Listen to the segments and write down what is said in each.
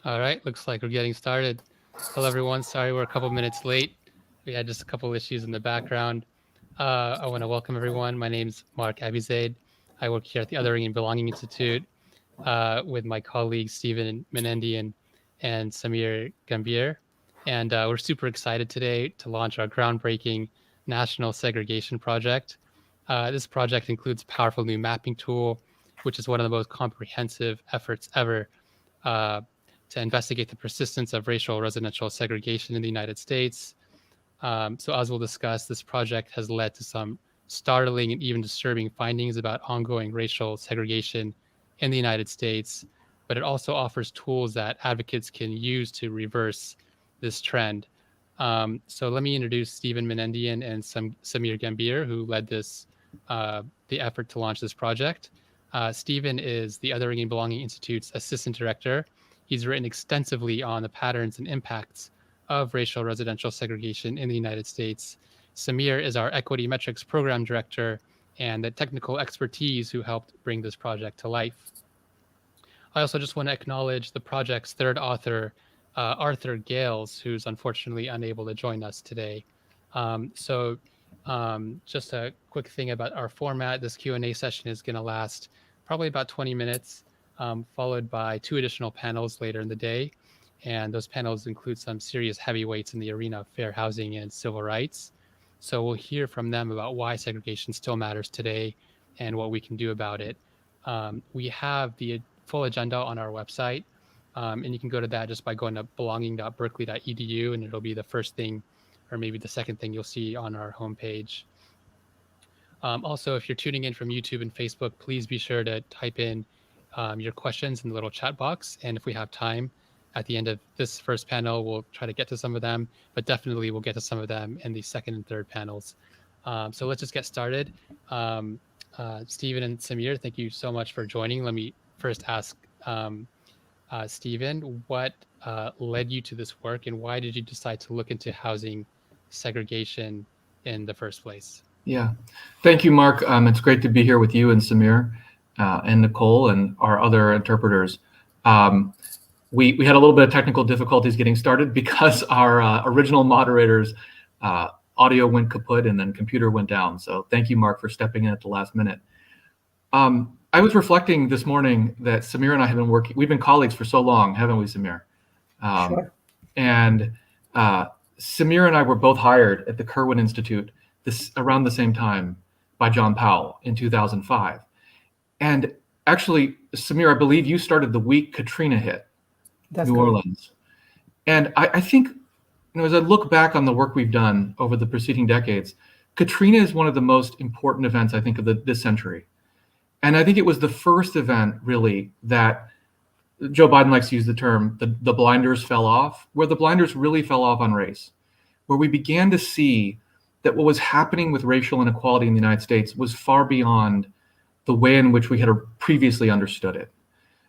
All right, looks like we're getting started. Hello, everyone. Sorry we're a couple minutes late. We had just a couple issues in the background. I want to welcome everyone. My name's Mark Abizaid. I work here at the Othering and Belonging Institute with my colleagues Stephen Menendian and Samir Gambier. And we're super excited today to launch our groundbreaking National Segregation Project. This project includes a powerful new mapping tool, which is one of the most comprehensive efforts ever uh, to investigate the persistence of racial residential segregation in the United States. So as we'll discuss, this project has led to some startling and even disturbing findings about ongoing racial segregation in the United States, but it also offers tools that advocates can use to reverse this trend. So let me introduce Stephen Menendian and Samir Gambier, who led the effort to launch this project. Stephen is the Othering and Belonging Institute's assistant director. He's written extensively on the patterns and impacts of racial residential segregation in the United States. Samir is our equity metrics program director and the technical expertise who helped bring this project to life. I also just want to acknowledge the project's third author, Arthur Gales, who's unfortunately unable to join us today. Just a quick thing about our format. This Q&A session is going to last probably about 20 minutes, followed by 2 additional panels later in the day. And those panels include some serious heavyweights in the arena of fair housing and civil rights. So we'll hear from them about why segregation still matters today and what we can do about it. We have the full agenda on our website, and you can go to that just by going to belonging.berkeley.edu, and it'll be the first thing or maybe the second thing you'll see on our homepage. Also, if you're tuning in from YouTube and Facebook, please be sure to type in your questions in the little chat box. And if we have time at the end of this first panel, we'll try to get to some of them, but definitely we'll get to some of them in the second and third panels. So let's just get started. Stephen and Samir, thank you so much for joining. Let me first ask Stephen, what led you to this work and why did you decide to look into housing segregation in the first place? Yeah, thank you, Mark. It's great to be here with you and Samir and Nicole and our other interpreters. We had a little bit of technical difficulties getting started because our original moderator's audio went kaput and then computer went down. So thank you, Mark, for stepping in at the last minute. I was reflecting this morning that Samir and I have been working, we've been colleagues for so long, haven't we, Samir? Sure. And Samir and I were both hired at the Kirwan Institute around the same time by John Powell in 2005. And actually, Samir, I believe you started the week Katrina hit New Orleans. And I think, as I look back on the work we've done over the preceding decades, Katrina is one of the most important events, I think, of this century. And I think it was the first event, really, that Joe Biden likes to use the term, the blinders fell off, where the blinders really fell off on race, where we began to see that what was happening with racial inequality in the United States was far beyond the way in which we had previously understood it.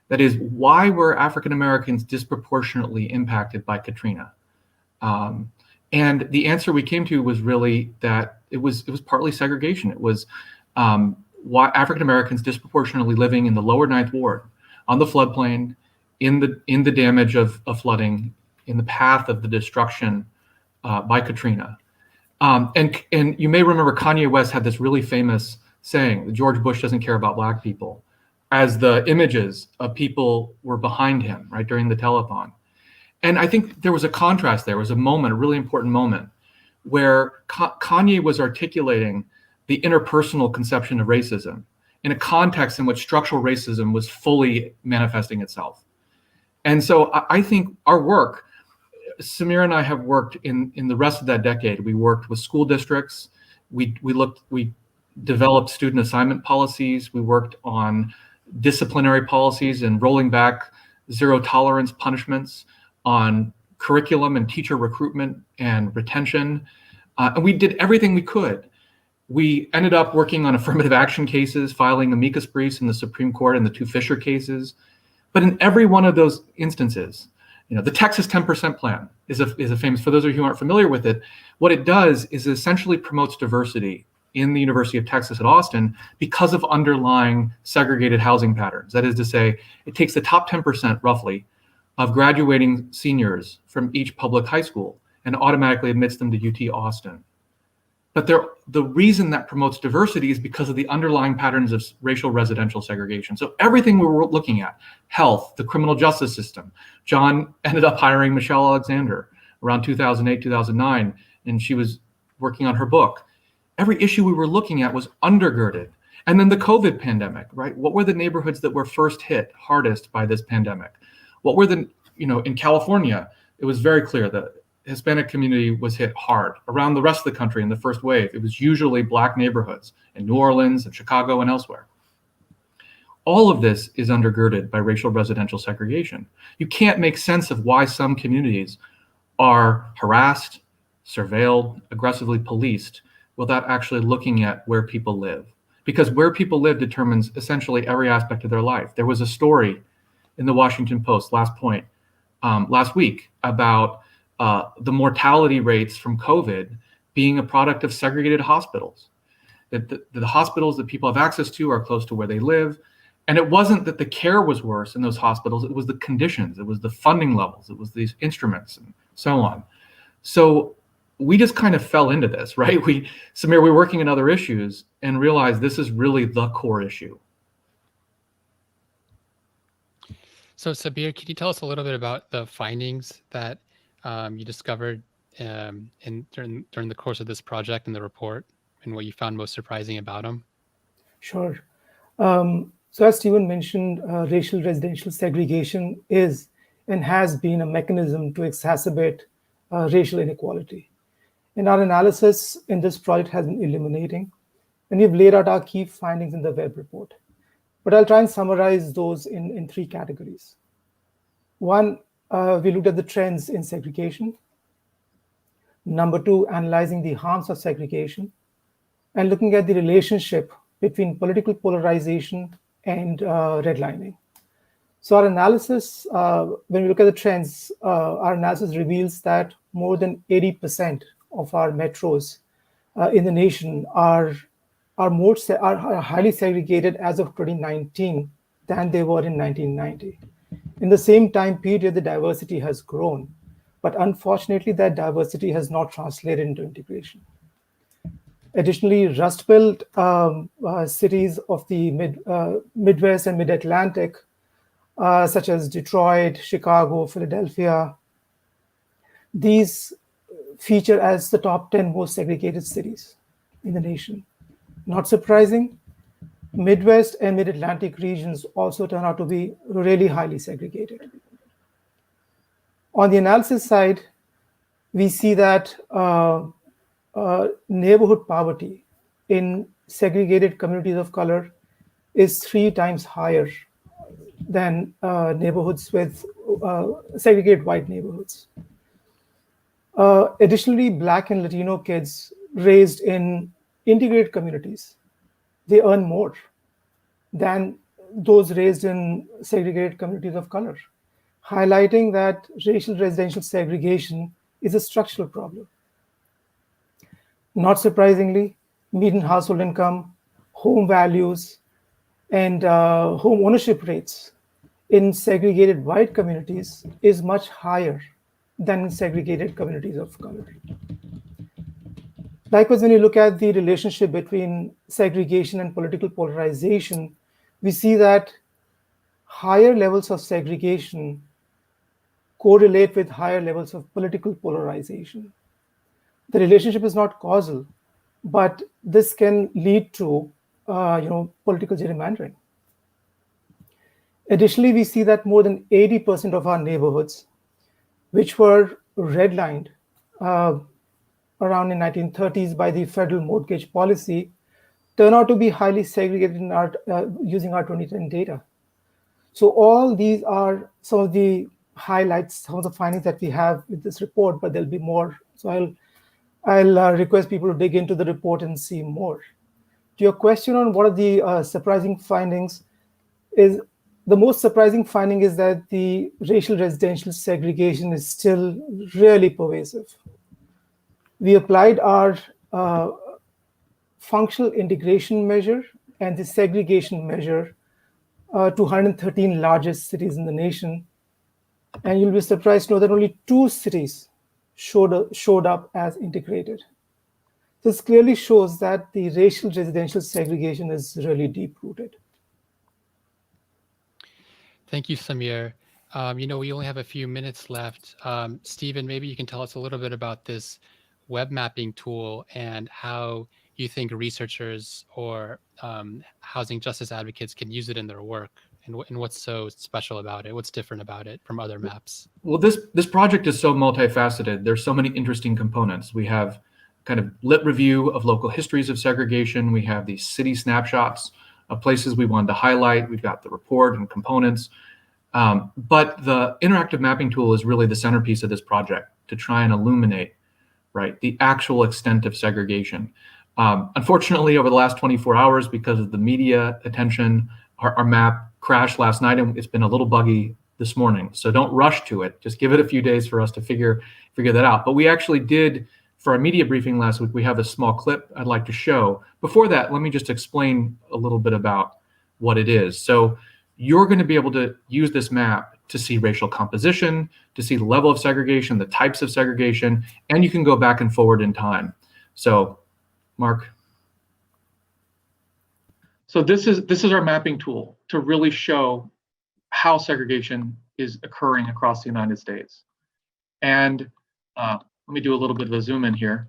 That is, why were African Americans disproportionately impacted by Katrina? And the answer we came to was really that it was partly segregation. It was why African Americans disproportionately living in the lower Ninth Ward, on the floodplain, in the damage of flooding, in the path of the destruction by Katrina. And you may remember Kanye West had this really famous saying, George Bush doesn't care about Black people, as the images of people were behind him, right, during the telethon. And I think there was a contrast there. Was a moment, a really important moment, where Kanye was articulating the interpersonal conception of racism in a context in which structural racism was fully manifesting itself. And so I think our work, Samir and I have worked in the rest of that decade. We worked with school districts. We developed student assignment policies. We worked on disciplinary policies and rolling back zero tolerance punishments, on curriculum and teacher recruitment and retention. And we did everything we could. We ended up working on affirmative action cases, filing amicus briefs in the Supreme Court in the 2 Fisher cases. But in every one of those instances, the Texas 10% plan is a famous, for those of you who aren't familiar with it, what it does is it essentially promotes diversity in the University of Texas at Austin because of underlying segregated housing patterns. That is to say, it takes the top 10% roughly of graduating seniors from each public high school and automatically admits them to UT Austin. But the reason that promotes diversity is because of the underlying patterns of racial residential segregation. So everything we were looking at, health, the criminal justice system. John ended up hiring Michelle Alexander around 2008, 2009, and she was working on her book. Every issue we were looking at was undergirded. And then the COVID pandemic, right? What were the neighborhoods that were first hit hardest by this pandemic? What were in California, it was very clear that Hispanic community was hit hard. Around the rest of the country in the first wave, it was usually Black neighborhoods in New Orleans and Chicago and elsewhere. All of this is undergirded by racial residential segregation. You can't make sense of why some communities are harassed, surveilled, aggressively policed without actually looking at where people live. Because where people live determines essentially every aspect of their life. There was a story in the Washington Post last week about the mortality rates from COVID being a product of segregated hospitals. That the hospitals that people have access to are close to where they live. And it wasn't that the care was worse in those hospitals, it was the conditions, it was the funding levels, it was these instruments and so on. So we just kind of fell into this, right? Samir, we're working on other issues and realized this is really the core issue. So Sabir, can you tell us a little bit about the findings that you discovered during the course of this project and the report, and what you found most surprising about them? Sure. So as Stephen mentioned, racial residential segregation is and has been a mechanism to exacerbate racial inequality. And our analysis in this project has been illuminating, and we've laid out our key findings in the web report. But I'll try and summarize those in three categories. One, we looked at the trends in segregation. Number two, analyzing the harms of segregation and looking at the relationship between political polarization and redlining. So our analysis, when we look at the trends, our analysis reveals that more than 80% of our metros in the nation are highly segregated as of 2019 than they were in 1990. In the same time period, the diversity has grown, but unfortunately, that diversity has not translated into integration. Additionally, Rust Belt cities of the Midwest and Mid-Atlantic, such as Detroit, Chicago, Philadelphia, these feature as the top 10 most segregated cities in the nation. Not surprising, Midwest and Mid-Atlantic regions also turn out to be really highly segregated. On the analysis side, we see that neighborhood poverty in segregated communities of color is 3 times higher than neighborhoods with segregated white neighborhoods. Additionally, Black and Latino kids raised in integrated communities, they earn more than those raised in segregated communities of color, highlighting that racial residential segregation is a structural problem. Not surprisingly, median household income, home values, and home ownership rates in segregated white communities is much higher than in segregated communities of color. Likewise, when you look at the relationship between segregation and political polarization, we see that higher levels of segregation correlate with higher levels of political polarization. The relationship is not causal, but this can lead to political gerrymandering. Additionally, we see that more than 80% of our neighborhoods, which were redlined around in 1930s by the federal mortgage policy, turn out to be highly segregated in using our 2010 data. So all these are some of the highlights, some of the findings that we have with this report, but there'll be more. So I'll request people to dig into the report and see more. To your question on what are the surprising findings, is the most surprising finding is that the racial residential segregation is still really pervasive. We applied our functional integration measure and the segregation measure to 113 largest cities in the nation. And you'll be surprised to know that only 2 cities showed up as integrated. This clearly shows that the racial residential segregation is really deep-rooted. Thank you, Samir. We only have a few minutes left. Stephen, maybe you can tell us a little bit about this web mapping tool and how you think researchers or housing justice advocates can use it in their work, and what's so special about it? What's different about it from other maps? Well, this project is so multifaceted. There's so many interesting components. We have kind of lit review of local histories of segregation. We have these city snapshots of places we wanted to highlight. We've got the report and components. But the interactive mapping tool is really the centerpiece of this project to try and illuminate, right, the actual extent of segregation. Unfortunately, over the last 24 hours, because of the media attention, our map crashed last night, and it's been a little buggy this morning. So don't rush to it. Just give it a few days for us to figure that out. But we actually did, for our media briefing last week, we have a small clip I'd like to show. Before that, let me just explain a little bit about what it is. So you're going to be able to use this map to see racial composition, to see the level of segregation, the types of segregation, and you can go back and forward in time. So, Mark. So this is our mapping tool to really show how segregation is occurring across the United States. And let me do a little bit of a zoom in here.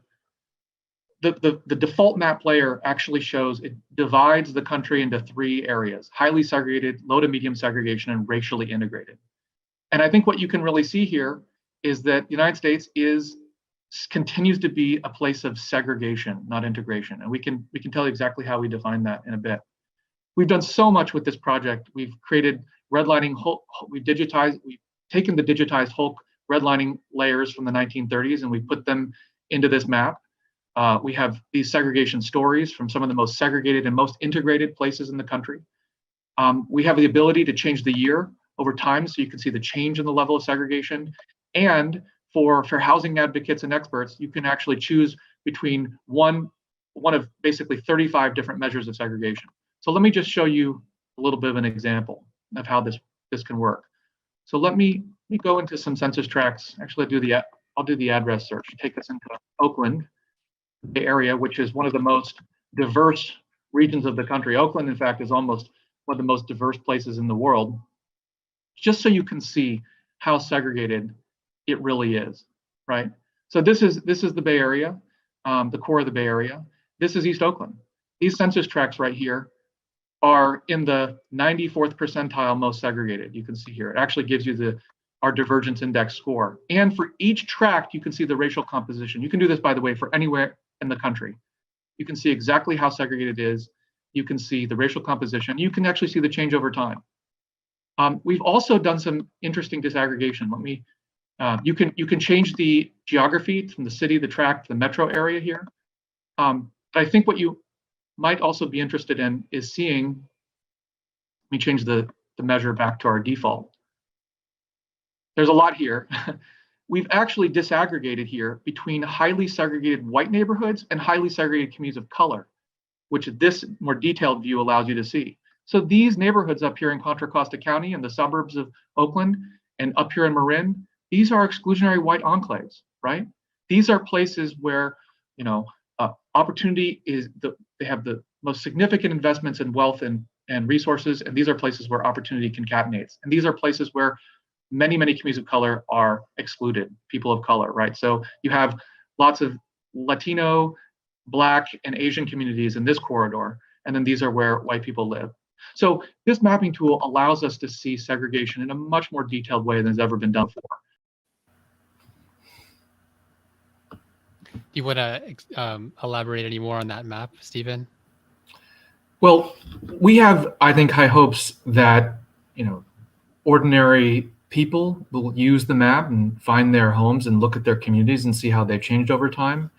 The default map layer actually shows, it divides the country into 3 areas: highly segregated, low to medium segregation, and racially integrated. And I think what you can really see here is that the United States continues to be a place of segregation, not integration. And we can tell you exactly how we define that in a bit. We've done so much with this project. We've created redlining, we've taken the digitized Hulk redlining layers from the 1930s and we put them into this map. We have these segregation stories from some of the most segregated and most integrated places in the country. We have the ability to change the year over time, so you can see the change in the level of segregation. And for housing advocates and experts, you can actually choose between one of basically 35 different measures of segregation. So let me just show you a little bit of an example of how this can work. So let me go into some census tracts. Actually, I'll do the address search. Take us into Oakland, the area, which is one of the most diverse regions of the country. Oakland, in fact, is almost one of the most diverse places in the world. Just so you can see how segregated it really is, right? So this is the Bay Area, the core of the Bay Area. This is East Oakland. These census tracts right here are in the 94th percentile most segregated. You can see here, it actually gives you our divergence index score. And for each tract, you can see the racial composition. You can do this, by the way, for anywhere in the country. You can see exactly how segregated it is. You can see the racial composition. You can actually see the change over time. We've also done some interesting disaggregation. You can change the geography from the city, the tract, the metro area here. But I think what you might also be interested in is seeing, let me change the measure back to our default. There's a lot here. We've actually disaggregated here between highly segregated white neighborhoods and highly segregated communities of color, which this more detailed view allows you to see. So these neighborhoods up here in Contra Costa County and the suburbs of Oakland and up here in Marin, these are exclusionary white enclaves, right? These are places where, opportunity they have the most significant investments in wealth and resources, and these are places where opportunity concatenates. And these are places where many, many communities of color are excluded, people of color, right? So you have lots of Latino, Black, and Asian communities in this corridor, and then these are where white people live. So this mapping tool allows us to see segregation in a much more detailed way than has ever been done before. Do you want to elaborate any more on that map, Stephen? Well, we have, I think, high hopes that, ordinary people will use the map and find their homes and look at their communities and see how they've changed over time.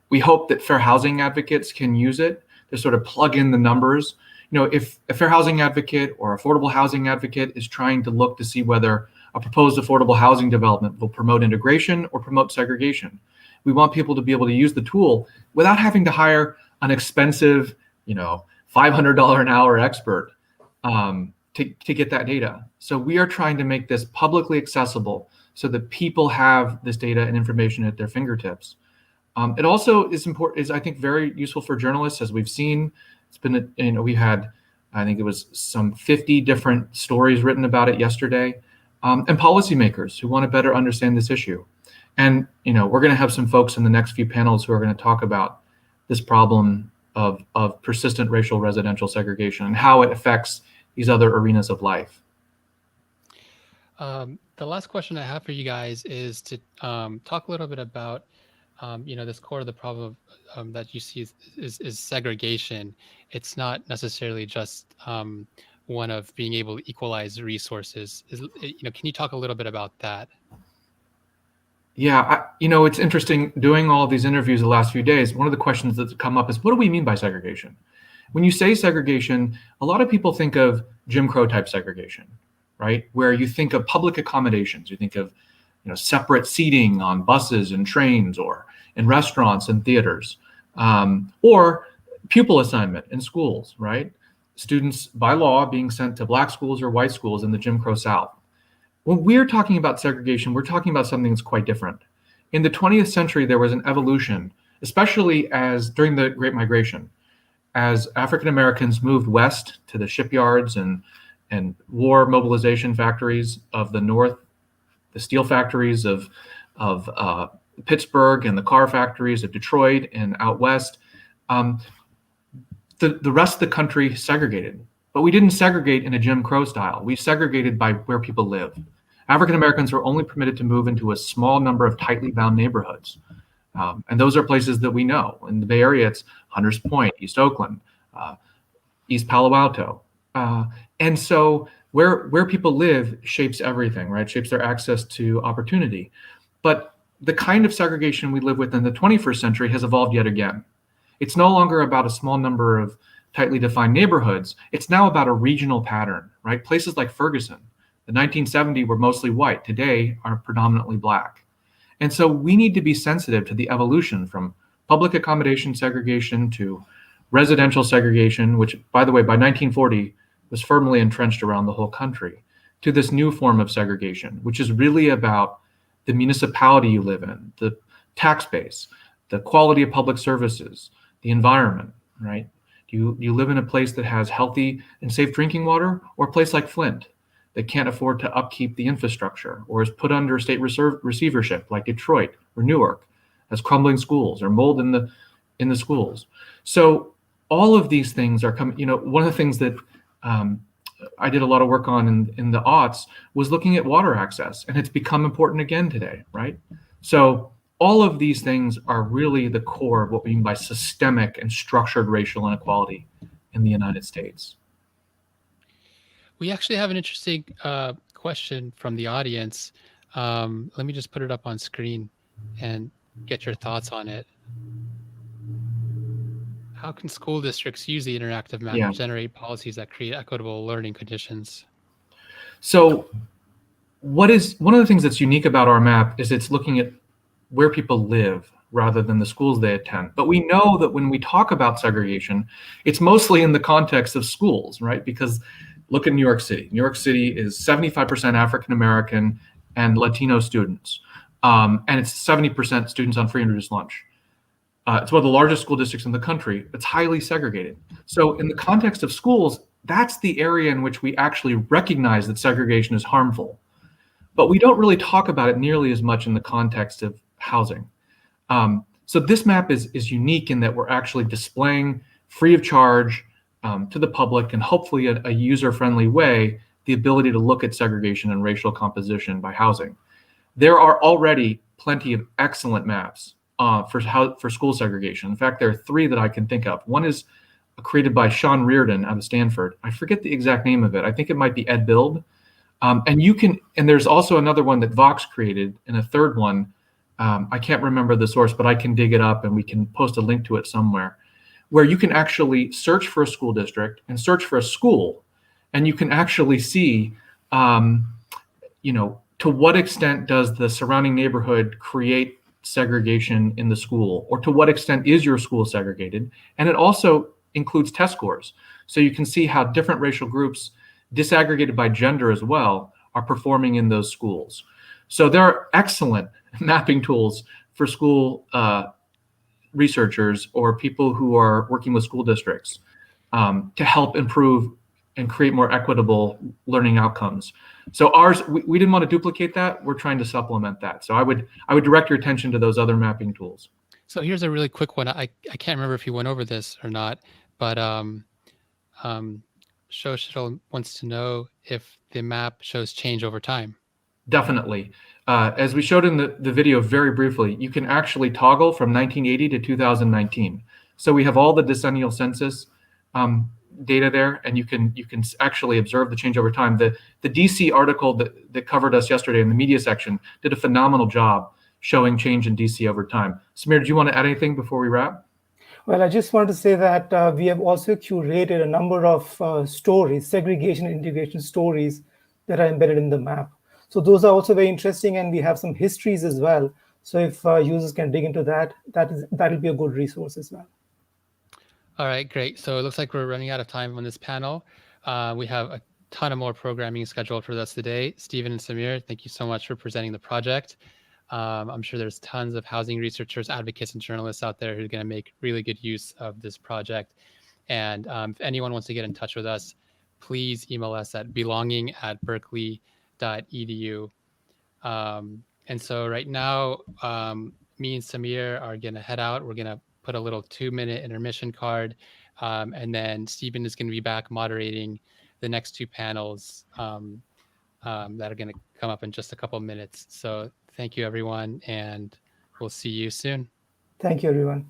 We hope that fair housing advocates can use it to sort of plug in the numbers. If a fair housing advocate or affordable housing advocate is trying to look to see whether a proposed affordable housing development will promote integration or promote segregation, we want people to be able to use the tool without having to hire an expensive, $500 an hour expert. to get that data. So we are trying to make this publicly accessible so that people have this data and information at their fingertips. It also is I think, very useful for journalists, as we've seen. It's been, we had, I think it was some 50 different stories written about it yesterday, and policymakers who want to better understand this issue. And, we're going to have some folks in the next few panels who are going to talk about this problem of persistent racial residential segregation and how it affects these other arenas of life. The last question I have for you guys is to talk a little bit about, this core of the problem that you see is segregation. It's not necessarily just one of being able to equalize resources. Can you talk a little bit about that? Yeah, it's interesting doing all of these interviews the last few days. One of the questions that's come up is, what do we mean by segregation? When you say segregation, a lot of people think of Jim Crow type segregation, right? Where you think of public accommodations, you think of, separate seating on buses and trains, or in restaurants and theaters, or pupil assignment in schools, right? Students by law being sent to black schools or white schools in the Jim Crow South. When we're talking about segregation, we're talking about something that's quite different. In the 20th century, there was an evolution, especially during the Great Migration, as African Americans moved west to the shipyards and war mobilization factories of the North, the steel factories of Pittsburgh, and the car factories of Detroit and out west. The rest of the country segregated, but we didn't segregate in a Jim Crow style. We segregated by where people live. African Americans were only permitted to move into a small number of tightly bound neighborhoods. And those are places that we know. In the Bay Area, it's Hunters Point, East Oakland, East Palo Alto. And so where people live shapes everything, right? Shapes their access to opportunity. But the kind of segregation we live with in the 21st century has evolved yet again. It's no longer about a small number of tightly defined neighborhoods. It's now about a regional pattern, right? Places like Ferguson, the 1970s were mostly white, today are predominantly black. And so we need to be sensitive to the evolution from public accommodation segregation to residential segregation, which, by the way, by 1940 was firmly entrenched around the whole country, to this new form of segregation, which is really about the municipality you live in, the tax base, the quality of public services, the environment, right? Do you live in a place that has healthy and safe drinking water, or a place like Flint that can't afford to upkeep the infrastructure, or is put under state receivership like Detroit or Newark, has crumbling schools or mold in the schools? So all of these things are coming. One of the things that I did a lot of work on in the aughts was looking at water access, and it's become important again today, right? So all of these things are really the core of what we mean by systemic and structured racial inequality in the United States. We actually have an interesting question from the audience. Let me just put it up on screen and get your thoughts on it. How can school districts use the interactive map to generate policies that create equitable learning conditions? So one of the things that's unique about our map is it's looking at where people live rather than the schools they attend. But we know that when we talk about segregation, it's mostly in the context of schools, right? Because look at New York City. New York City is 75% African American and Latino students. And it's 70% students on free and reduced lunch. It's one of the largest school districts in the country. It's highly segregated. So in the context of schools, that's the area in which we actually recognize that segregation is harmful. But we don't really talk about it nearly as much in the context of housing. So this map is unique in that we're actually displaying free of charge to the public, and hopefully a user-friendly way, the ability to look at segregation and racial composition by housing. There are already plenty of excellent maps for school segregation. In fact, there are three that I can think of. One is created by Sean Reardon out of Stanford. I forget the exact name of it. I think it might be Ed Build. And there's also another one that Vox created, and a third one. I can't remember the source, but I can dig it up and we can post a link to it somewhere, where you can actually search for a school district and search for a school, and you can actually see, to what extent does the surrounding neighborhood create segregation in the school, or to what extent is your school segregated? And it also includes test scores. So you can see how different racial groups disaggregated by gender as well, are performing in those schools. So there are excellent mapping tools for school researchers or people who are working with school districts to help improve and create more equitable learning outcomes. So ours, we didn't want to duplicate that. We're trying to supplement that. So I would direct your attention to those other mapping tools. So here's a really quick one. I can't remember if you went over this or not, but Shoshitl wants to know if the map shows change over time. Definitely. As we showed in the video very briefly, you can actually toggle from 1980 to 2019. So we have all the decennial census data there, and you can actually observe the change over time. The DC article that covered us yesterday in the media section did a phenomenal job showing change in DC over time. Samir, do you want to add anything before we wrap? Well, I just wanted to say that we have also curated a number of stories, segregation and integration stories that are embedded in the map. So those are also very interesting, and we have some histories as well. So if users can dig into that, that'll be a good resource as well. All right, great. So it looks like we're running out of time on this panel. We have a ton of more programming scheduled for us today. Stephen and Samir, thank you so much for presenting the project. I'm sure there's tons of housing researchers, advocates, and journalists out there who are going to make really good use of this project. And if anyone wants to get in touch with us, please email us at belonging@berkeley.edu. And so right now, me and Samir are going to head out. We're going to put a little 2-minute intermission card. And then Stephen is going to be back moderating the next two panels that are going to come up in just a couple of minutes. So thank you, everyone, and we'll see you soon. Thank you, everyone.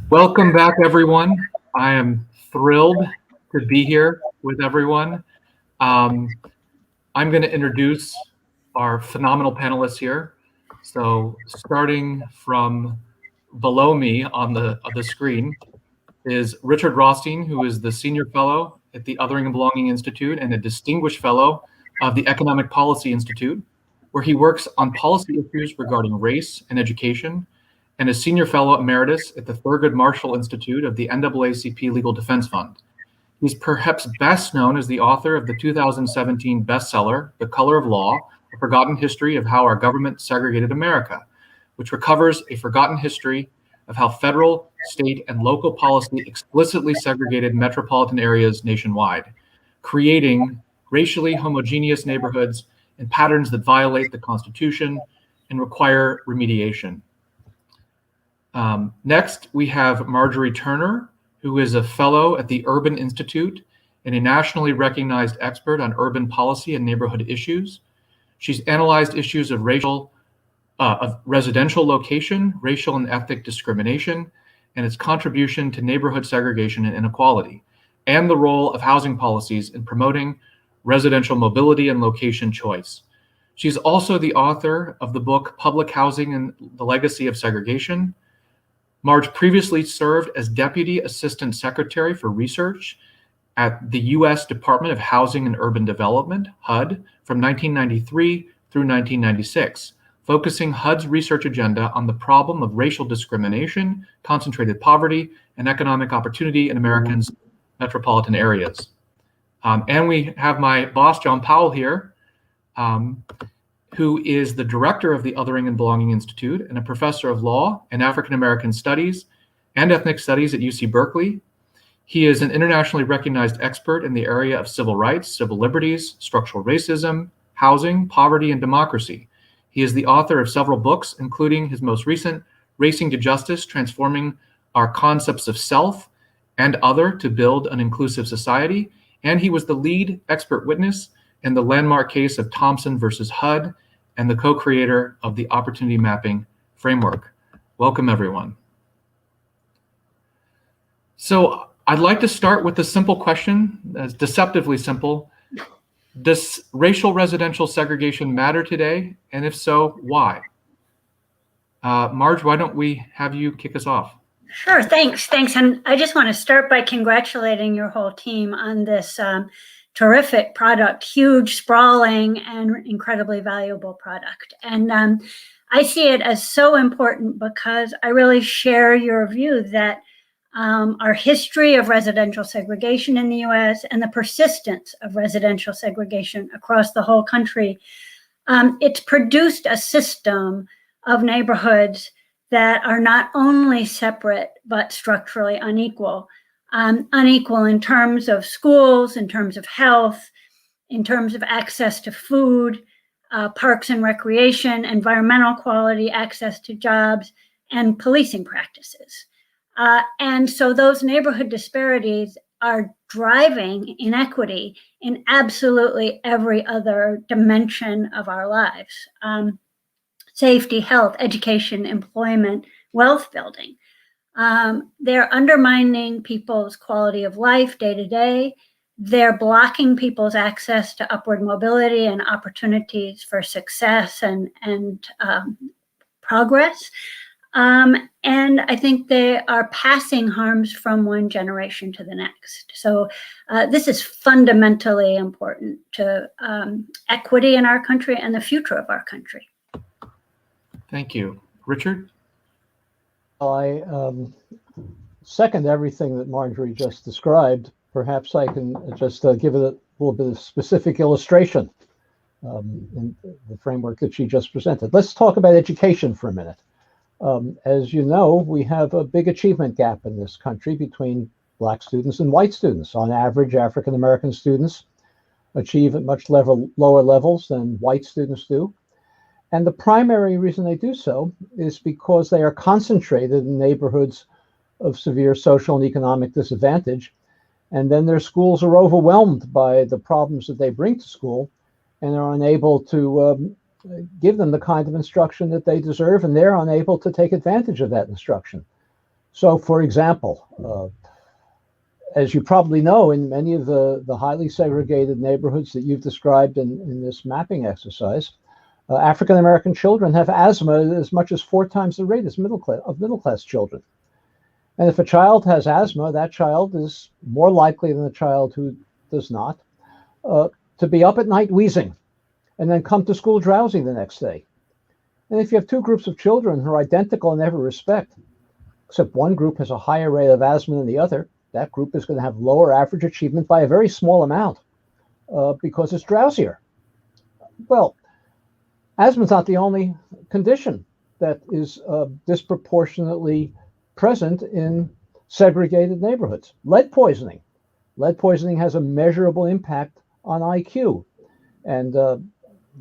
Welcome back, everyone. I am thrilled to be here with everyone. I'm going to introduce our phenomenal panelists here. So starting from below me on the screen is Richard Rothstein, who is the Senior Fellow at the Othering and Belonging Institute and a Distinguished Fellow of the Economic Policy Institute, where he works on policy issues regarding race and education, and a Senior Fellow Emeritus at the Thurgood Marshall Institute of the NAACP Legal Defense Fund. He's perhaps best known as the author of the 2017 bestseller, The Color of Law, A Forgotten History of How Our Government Segregated America, which recovers a forgotten history of how federal, state, and local policy explicitly segregated metropolitan areas nationwide, creating racially homogeneous neighborhoods and patterns that violate the Constitution and require remediation. Next, we have Marjorie Turner, who is a fellow at the Urban Institute and a nationally recognized expert on urban policy and neighborhood issues. She's analyzed issues of residential location, racial and ethnic discrimination, and its contribution to neighborhood segregation and inequality, and the role of housing policies in promoting residential mobility and location choice. She's also the author of the book Public Housing and the Legacy of Segregation. Marge previously served as Deputy Assistant Secretary for Research at the U.S. Department of Housing and Urban Development, HUD, from 1993 through 1996, focusing HUD's research agenda on the problem of racial discrimination, concentrated poverty, and economic opportunity in Americans' metropolitan areas. And we have my boss, John Powell, here, who is the director of the Othering and Belonging Institute and a professor of law and African American studies and ethnic studies at UC Berkeley. He is an internationally recognized expert in the area of civil rights, civil liberties, structural racism, housing, poverty, and democracy. He is the author of several books, including his most recent, Racing to Justice, Transforming Our Concepts of Self and Other to Build an Inclusive Society. And he was the lead expert witness in the landmark case of Thompson versus HUD and the co-creator of the Opportunity Mapping Framework. Welcome, everyone. So I'd like to start with a simple question, that's deceptively simple. Does racial residential segregation matter today? And if so, why? Marge, why don't we have you kick us off? Sure, thanks. And I just want to start by congratulating your whole team on this terrific product, huge, sprawling, and incredibly valuable product. And I see it as so important because I really share your view that our history of residential segregation in the US and the persistence of residential segregation across the whole country, it's produced a system of neighborhoods that are not only separate, but structurally unequal. Unequal in terms of schools, in terms of health, in terms of access to food, parks and recreation, environmental quality, access to jobs, and policing practices. And so those neighborhood disparities are driving inequity in absolutely every other dimension of our lives. Safety, health, education, employment, wealth building. They're undermining people's quality of life day to day. They're blocking people's access to upward mobility and opportunities for success and progress. And I think they are passing harms from one generation to the next. So this is fundamentally important to equity in our country and the future of our country. Thank you. Richard? I second everything that Marjorie just described. Perhaps I can just give it a little bit of specific illustration in the framework that she just presented. Let's talk about education for a minute. As you know, we have a big achievement gap in this country between Black students and white students. On average, African American students achieve at much lower levels than white students do. And the primary reason they do so is because they are concentrated in neighborhoods of severe social and economic disadvantage. And then their schools are overwhelmed by the problems that they bring to school and are unable to give them the kind of instruction that they deserve, and they're unable to take advantage of that instruction. So, for example, as you probably know, in many of the highly segregated neighborhoods that you've described in this mapping exercise, African American children have asthma as much as 4 times the rate as middle class children. And if a child has asthma, that child is more likely than a child who does not to be up at night wheezing and then come to school drowsy the next day. And if you have 2 groups of children who are identical in every respect, except one group has a higher rate of asthma than the other, that group is going to have lower average achievement by a very small amount because it's drowsier. Well, asthma is not the only condition that is disproportionately present in segregated neighborhoods. Lead poisoning. Lead poisoning has a measurable impact on IQ. And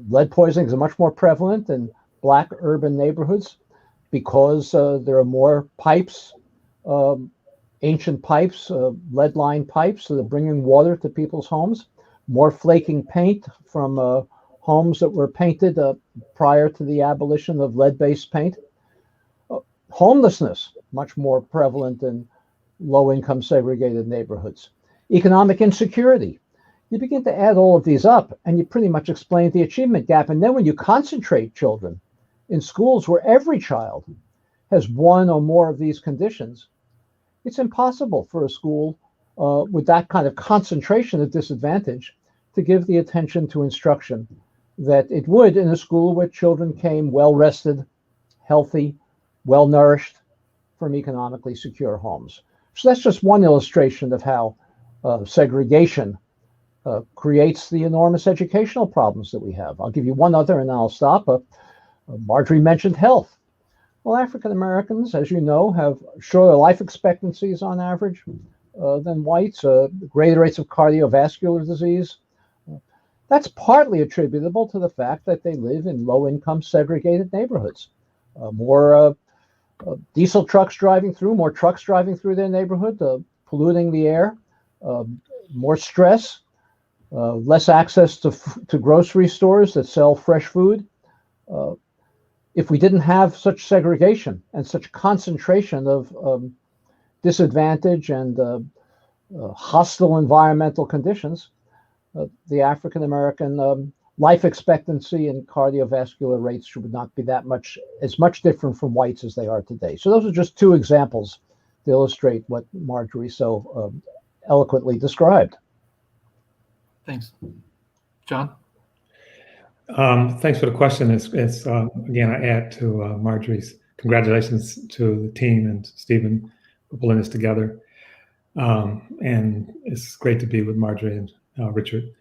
lead poisoning is much more prevalent in Black urban neighborhoods because there are more pipes, ancient pipes, lead-lined pipes that are bringing water to people's homes, more flaking paint from homes that were painted prior to the abolition of lead-based paint. Homelessness, much more prevalent in low-income segregated neighborhoods. Economic insecurity. You begin to add all of these up and you pretty much explain the achievement gap. And then when you concentrate children in schools where every child has one or more of these conditions, it's impossible for a school with that kind of concentration of disadvantage to give the attention to instruction that it would in a school where children came well-rested, healthy, well-nourished from economically secure homes. So that's just one illustration of how segregation creates the enormous educational problems that we have. I'll give you one other and I'll stop. Marjorie mentioned health. Well, African Americans, as you know, have shorter life expectancies on average than whites, greater rates of cardiovascular disease. That's partly attributable to the fact that they live in low-income segregated neighborhoods. More diesel trucks driving through, more trucks driving through their neighborhood, polluting the air, more stress, less access to grocery stores that sell fresh food. If we didn't have such segregation and such concentration of disadvantage and hostile environmental conditions, the African American life expectancy and cardiovascular rates should not be as much different from whites as they are today. So those are just two examples to illustrate what Marjorie so eloquently described. Thanks. John? Thanks for the question. It's again, I add to Marjorie's congratulations to the team and Stephen for pulling this together. And it's great to be with Marjorie and Richard.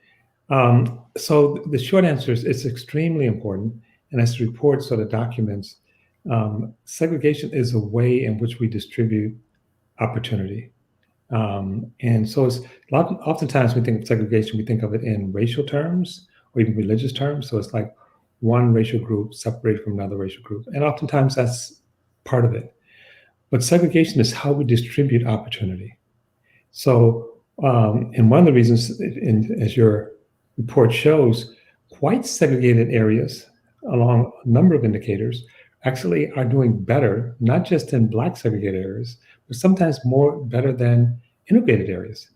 So the short answer is it's extremely important. And as the report sort of documents, segregation is a way in which we distribute opportunity. And so it's oftentimes we think of segregation, we think of it in racial terms or even religious terms. So it's like one racial group separated from another racial group. And oftentimes that's part of it. But segregation is how we distribute opportunity. So, and one of the reasons, as your report shows, white segregated areas along a number of indicators actually are doing better, not just in Black segregated areas, but sometimes better than integrated areas,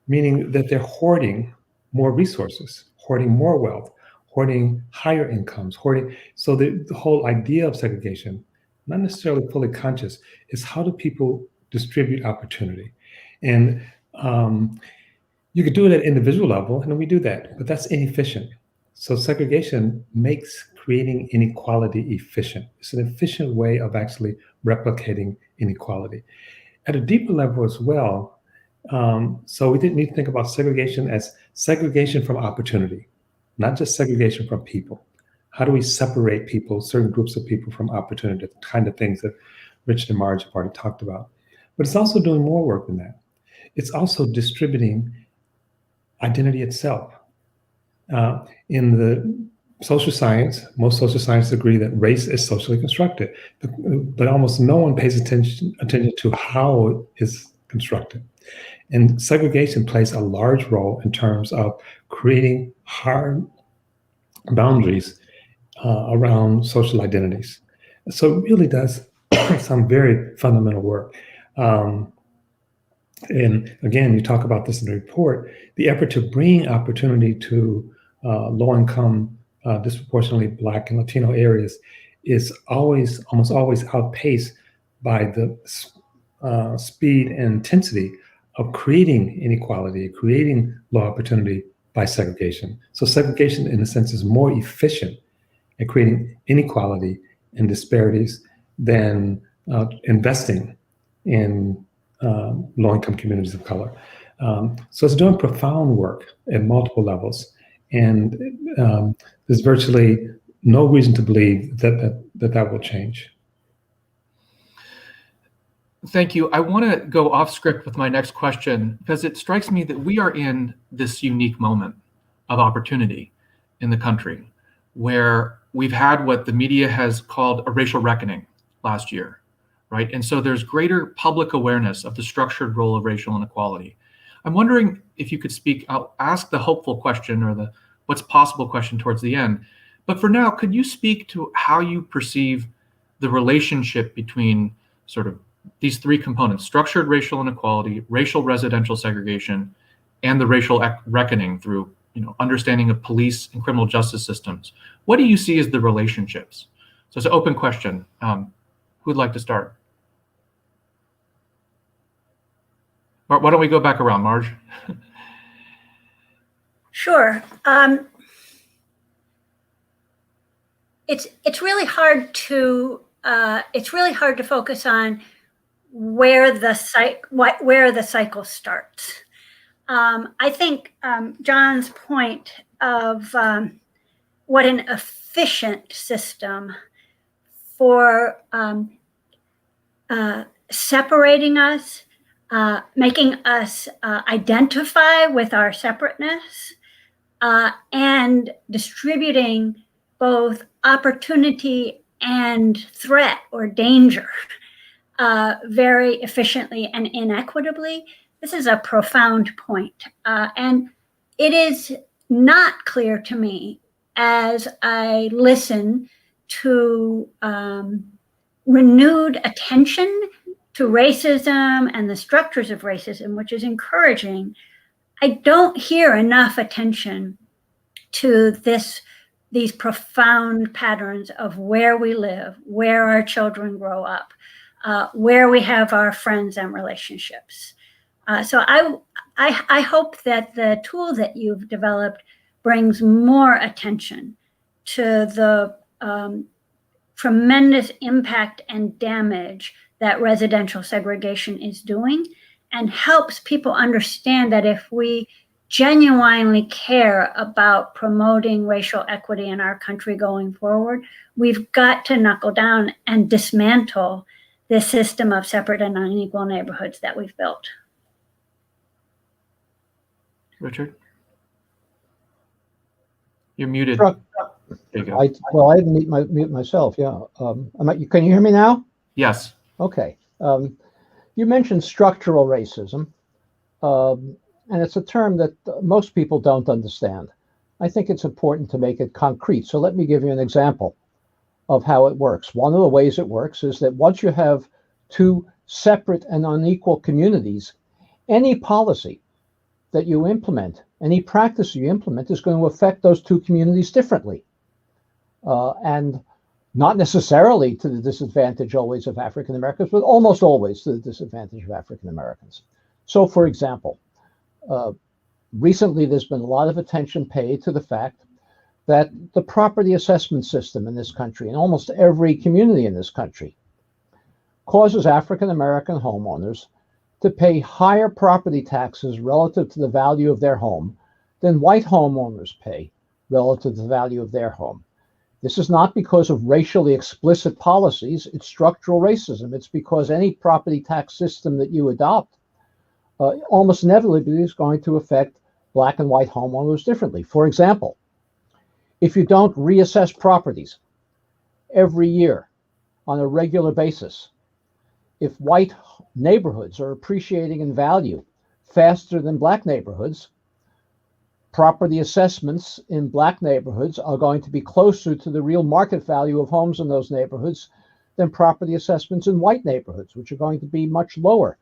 meaning that they're hoarding more resources, hoarding more wealth, hoarding higher incomes, hoarding. So the whole idea of segregation, not necessarily fully conscious, is how do people distribute opportunity? And you could do it at individual level, and we do that, but that's inefficient. So segregation makes creating inequality efficient. It's an efficient way of actually replicating inequality. At a deeper level as well, so we didn't need to think about segregation as segregation from opportunity, not just segregation from people. How do we separate people, certain groups of people from opportunity, the kind of things that Richard and Marge have already talked about. But it's also doing more work than that. It's also distributing identity itself. In the social science, most social scientists agree that race is socially constructed, but almost no one pays attention to how it is constructed. And segregation plays a large role in terms of creating hard boundaries around social identities. So it really does some very fundamental work. And again, you talk about this in the report, the effort to bring opportunity to low-income, disproportionately Black and Latino areas is almost always outpaced by the speed and intensity of creating inequality, creating low opportunity by segregation. So segregation, in a sense, is more efficient at creating inequality and disparities than investing in low-income communities of color. So it's doing profound work at multiple levels. And there's virtually no reason to believe that will change. Thank you. I want to go off script with my next question because it strikes me that we are in this unique moment of opportunity in the country where we've had what the media has called a racial reckoning last year, right? And so there's greater public awareness of the structured role of racial inequality. I'm wondering if you could speak, I'll ask the hopeful question or the what's possible question towards the end. But for now, could you speak to how you perceive the relationship between sort of these three components: structured racial inequality, racial residential segregation, and the racial reckoning through understanding of police and criminal justice systems? What do you see as the relationships? So it's an open question. Who'd like to start? Why don't we go back around, Marge? Sure. It's really hard to focus on where the cycle starts. I think John's point of what an efficient system for separating us, making us identify with our separateness, and distributing both opportunity and threat or danger very efficiently and inequitably. This is a profound point. And it is not clear to me as I listen to renewed attention to racism and the structures of racism, which is encouraging. I don't hear enough attention to these profound patterns of where we live, where our children grow up, where we have our friends and relationships. So I hope that the tool that you've developed brings more attention to the tremendous impact and damage that residential segregation is doing, and helps people understand that if we genuinely care about promoting racial equity in our country going forward, we've got to knuckle down and dismantle this system of separate and unequal neighborhoods that we've built. Richard? You're muted. There you go. I didn't mute myself, yeah. Can you hear me now? Yes. Okay. You mentioned structural racism, and it's a term that most people don't understand. I think it's important to make it concrete. So let me give you an example of how it works. One of the ways it works is that once you have two separate and unequal communities, any policy that you implement, any practice you implement is going to affect those two communities differently. And not necessarily to the disadvantage always of African Americans, but almost always to the disadvantage of African Americans. So for example, recently there's been a lot of attention paid to the fact that the property assessment system in this country, in almost every community in this country, causes African American homeowners to pay higher property taxes relative to the value of their home than white homeowners pay relative to the value of their home. This is not because of racially explicit policies, it's structural racism. It's because any property tax system that you adopt almost inevitably is going to affect Black and white homeowners differently. For example, if you don't reassess properties every year on a regular basis, if white neighborhoods are appreciating in value faster than Black neighborhoods, property assessments in Black neighborhoods are going to be closer to the real market value of homes in those neighborhoods than property assessments in white neighborhoods, which are going to be much lower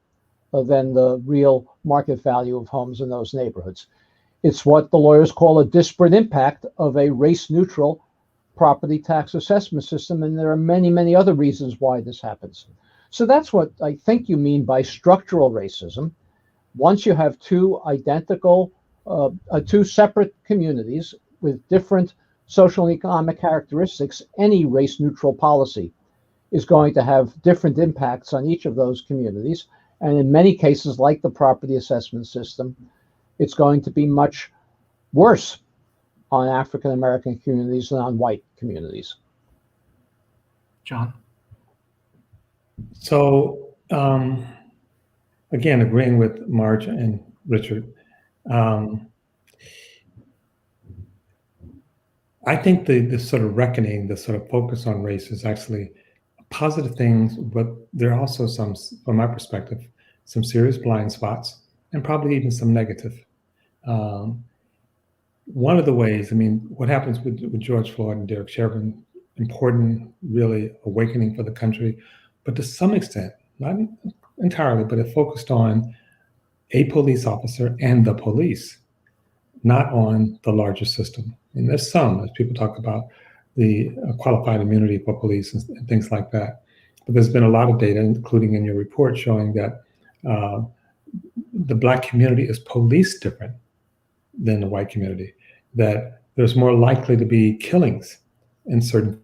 than the real market value of homes in those neighborhoods. It's what the lawyers call a disparate impact of a race-neutral property tax assessment system, and there are many, many other reasons why this happens. So that's what I think you mean by structural racism. Once you have two separate communities with different social and economic characteristics, any race-neutral policy is going to have different impacts on each of those communities. And in many cases, like the property assessment system, it's going to be much worse on African American communities than on white communities. John? So Again, agreeing with Marge and Richard, I think the sort of reckoning, the sort of focus on race is actually positive things, but there are also some, from my perspective, some serious blind spots and probably even some negative. One of the ways, I mean, what happens with George Floyd and Derek Chauvin, important, really awakening for the country, but to some extent, not entirely, but it focused on a police officer and the police, not on the larger system. And there's some, as people talk about the qualified immunity for police and things like that. But there's been a lot of data, including in your report, showing that the Black community is policed different than the white community, that there's more likely to be killings in certain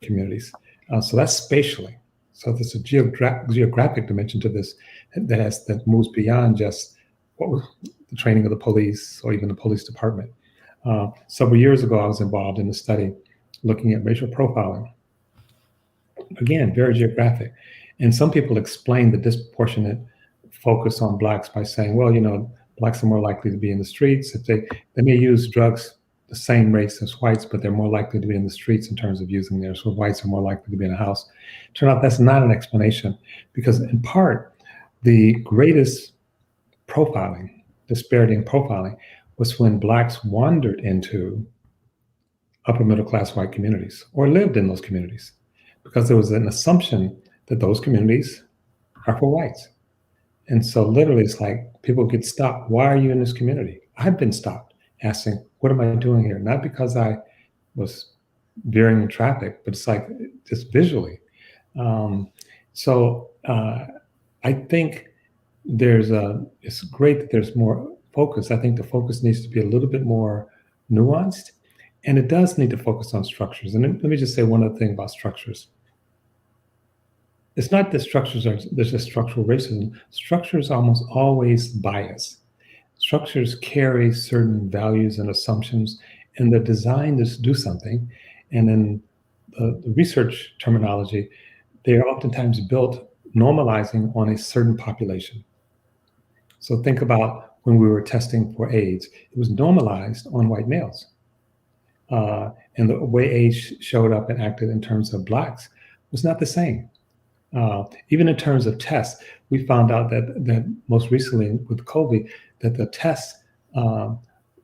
communities. So that's spatially. So there's a geographic dimension to this that moves beyond just what was the training of the police or even the police department. Several years ago, I was involved in a study looking at racial profiling. Again, very geographic. And some people explain the disproportionate focus on Blacks by saying, well, you know, Blacks are more likely to be in the streets. If they may use drugs the same race as whites, but they're more likely to be in the streets in terms of using theirs, so whites are more likely to be in a house. Turns out that's not an explanation, because in part, the greatest profiling, disparity in profiling, was when Blacks wandered into upper middle class white communities or lived in those communities, because there was an assumption that those communities are for whites. And so literally it's like people get stopped. Why are you in this community? I've been stopped asking, what am I doing here? Not because I was veering in traffic, but it's like just visually. So I think it's great that there's more focus. I think the focus needs to be a little bit more nuanced, and it does need to focus on structures. And let me just say one other thing about structures. It's not that there's just structural racism. Structures almost always bias. Structures carry certain values and assumptions, and they're designed to do something. And in the research terminology, they are oftentimes built normalizing on a certain population. So think about when we were testing for AIDS, it was normalized on white males. And the way AIDS showed up and acted in terms of Blacks was not the same. Even in terms of tests, we found out that most recently with COVID, that the test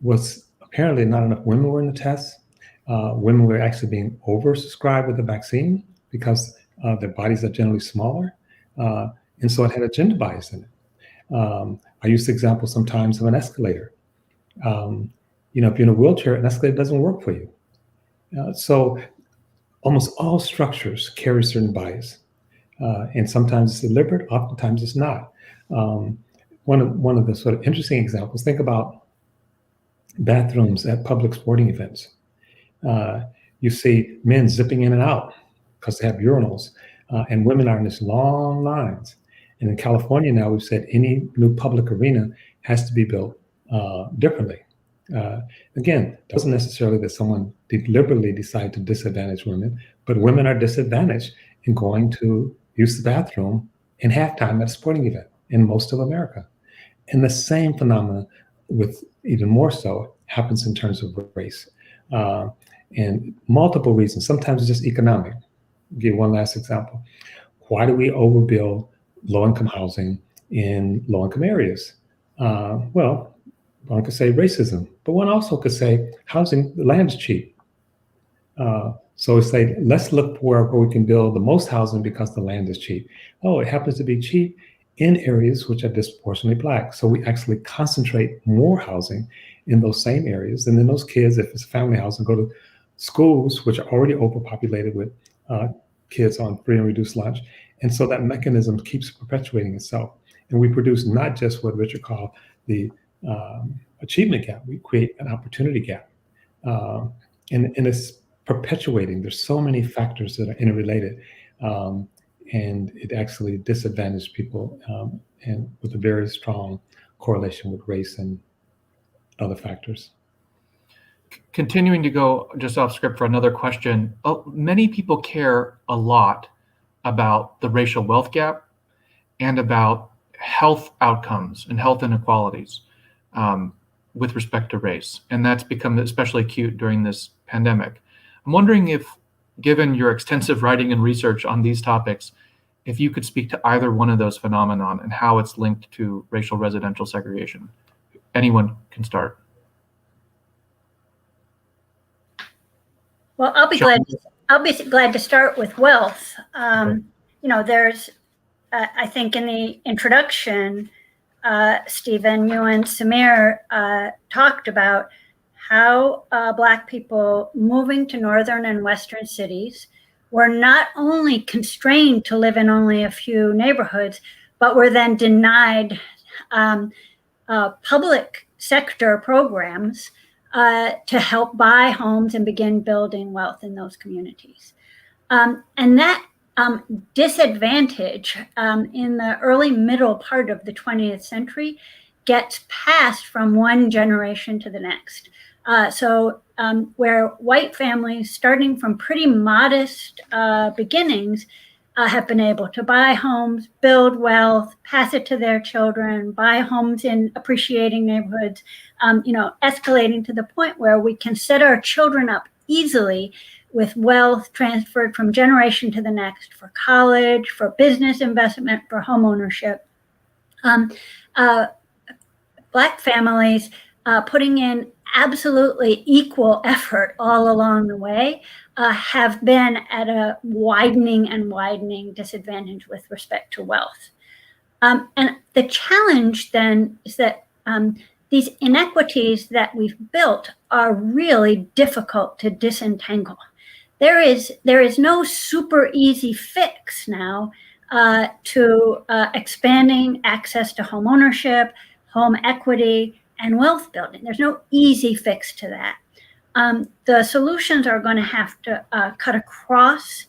was apparently not enough women were in the test. Women were actually being oversubscribed with the vaccine because their bodies are generally smaller. And so it had a gender bias in it. I use the example sometimes of an escalator. You know, if you're in a wheelchair, an escalator doesn't work for you. So almost all structures carry certain bias. And sometimes it's deliberate, oftentimes it's not. One of the sort of interesting examples, think about bathrooms at public sporting events. You see men zipping in and out because they have urinals, and women are in these long lines. And in California now, we've said any new public arena has to be built differently. Again, it wasn't necessarily that someone deliberately decided to disadvantage women, but women are disadvantaged in going to use the bathroom in halftime at a sporting event in most of America. And the same phenomena, with even more so, happens in terms of race. And multiple reasons. Sometimes it's just economic. I'll give one last example. Why do we overbuild low-income housing in low-income areas? Well, one could say racism, but one also could say housing, the land is cheap. So it's like, let's look for where we can build the most housing because the land is cheap. Oh, it happens to be cheap in areas which are disproportionately Black. So we actually concentrate more housing in those same areas. And then those kids, if it's family housing, go to schools which are already overpopulated with kids on free and reduced lunch. And so that mechanism keeps perpetuating itself. And we produce not just what Richard called the achievement gap, we create an opportunity gap. And it's perpetuating. There's so many factors that are interrelated, and it actually disadvantages people, and with a very strong correlation with race and other factors. Continuing to go just off script for another question, many people care a lot about the racial wealth gap, and about health outcomes and health inequalities with respect to race. And that's become especially acute during this pandemic. I'm wondering if, given your extensive writing and research on these topics, if you could speak to either one of those phenomenon and how it's linked to racial residential segregation. Anyone can start. Well, I'll be glad to start with wealth. There's, I think in the introduction, Stephen, you and Samir talked about how Black people moving to northern and western cities were not only constrained to live in only a few neighborhoods, but were then denied public sector programs to help buy homes and begin building wealth in those communities. And that disadvantage in the early middle part of the 20th century gets passed from one generation to the next. Where white families, starting from pretty modest beginnings, have been able to buy homes, build wealth, pass it to their children, buy homes in appreciating neighborhoods, escalating to the point where we can set our children up easily with wealth transferred from generation to the next for college, for business investment, for home ownership. Black families putting in absolutely equal effort all along the way have been at a widening disadvantage with respect to wealth. And the challenge then is that these inequities that we've built are really difficult to disentangle. There is no super easy fix now to expanding access to home ownership, home equity, and wealth building. There's no easy fix to that. The solutions are going to have to cut across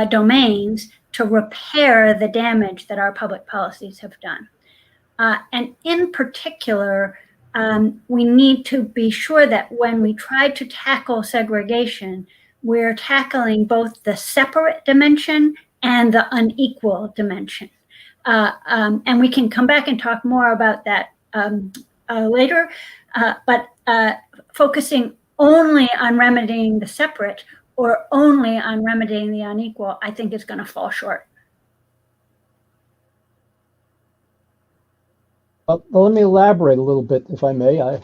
domains to repair the damage that our public policies have done. And in particular, we need to be sure that when we try to tackle segregation, we're tackling both the separate dimension and the unequal dimension. And we can come back and talk more about that later, but focusing only on remedying the separate or only on remedying the unequal, I think is going to fall short. Well, let me elaborate a little bit, if I may.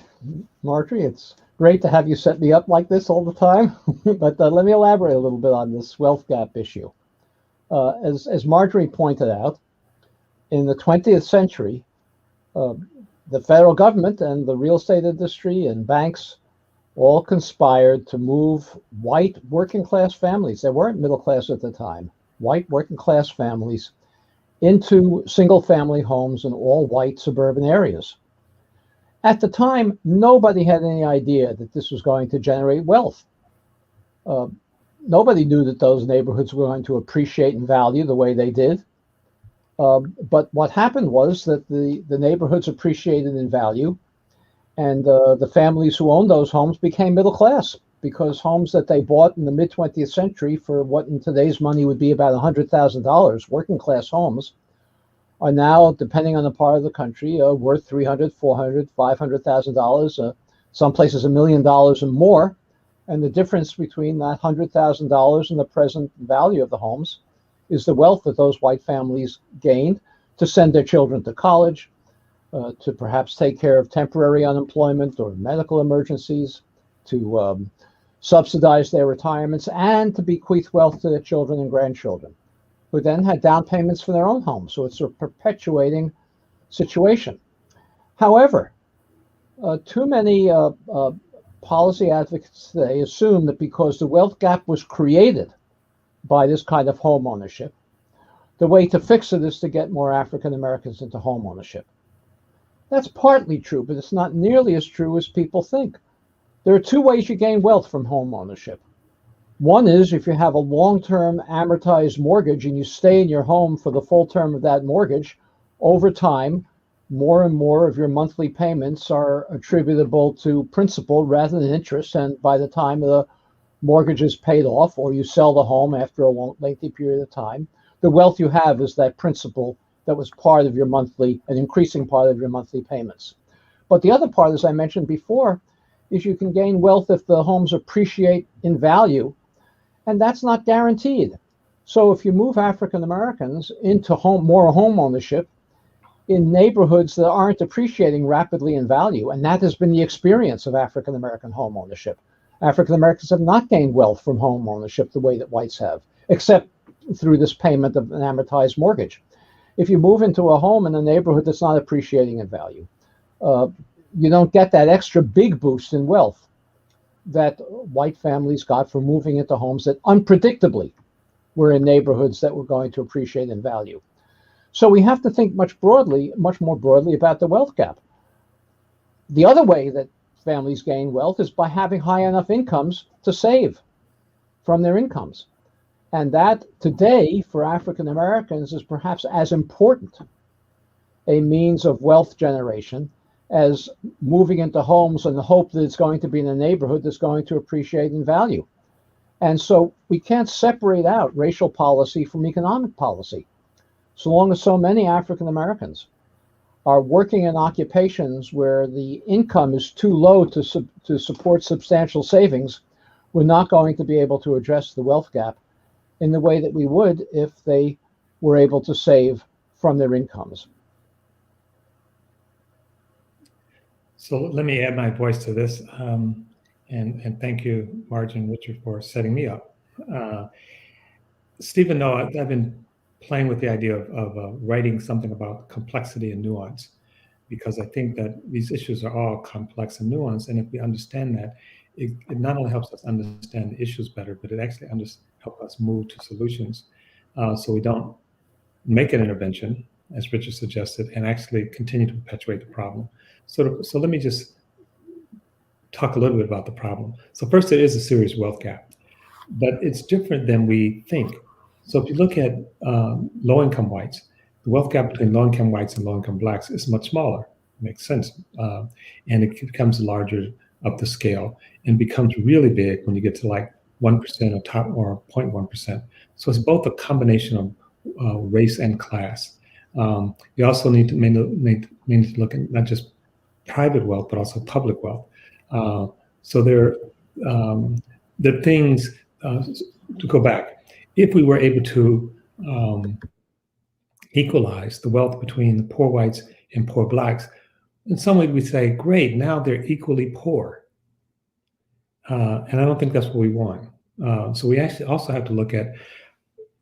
Marjorie, it's great to have you set me up like this all the time, but let me elaborate a little bit on this wealth gap issue. As Marjorie pointed out, in the 20th century, the federal government and the real estate industry and banks all conspired to move white working class families, they weren't middle class at the time, white working class families into single family homes in all white suburban areas. At the time, nobody had any idea that this was going to generate wealth. Nobody knew that those neighborhoods were going to appreciate in value the way they did. But what happened was that the neighborhoods appreciated in value, and the families who owned those homes became middle class, because homes that they bought in the mid-20th century for what in today's money would be about $100,000, working class homes, are now, depending on the part of the country, worth $300,000, $400,000, $500,000, some places $1 million and more. And the difference between that $100,000 and the present value of the homes is the wealth that those white families gained to send their children to college, to perhaps take care of temporary unemployment or medical emergencies, to subsidize their retirements, and to bequeath wealth to their children and grandchildren, who then had down payments for their own homes. So it's a perpetuating situation. However, too many policy advocates today assume that because the wealth gap was created by this kind of home ownership, the way to fix it is to get more African Americans into home ownership. That's partly true, but it's not nearly as true as people think. There are two ways you gain wealth from home ownership. One is if you have a long-term amortized mortgage and you stay in your home for the full term of that mortgage, over time, more and more of your monthly payments are attributable to principal rather than interest. And by the time the mortgage is paid off, or you sell the home after a lengthy period of time, the wealth you have is that principal that was part of your monthly, an increasing part of your monthly payments. But the other part, as I mentioned before, is you can gain wealth if the homes appreciate in value, and that's not guaranteed. So if you move African Americans into more home ownership in neighborhoods that aren't appreciating rapidly in value, and that has been the experience of African American home ownership. African Americans have not gained wealth from home ownership the way that whites have, except through this payment of an amortized mortgage. If you move into a home in a neighborhood that's not appreciating in value, you don't get that extra big boost in wealth that white families got from moving into homes that unpredictably were in neighborhoods that were going to appreciate in value. So we have to think much more broadly about the wealth gap. The other way that families gain wealth is by having high enough incomes to save from their incomes. And that today for African Americans is perhaps as important a means of wealth generation as moving into homes in the hope that it's going to be in a neighborhood that's going to appreciate in value. And so we can't separate out racial policy from economic policy. So long as so many African Americans are working in occupations where the income is too low to support substantial savings, we're not going to be able to address the wealth gap in the way that we would if they were able to save from their incomes. So let me add my voice to this, and thank you, Marge and Richard, for setting me up. Stephen, no, I've been playing with the idea of writing something about complexity and nuance, because I think that these issues are all complex and nuanced, and if we understand that, it not only helps us understand the issues better, but it actually helps us move to solutions, so we don't make an intervention, as Richard suggested, and actually continue to perpetuate the problem. So let me just talk a little bit about the problem. So first, there is a serious wealth gap, but it's different than we think. So if you look at low-income whites, the wealth gap between low-income whites and low-income blacks is much smaller. Makes sense. And it becomes larger up the scale and becomes really big when you get to like 1% or top or 0.1%. So it's both a combination of race and class. You also need to look at not just private wealth, but also public wealth. So there are things, to go back, if we were able to equalize the wealth between the poor whites and poor blacks, in some way we say, great, now they're equally poor. And I don't think that's what we want. So we actually also have to look at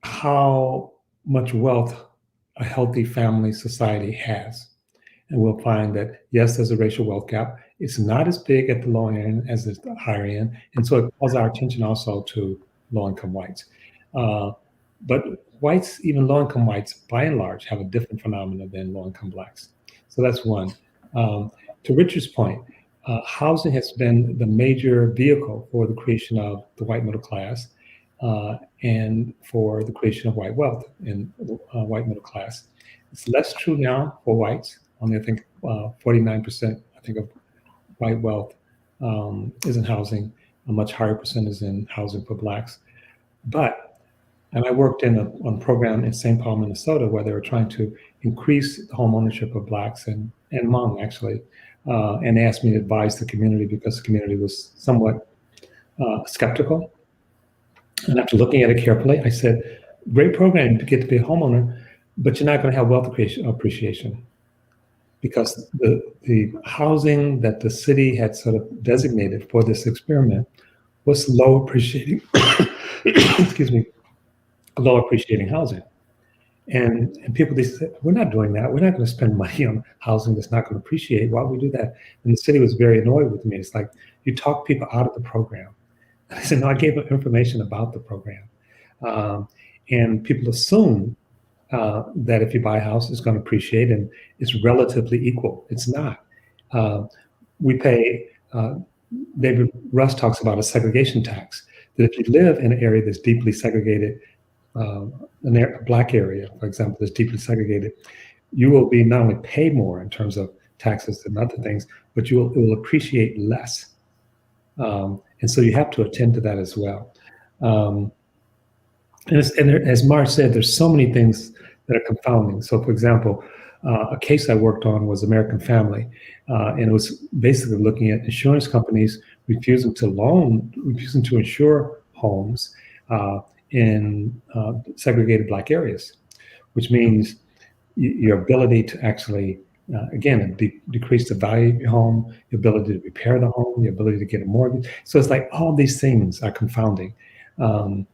how much wealth a healthy family society has. And we'll find that, yes, there's a racial wealth gap. It's not as big at the low end as at the higher end. And so it calls our attention also to low-income whites. But whites, even low-income whites, by and large, have a different phenomenon than low-income blacks. So that's one. To Richard's point, housing has been the major vehicle for the creation of the white middle class and for the creation of white wealth in white middle class. It's less true now for whites. Only, I think, 49%, I think, of white wealth is in housing. A much higher percent is in housing for blacks. And I worked on a program in St. Paul, Minnesota, where they were trying to increase the home ownership of blacks and Hmong, actually. And they asked me to advise the community because the community was somewhat skeptical. And after looking at it carefully, I said, great program to get to be a homeowner, but you're not going to have wealth appreciation. Because the housing that the city had sort of designated for this experiment was low appreciating, excuse me, low appreciating housing. And people, they said, we're not doing that. We're not going to spend money on housing that's not going to appreciate. Why would we do that? And the city was very annoyed with me. It's like, you talk people out of the program. And I said, no, I gave them information about the program. And people assume that if you buy a house, it's going to appreciate and it's relatively equal. It's not. We pay, David Russ talks about a segregation tax, that if you live in an area that's deeply segregated, a black area, for example, that's deeply segregated, you will be not only pay more in terms of taxes and other things, but it will appreciate less. And so you have to attend to that as well. And as Marge said, there's so many things that are confounding. So, for example, a case I worked on was American Family, and it was basically looking at insurance companies refusing to insure homes in segregated Black areas, which means your ability to actually, again, decrease the value of your home, your ability to repair the home, your ability to get a mortgage. So it's like all these things are confounding. One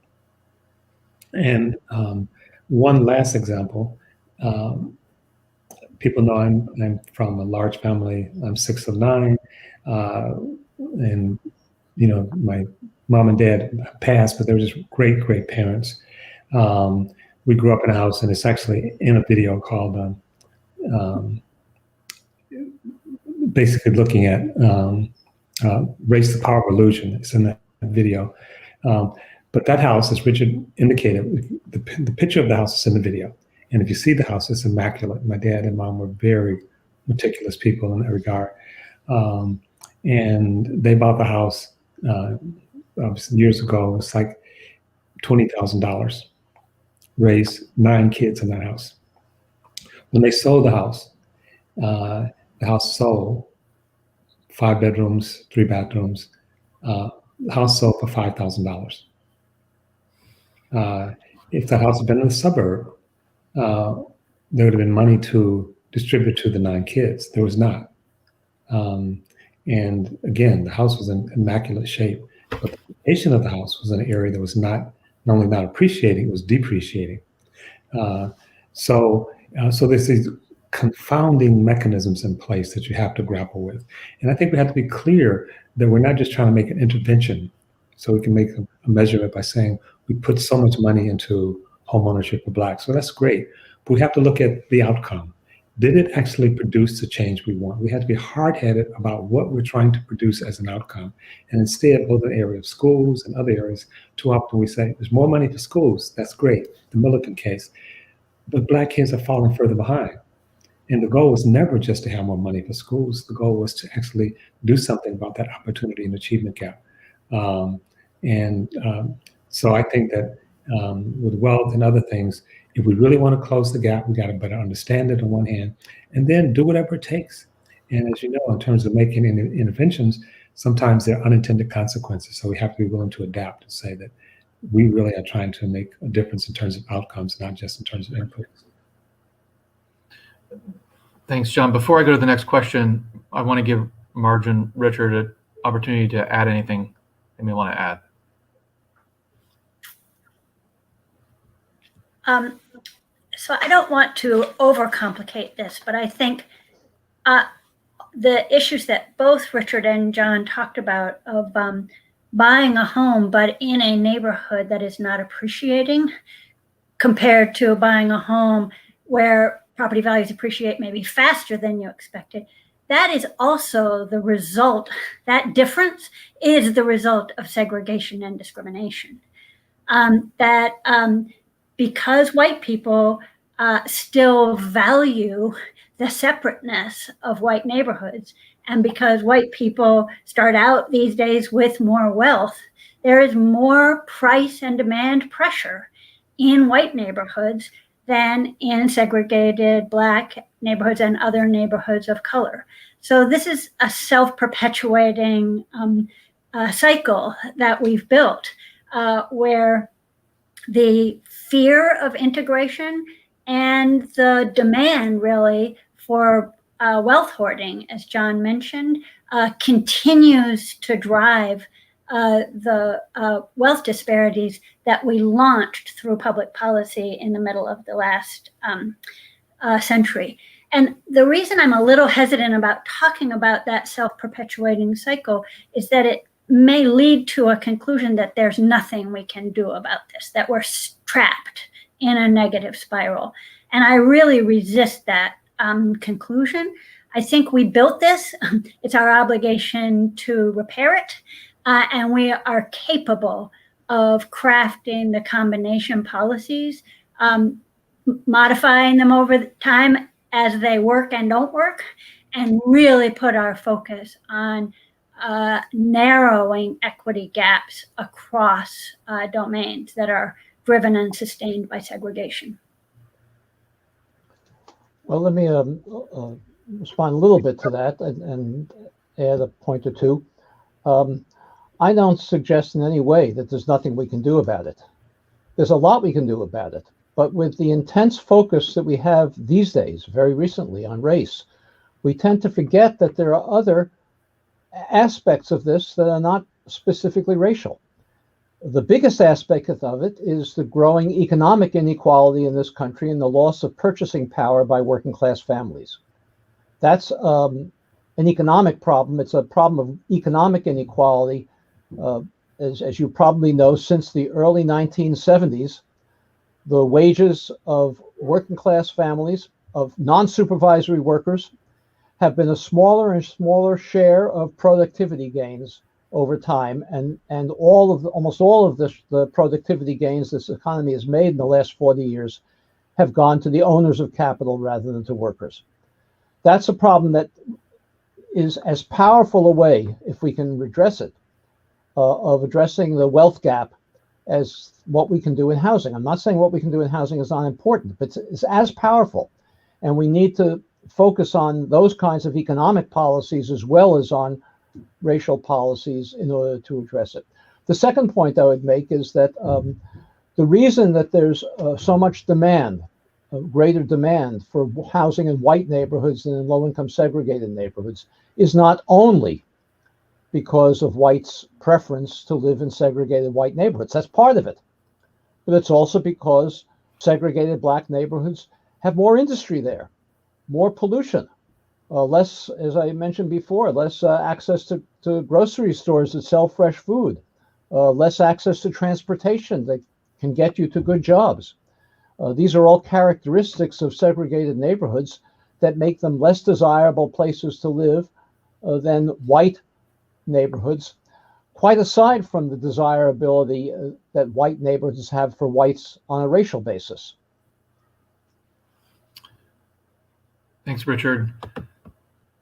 last example, people know I'm from a large family. I'm 6 of 9, and my mom and dad passed, but they were just great, great parents. We grew up in a house, and it's actually in a video called basically looking at Race, the Power of Illusion. It's in that video. But that house, as Richard indicated, the picture of the house is in the video. And if you see the house, it's immaculate. My dad and mom were very meticulous people in that regard. And they bought the house years ago. It was like $20,000. Raised 9 kids in that house. When they sold the house sold 5 bedrooms, 3 bathrooms. The house sold for $5,000. If that house had been in the suburb, there would have been money to distribute to the 9 kids. There was not. And again, the house was in immaculate shape, but the location of the house was in an area that was not only not appreciating, it was depreciating. So there's these confounding mechanisms in place that you have to grapple with. And I think we have to be clear that we're not just trying to make an intervention so we can make a measurement by saying we put so much money into home ownership for Blacks. So that's great, but we have to look at the outcome. Did it actually produce the change we want? We have to be hard-headed about what we're trying to produce as an outcome. And instead, both in the area of schools and other areas, too often we say, there's more money for schools. That's great, the Millikan case. But Black kids are falling further behind. And the goal was never just to have more money for schools. The goal was to actually do something about that opportunity and achievement gap. So I think that with wealth and other things, if we really want to close the gap, we got to better understand it on one hand, and then do whatever it takes. And as you know, in terms of making interventions, sometimes there are unintended consequences. So we have to be willing to adapt and say that we really are trying to make a difference in terms of outcomes, not just in terms of inputs. Thanks, John. Before I go to the next question, I want to give Marge and Richard an opportunity to add anything they may want to add. So I don't want to overcomplicate this, but I think the issues that both Richard and John talked about of buying a home, but in a neighborhood that is not appreciating, compared to buying a home where property values appreciate maybe faster than you expected, that is also the result, that difference is the result of segregation and discrimination. Because white people still value the separateness of white neighborhoods, and because white people start out these days with more wealth, there is more price and demand pressure in white neighborhoods than in segregated Black neighborhoods and other neighborhoods of color. So this is a self-perpetuating cycle that we've built where the fear of integration and the demand really for wealth hoarding, as John mentioned, continues to drive the wealth disparities that we launched through public policy in the middle of the last century. And the reason I'm a little hesitant about talking about that self-perpetuating cycle is that it may lead to a conclusion that there's nothing we can do about this, that we're trapped in a negative spiral. And I really resist that conclusion. I think we built this. It's our obligation to repair it. And we are capable of crafting the combination policies, modifying them over time as they work and don't work, and really put our focus on narrowing equity gaps across domains that are driven and sustained by segregation. Well, let me respond a little bit to that and add a point or two. I don't suggest in any way that there's nothing we can do about it. There's a lot we can do about it. But with the intense focus that we have these days, very recently, on race, we tend to forget that there are other aspects of this that are not specifically racial. The biggest aspect of it is the growing economic inequality in this country and the loss of purchasing power by working class families. That's an economic problem. It's a problem of economic inequality. As you probably know, since the early 1970s, the wages of working class families, of non-supervisory workers, have been a smaller and smaller share of productivity gains over time, and almost all of the productivity gains this economy has made in the last 40 years have gone to the owners of capital rather than to workers. That's a problem that is as powerful a way, if we can redress it, of addressing the wealth gap as what we can do in housing. I'm not saying what we can do in housing is not important, but it's as powerful. And we need to focus on those kinds of economic policies as well as on racial policies in order to address it. The second point I would make is that the reason that there's so much demand, greater demand for housing in white neighborhoods than in low-income segregated neighborhoods is not only because of whites' preference to live in segregated white neighborhoods. That's part of it. But it's also because segregated black neighborhoods have more industry there, more pollution, less, as I mentioned before, less access to grocery stores that sell fresh food, less access to transportation that can get you to good jobs. These are all characteristics of segregated neighborhoods that make them less desirable places to live than white neighborhoods, quite aside from the desirability that white neighborhoods have for whites on a racial basis. Thanks, Richard.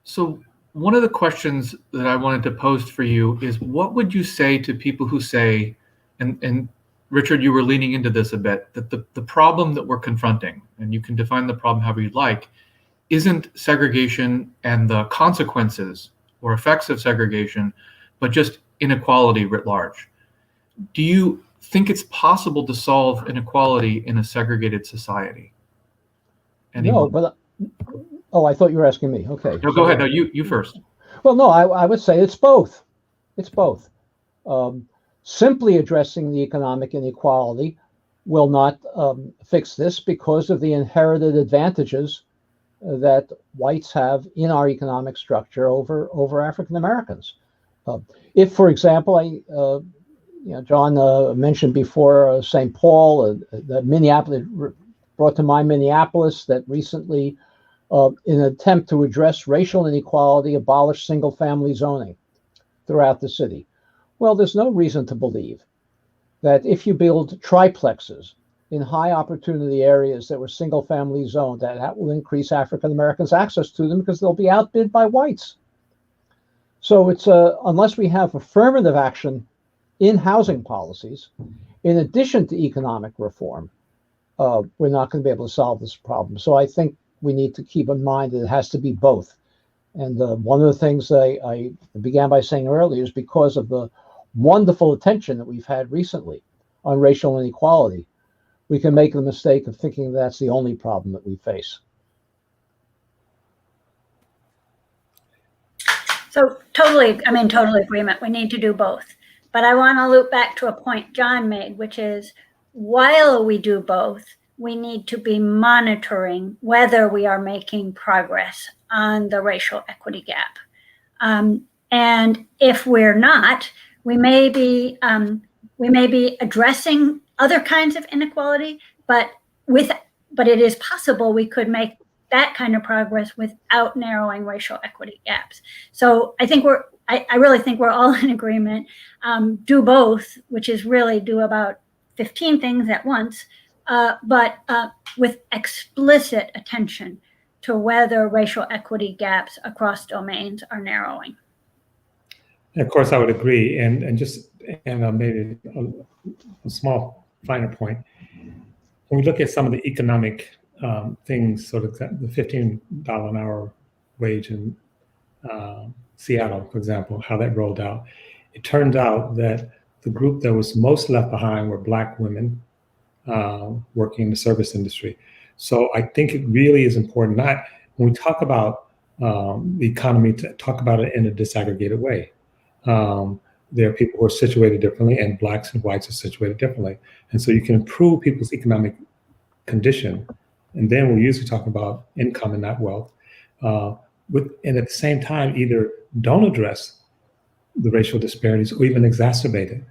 So one of the questions that I wanted to pose for you is, what would you say to people who say, and Richard, you were leaning into this a bit, that the problem that we're confronting, and you can define the problem however you'd like, isn't segregation and the consequences or effects of segregation, but just inequality writ large. Do you think it's possible to solve inequality in a segregated society? Anyone? No, but I thought you were asking me. Okay. No, go ahead. No, you first. Well, no, I would say it's both. It's both. Simply addressing the economic inequality will not fix this because of the inherited advantages that whites have in our economic structure over African Americans. If, for example, John mentioned before St. Paul, the Minneapolis, brought to mind Minneapolis, that recently, in an attempt to address racial inequality, abolished single-family zoning throughout the city. Well, there's no reason to believe that if you build triplexes in high opportunity areas that were single family zoned, that will increase African Americans' access to them because they'll be outbid by whites. So it's unless we have affirmative action in housing policies, in addition to economic reform, we're not going to be able to solve this problem. So I think we need to keep in mind that it has to be both. And one of the things I began by saying earlier is because of the wonderful attention that we've had recently on racial inequality, we can make the mistake of thinking that's the only problem that we face. So totally agreement. We need to do both. But I want to loop back to a point John made, which is while we do both, we need to be monitoring whether we are making progress on the racial equity gap. And if we're not, we may be addressing other kinds of inequality, but it is possible we could make that kind of progress without narrowing racial equity gaps. So I really think we're all in agreement. Do both, which is really do about 15 things at once, but with explicit attention to whether racial equity gaps across domains are narrowing. And of course, I would agree. And maybe a small finer point. When we look at some of the economic things, sort of the $15 an hour wage in Seattle, for example, how that rolled out. It turned out that the group that was most left behind were Black women working in the service industry. So I think it really is important, not when we talk about the economy, to talk about it in a disaggregated way. There are people who are situated differently, and Blacks and whites are situated differently. And so you can improve people's economic condition. And then we're usually talking about income and not wealth. And at the same time, either don't address the racial disparities or even exacerbate it.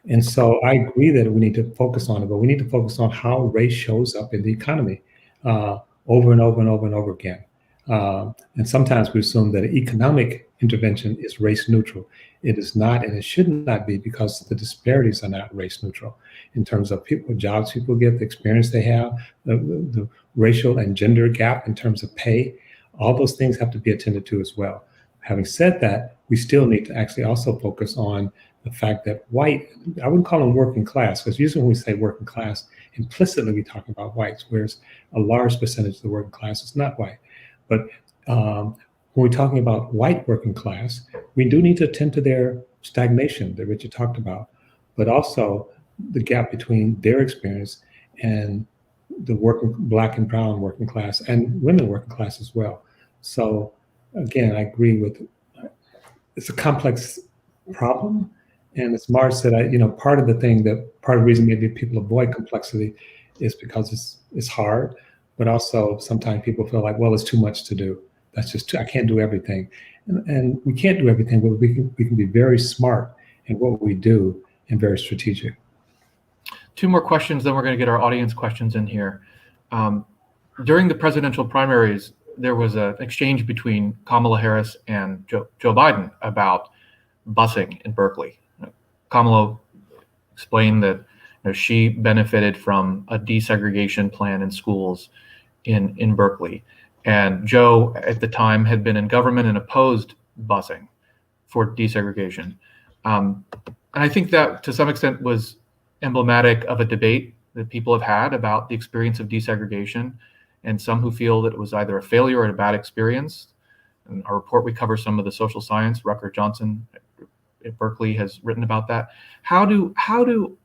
And so I agree that we need to focus on it, but we need to focus on how race shows up in the economy over and over and over and over again. And sometimes we assume that economic intervention is race neutral. It is not, and it should not be, because the disparities are not race neutral in terms of people, jobs people get, the experience they have, the racial and gender gap in terms of pay. All those things have to be attended to as well. Having said that, we still need to actually also focus on the fact that white, I wouldn't call them working class, because usually when we say working class, implicitly we talk about whites, whereas a large percentage of the working class is not white. But when we're talking about white working class, we do need to attend to their stagnation that Richard talked about, but also the gap between their experience and the working Black and brown working class and women working class as well. So again, I agree with, it's a complex problem. And as Marge said, part of the reason maybe people avoid complexity is because it's hard, but also sometimes people feel like, well, it's too much to do. That's just I can't do everything. And we can't do everything, but we can be very smart in what we do and very strategic. Two more questions, then we're going to get our audience questions in here. During the presidential primaries, there was an exchange between Kamala Harris and Joe Biden about busing in Berkeley. Kamala explained that she benefited from a desegregation plan in schools in Berkeley. And Joe, at the time, had been in government and opposed busing for desegregation. And I think that, to some extent, was emblematic of a debate that people have had about the experience of desegregation, and some who feel that it was either a failure or a bad experience. In our report, we cover some of the social science. Rucker Johnson at Berkeley has written about that. How do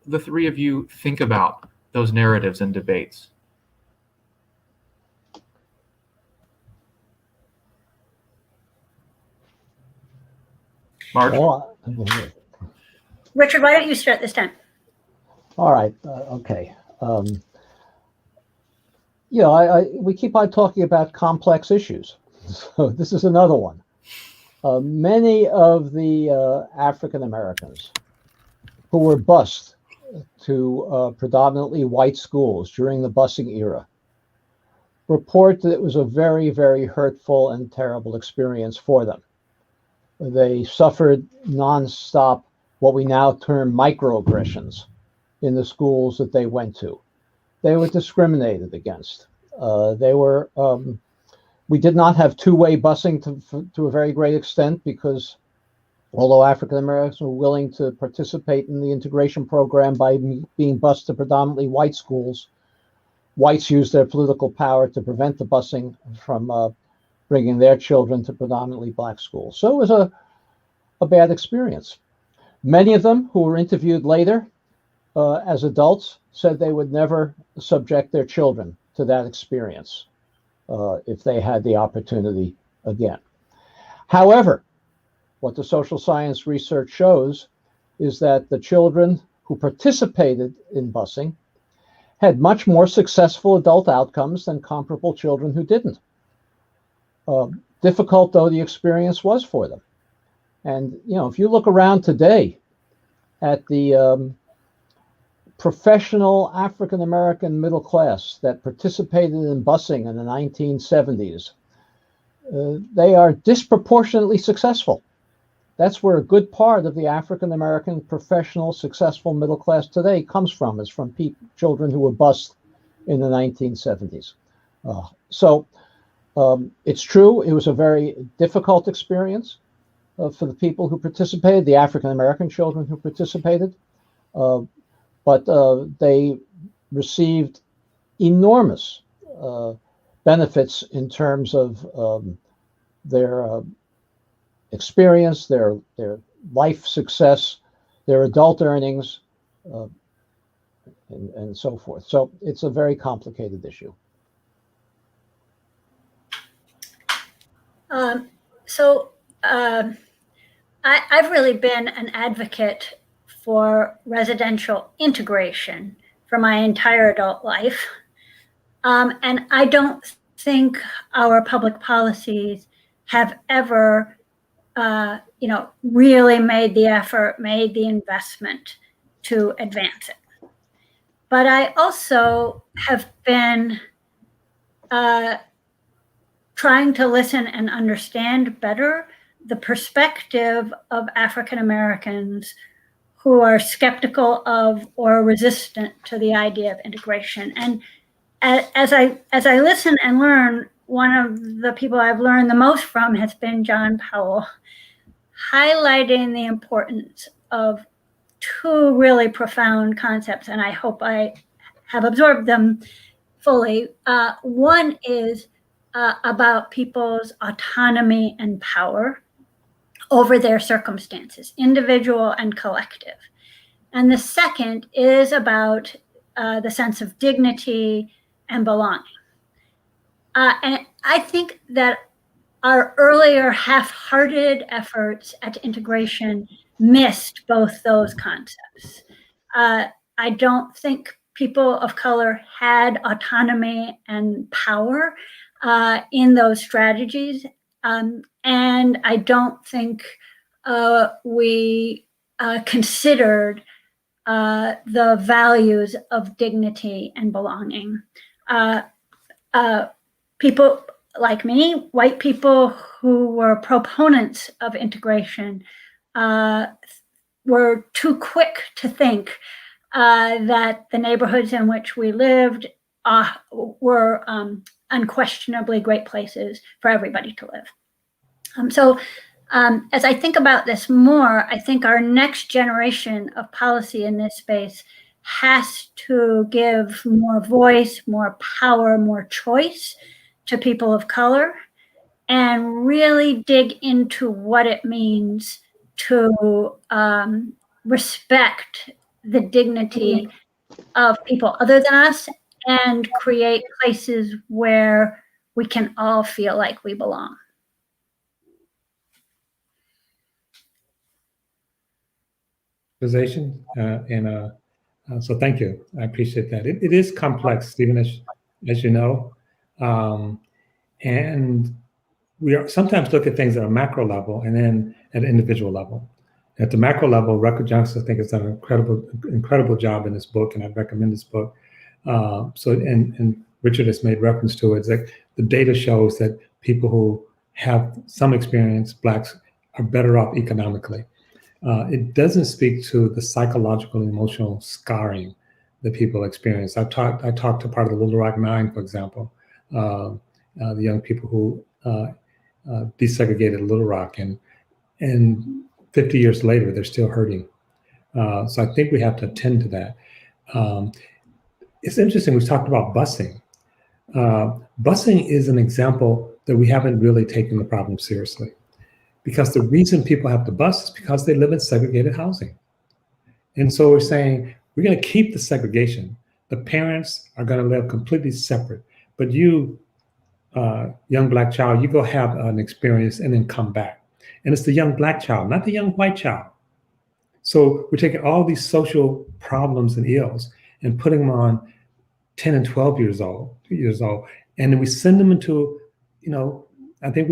the three of you think about those narratives and debates? Marge? Richard, why don't you start this time? All right. Okay. We keep on talking about complex issues. So this is another one. Many of the African Americans who were bused to predominantly white schools during the busing era report that it was a very, very hurtful and terrible experience for them. They suffered nonstop, what we now term microaggressions, in the schools that they went to. They were discriminated against. We did not have two-way busing to a very great extent, because although African Americans were willing to participate in the integration program by being bused to predominantly white schools, whites used their political power to prevent the busing from bringing their children to predominantly Black schools. So it was a bad experience. Many of them who were interviewed later as adults said they would never subject their children to that experience if they had the opportunity again. However, what the social science research shows is that the children who participated in busing had much more successful adult outcomes than comparable children who didn't. Difficult though the experience was for them. And, if you look around today at the professional African-American middle class that participated in busing in the 1970s, they are disproportionately successful. That's where a good part of the African-American professional successful middle class today comes from, is from children who were bused in the 1970s. So it's true, it was a very difficult experience for the people who participated, the African-American children who participated, but they received enormous benefits in terms of their experience, their life success, their adult earnings, and so forth. So it's a very complicated issue. I've really been an advocate for residential integration for my entire adult life. And I don't think our public policies have ever, really made the effort, made the investment to advance it. But I also have been trying to listen and understand better the perspective of African Americans who are skeptical of or resistant to the idea of integration. And as I listen and learn, one of the people I've learned the most from has been John Powell, highlighting the importance of two really profound concepts, and I hope I have absorbed them fully. One is about people's autonomy and power over their circumstances, individual and collective. And the second is about the sense of dignity and belonging. And I think that our earlier half-hearted efforts at integration missed both those concepts. I don't think people of color had autonomy and power in those strategies. And I don't think we considered the values of dignity and belonging. People like me, white people who were proponents of integration, were too quick to think that the neighborhoods in which we lived were unquestionably great places for everybody to live. So as I think about this more, I think our next generation of policy in this space has to give more voice, more power, more choice to people of color, and really dig into what it means to respect the dignity of people other than us and create places where we can all feel like we belong. So thank you. I appreciate that. It is complex, Stephen, as you know. And we are sometimes look at things at a macro level and then at an individual level. At the macro level, Rucker Johnson, I think, has done an incredible job in this book, and I'd recommend this book. And Richard has made reference to it. It's like the data shows that people who have some experience, Blacks, are better off economically. It doesn't speak to the psychological and emotional scarring that people experience. I talked to part of the Little Rock Nine, for example, the young people who desegregated Little Rock, and 50 years later, they're still hurting. So I think we have to attend to that. It's interesting, we've talked about busing. Busing is an example that we haven't really taken the problem seriously, because the reason people have to bus is because they live in segregated housing. And so we're saying, we're going to keep the segregation. The parents are going to live completely separate, but you, young Black child, you go have an experience and then come back. And it's the young Black child, not the young white child. So we're taking all these social problems and ills and putting them on 10 and 12 years old, and then we send them into, I think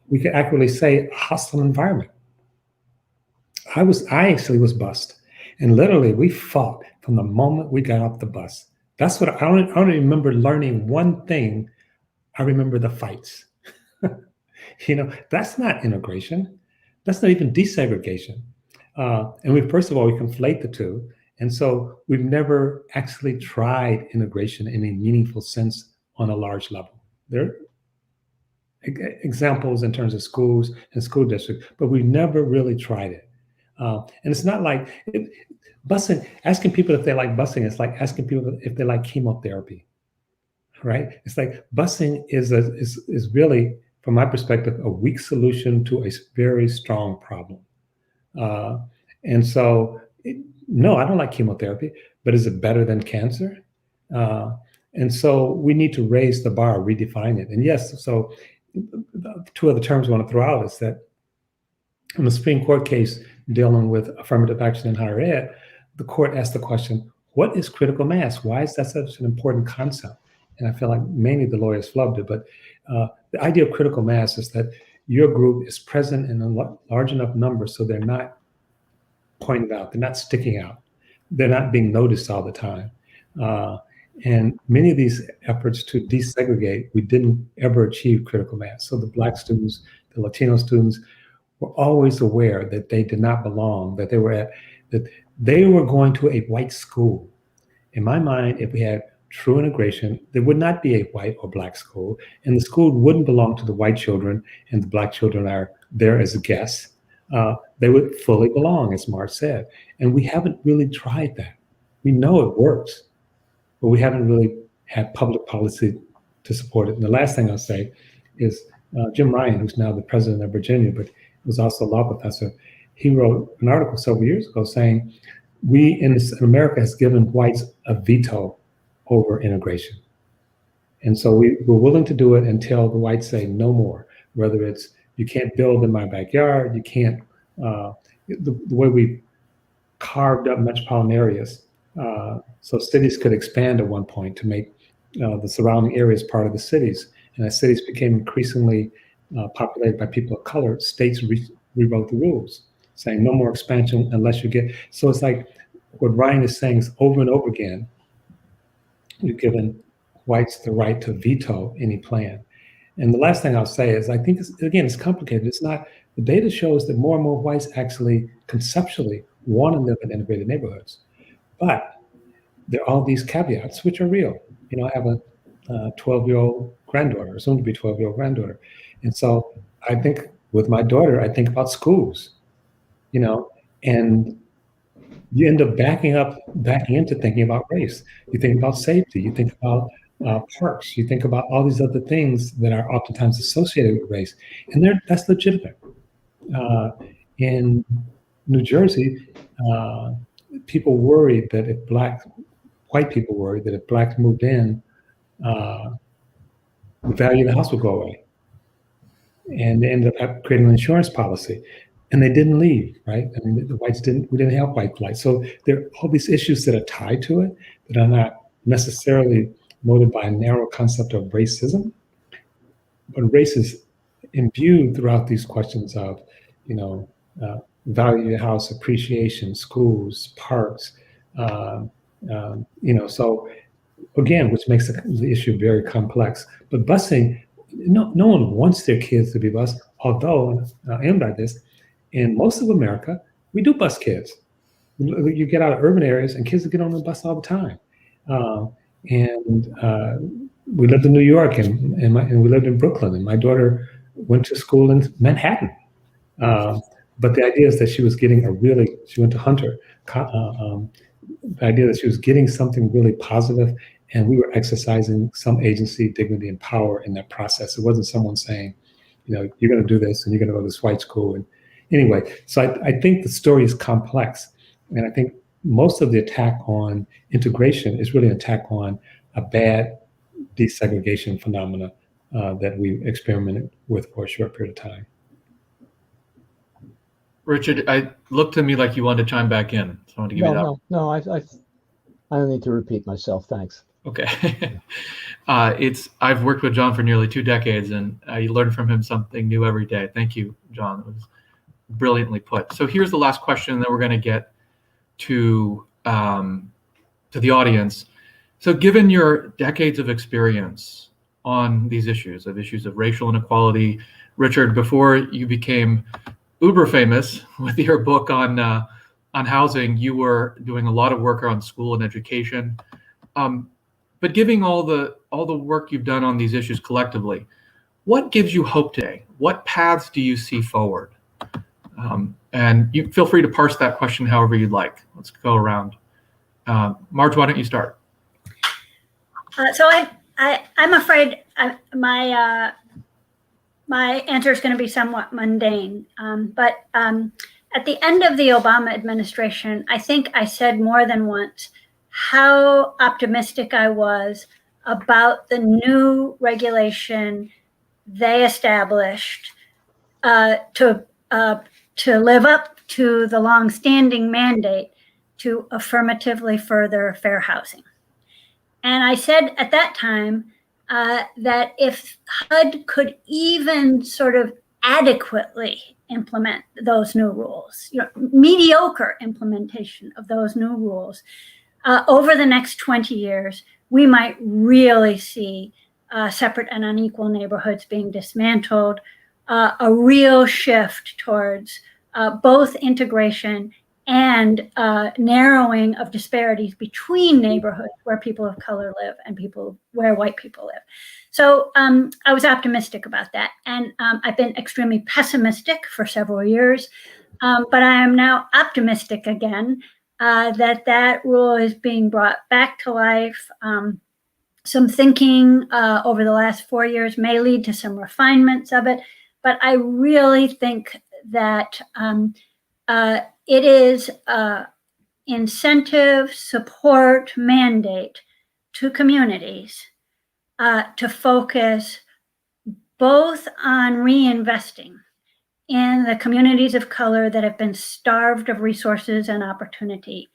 we could accurately say, a hostile environment. I actually was bused, and literally we fought from the moment we got off the bus. That's what I don't remember learning one thing. I remember the fights. That's not integration. That's not even desegregation. And we conflate the two. And so we've never actually tried integration in a meaningful sense on a large level. There are examples in terms of schools and school districts, but we've never really tried it. And it's not like busing, asking people if they like busing, it's like asking people if they like chemotherapy. right? It's like busing is really, from my perspective, a weak solution to a very strong problem. And so, no, I don't like chemotherapy, but is it better than cancer? And so we need to raise the bar, redefine it. And yes, so two other terms I want to throw out is that in the Supreme Court case dealing with affirmative action in higher ed, the court asked the question, what is critical mass? Why is that such an important concept? And I feel like mainly the lawyers flubbed it, but the idea of critical mass is that your group is present in a large enough number so they're not pointed out, they're not sticking out, they're not being noticed all the time. And many of these efforts to desegregate, we didn't ever achieve critical mass. So the Black students, the Latino students were always aware that they did not belong, that they were going to a white school. In my mind, if we had true integration, there would not be a white or Black school, and the school wouldn't belong to the white children, and the Black children are there as guests. They would fully belong, as Mark said. And we haven't really tried that. We know it works, but we haven't really had public policy to support it. And the last thing I'll say is Jim Ryan, who's now the president of Virginia, but was also a law professor, he wrote an article several years ago saying, we in America has given whites a veto over integration. And so we're willing to do it until the whites say no more, whether it's you can't build in my backyard, you can't, the way we carved up metropolitan areas, so cities could expand at one point to make the surrounding areas part of the cities. And as cities became increasingly populated by people of color, states rewrote the rules, saying no more expansion unless you get, so it's like what Ryan is saying is over and over again, you've given whites the right to veto any plan. And the last thing I'll say is I think, it's complicated. It's not, the data shows that more and more whites actually conceptually want to live in integrated neighborhoods. But there are all these caveats, which are real. You know, I have a 12-year-old granddaughter, or soon to be 12-year-old granddaughter. And so I think with my daughter, I think about schools, you know, and you end up backing into thinking about race. You think about safety, you think about parks, you think about all these other things that are oftentimes associated with race. And that's legitimate. In New Jersey, people worried that white people worried that if Blacks moved in, the value of the house would go away. And they ended up creating an insurance policy. And they didn't leave, right? I mean, we didn't have white flight. So there are all these issues that are tied to it that are not necessarily motivated by a narrow concept of racism, but race is imbued throughout these questions of, you know, value of the house, appreciation, schools, parks, you know, so again, which makes the issue very complex. But busing, no one wants their kids to be bused, although, I am by this, in most of America, we do bus kids. You get out of urban areas and kids get on the bus all the time. We lived in New York and we lived in Brooklyn, and my daughter went to school in Manhattan. But the idea is that she was getting she went to Hunter. The idea that she was getting something really positive, and we were exercising some agency, dignity, and power in that process. It wasn't someone saying, you know, you're going to do this and you're going to go to this white school. And anyway, so I think the story is complex. And I think most of the attack on integration is really an attack on a bad desegregation phenomena that we experimented with for a short period of time. Richard, I looked to me like you wanted to chime back in. So I want to give you that. No, I don't need to repeat myself. Thanks. Okay. I've worked with John for nearly 2 decades, and I learn from him something new every day. Thank you, John. It was brilliantly put. So here's the last question that we're going to get to the audience. So given your decades of experience on these issues of racial inequality, Richard, before you became uber famous with your book on housing, you were doing a lot of work around school and education. But given all the work you've done on these issues collectively, what gives you hope today? What paths do you see forward? And you feel free to parse that question however you'd like. Let's go around. Marge, why don't you start? So I'm afraid my answer is going to be somewhat mundane. But at the end of the Obama administration, I think I said more than once how optimistic I was about the new regulation they established to live up to the longstanding mandate to affirmatively further fair housing. And I said at that time that if HUD could even sort of adequately implement those new rules, mediocre implementation of those new rules over the next 20 years, we might really see separate and unequal neighborhoods being dismantled, a real shift towards both integration and narrowing of disparities between neighborhoods where people of color live and where white people live. So I was optimistic about that. And I've been extremely pessimistic for several years, but I am now optimistic again that rule is being brought back to life. Some thinking over the last 4 years may lead to some refinements of it, but I really think that it is incentive, support, mandate to communities to focus both on reinvesting in the communities of color that have been starved of resources and opportunity,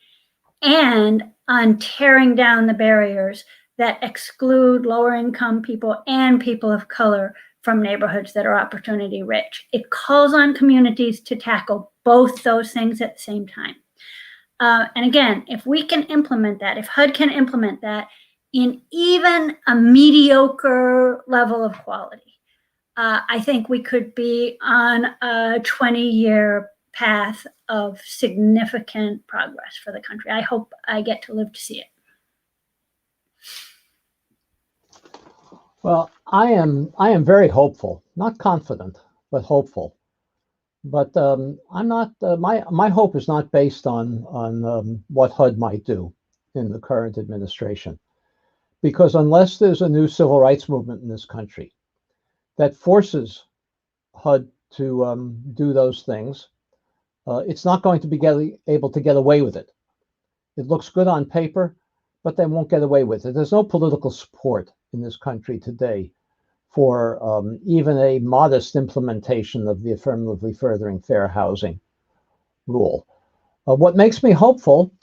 and on tearing down the barriers that exclude lower income people and people of color from neighborhoods that are opportunity rich. It calls on communities to tackle both those things at the same time. And again, if we can implement that, if HUD can implement that in even a mediocre level of quality, I think we could be on a 20-year path of significant progress for the country. I hope I get to live to see it. Well, I am very hopeful, not confident, but hopeful. But I'm not. My hope is not based on what HUD might do in the current administration, because unless there's a new civil rights movement in this country that forces HUD to do those things, it's not going to be able to get away with it. It looks good on paper, but they won't get away with it. There's no political support in this country today for even a modest implementation of the affirmatively furthering fair housing rule. What makes me hopeful,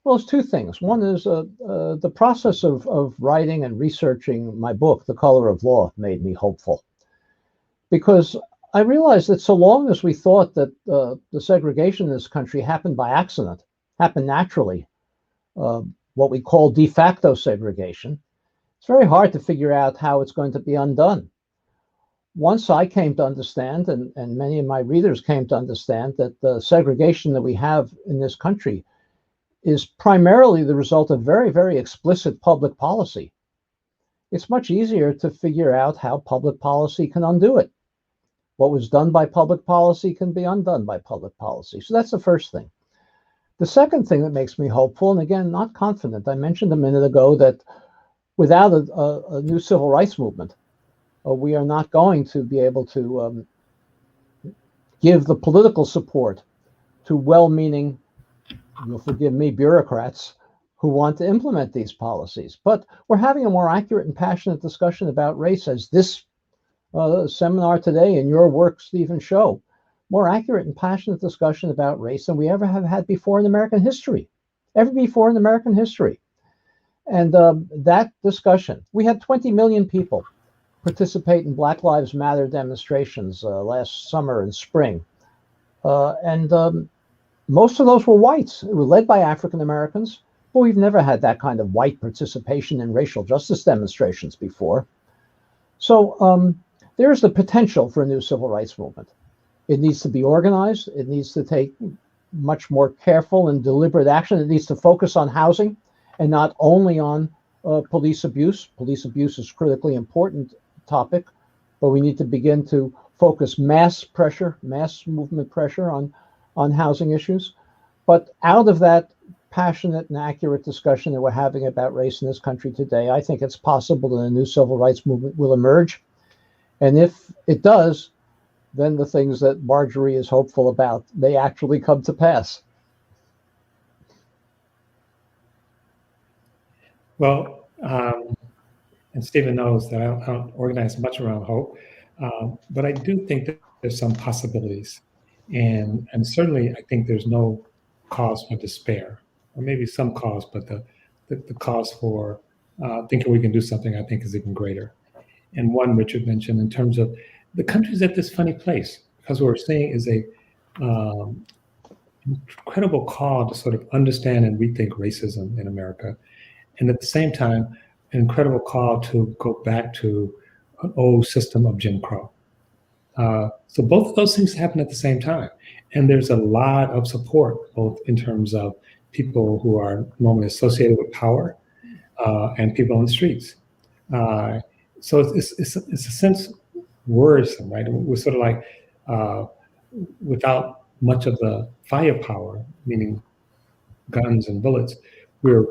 well, is two things. One is the process of writing and researching my book, The Color of Law, made me hopeful. Because I realized that so long as we thought that the segregation in this country happened by accident, happened naturally, what we call de facto segregation, it's very hard to figure out how it's going to be undone. Once I came to understand, and many of my readers came to understand, that the segregation that we have in this country is primarily the result of very, very explicit public policy, it's much easier to figure out how public policy can undo it. What was done by public policy can be undone by public policy. So that's the first thing. The second thing that makes me hopeful, and again, not confident, I mentioned a minute ago that without a new civil rights movement, we are not going to be able to give the political support to well-meaning, you'll forgive me, bureaucrats who want to implement these policies. But we're having a more accurate and passionate discussion about race, as this seminar today and your work, Stephen, show. More accurate and passionate discussion about race than we ever have had before in American history. Ever before in American history. And that discussion, we had 20 million people participate in Black Lives Matter demonstrations last summer and spring. And most of those were whites. It was led by African Americans, but we've never had that kind of white participation in racial justice demonstrations before. So there's the potential for a new civil rights movement. It needs to be organized. It needs to take much more careful and deliberate action. It needs to focus on housing and not only on police abuse. Police abuse is a critically important topic, but we need to begin to focus mass movement pressure on housing issues. But out of that passionate and accurate discussion that we're having about race in this country today, I think it's possible that a new civil rights movement will emerge. And if it does, then the things that Marjorie is hopeful about may actually come to pass. Well, and Stephen knows that I don't organize much around hope, but I do think that there's some possibilities. And certainly I think there's no cause for despair, or maybe some cause, but the cause for thinking we can do something, I think, is even greater. And one Richard mentioned in terms of the country's at this funny place, because what we're seeing is a incredible call to sort of understand and rethink racism in America. And at the same time, an incredible call to go back to an old system of Jim Crow. So both of those things happen at the same time. And there's a lot of support, both in terms of people who are normally associated with power and people on the streets. So it's a sense worrisome, right? We're sort of like without much of the firepower, meaning guns and bullets, we're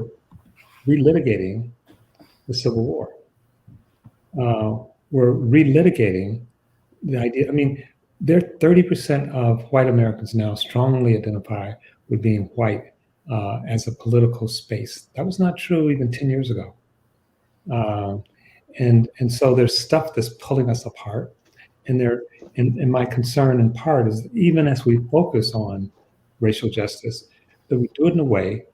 relitigating the Civil War. We're relitigating the idea. I mean, there 30% of white Americans now strongly identify with being white as a political space. That was not true even 10 years ago. And so there's stuff that's pulling us apart. And my concern in part is that even as we focus on racial justice, that we do it in a way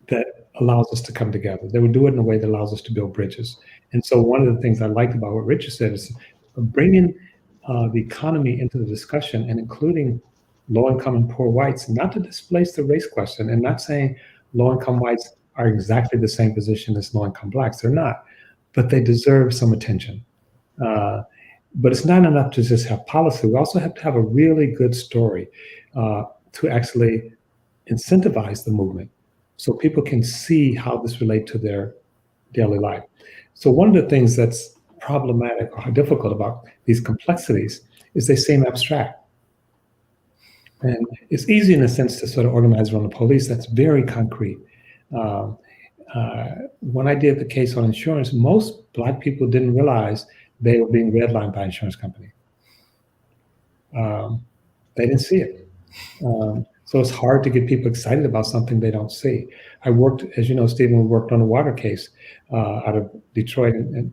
that allows us to come together, that we do it in a way that allows us to build bridges. And so one of the things I liked about what Richard said is bringing the economy into the discussion and including low-income and poor whites, not to displace the race question, and not saying low-income whites are exactly the same position as low-income blacks. They're not, but they deserve some attention. But it's not enough to just have policy. We also have to have a really good story to actually incentivize the movement so people can see how this relates to their daily life. So one of the things that's problematic or difficult about these complexities is they seem abstract. And it's easy in a sense to sort of organize around the police. That's very concrete. When I did the case on insurance, most Black people didn't realize they were being redlined by an insurance company. They didn't see it. So it's hard to get people excited about something they don't see. I worked, as you know, Stephen, we worked on a water case out of Detroit. And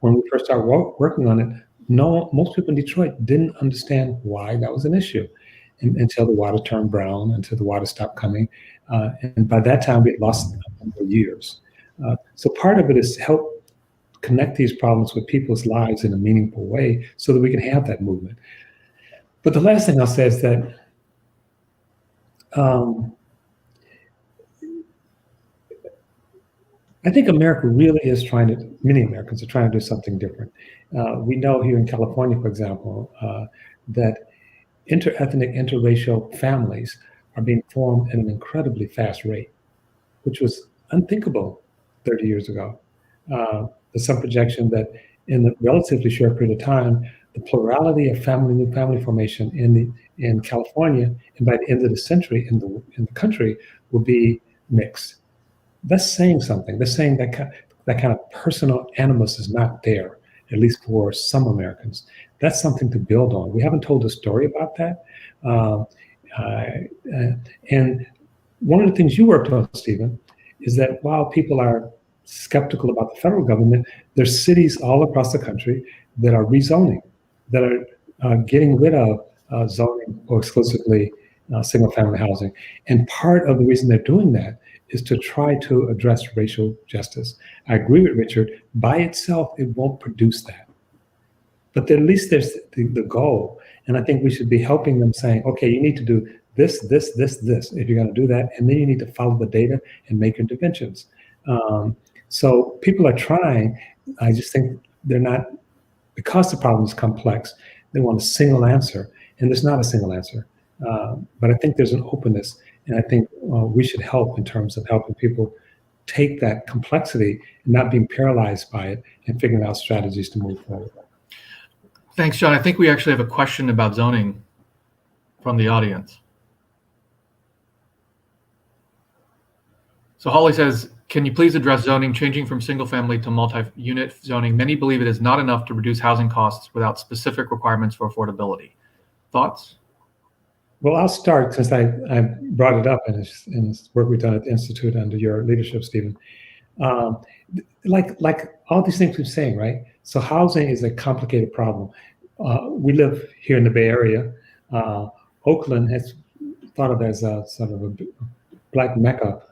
when we first started working on it, most people in Detroit didn't understand why that was an issue until the water turned brown, until the water stopped coming. And by that time, we had lost a number of years. So part of it is to help connect these problems with people's lives in a meaningful way so that we can have that movement. But the last thing I'll say is that I think America really is many Americans are trying to do something different. We know here in California, for example, that interethnic, interracial families are being formed at an incredibly fast rate, which was unthinkable 30 years ago. There's some projection that in the relatively short period of time, the plurality of new family formation in California, and by the end of the century in the country, will be mixed. That's saying something. That's saying that kind of personal animus is not there, at least for some Americans. That's something to build on. We haven't told a story about that. And one of the things you worked on, Stephen, is that while people are skeptical about the federal government, there's cities all across the country that are rezoning, that are getting rid of zoning or exclusively single-family housing. And part of the reason they're doing that is to try to address racial justice. I agree with Richard. By itself, it won't produce that. But at least there's the goal. And I think we should be helping them saying, okay, you need to do this, this, this, this, if you're going to do that. And then you need to follow the data and make interventions. So people are trying. I just think they're not, because the problem is complex, they want a single answer. And there's not a single answer. But I think there's an openness. And I think we should help in terms of helping people take that complexity and not being paralyzed by it and figuring out strategies to move forward. Thanks, John. I think we actually have a question about zoning from the audience. So Holly says, can you please address zoning changing from single family to multi-unit zoning? Many believe it is not enough to reduce housing costs without specific requirements for affordability. Thoughts? Well, I'll start since I brought it up in this work we've done at the Institute under your leadership, Stephen. Like all these things we're saying, right? So housing is a complicated problem. We live here in the Bay Area. Oakland has thought of as a sort of a Black Mecca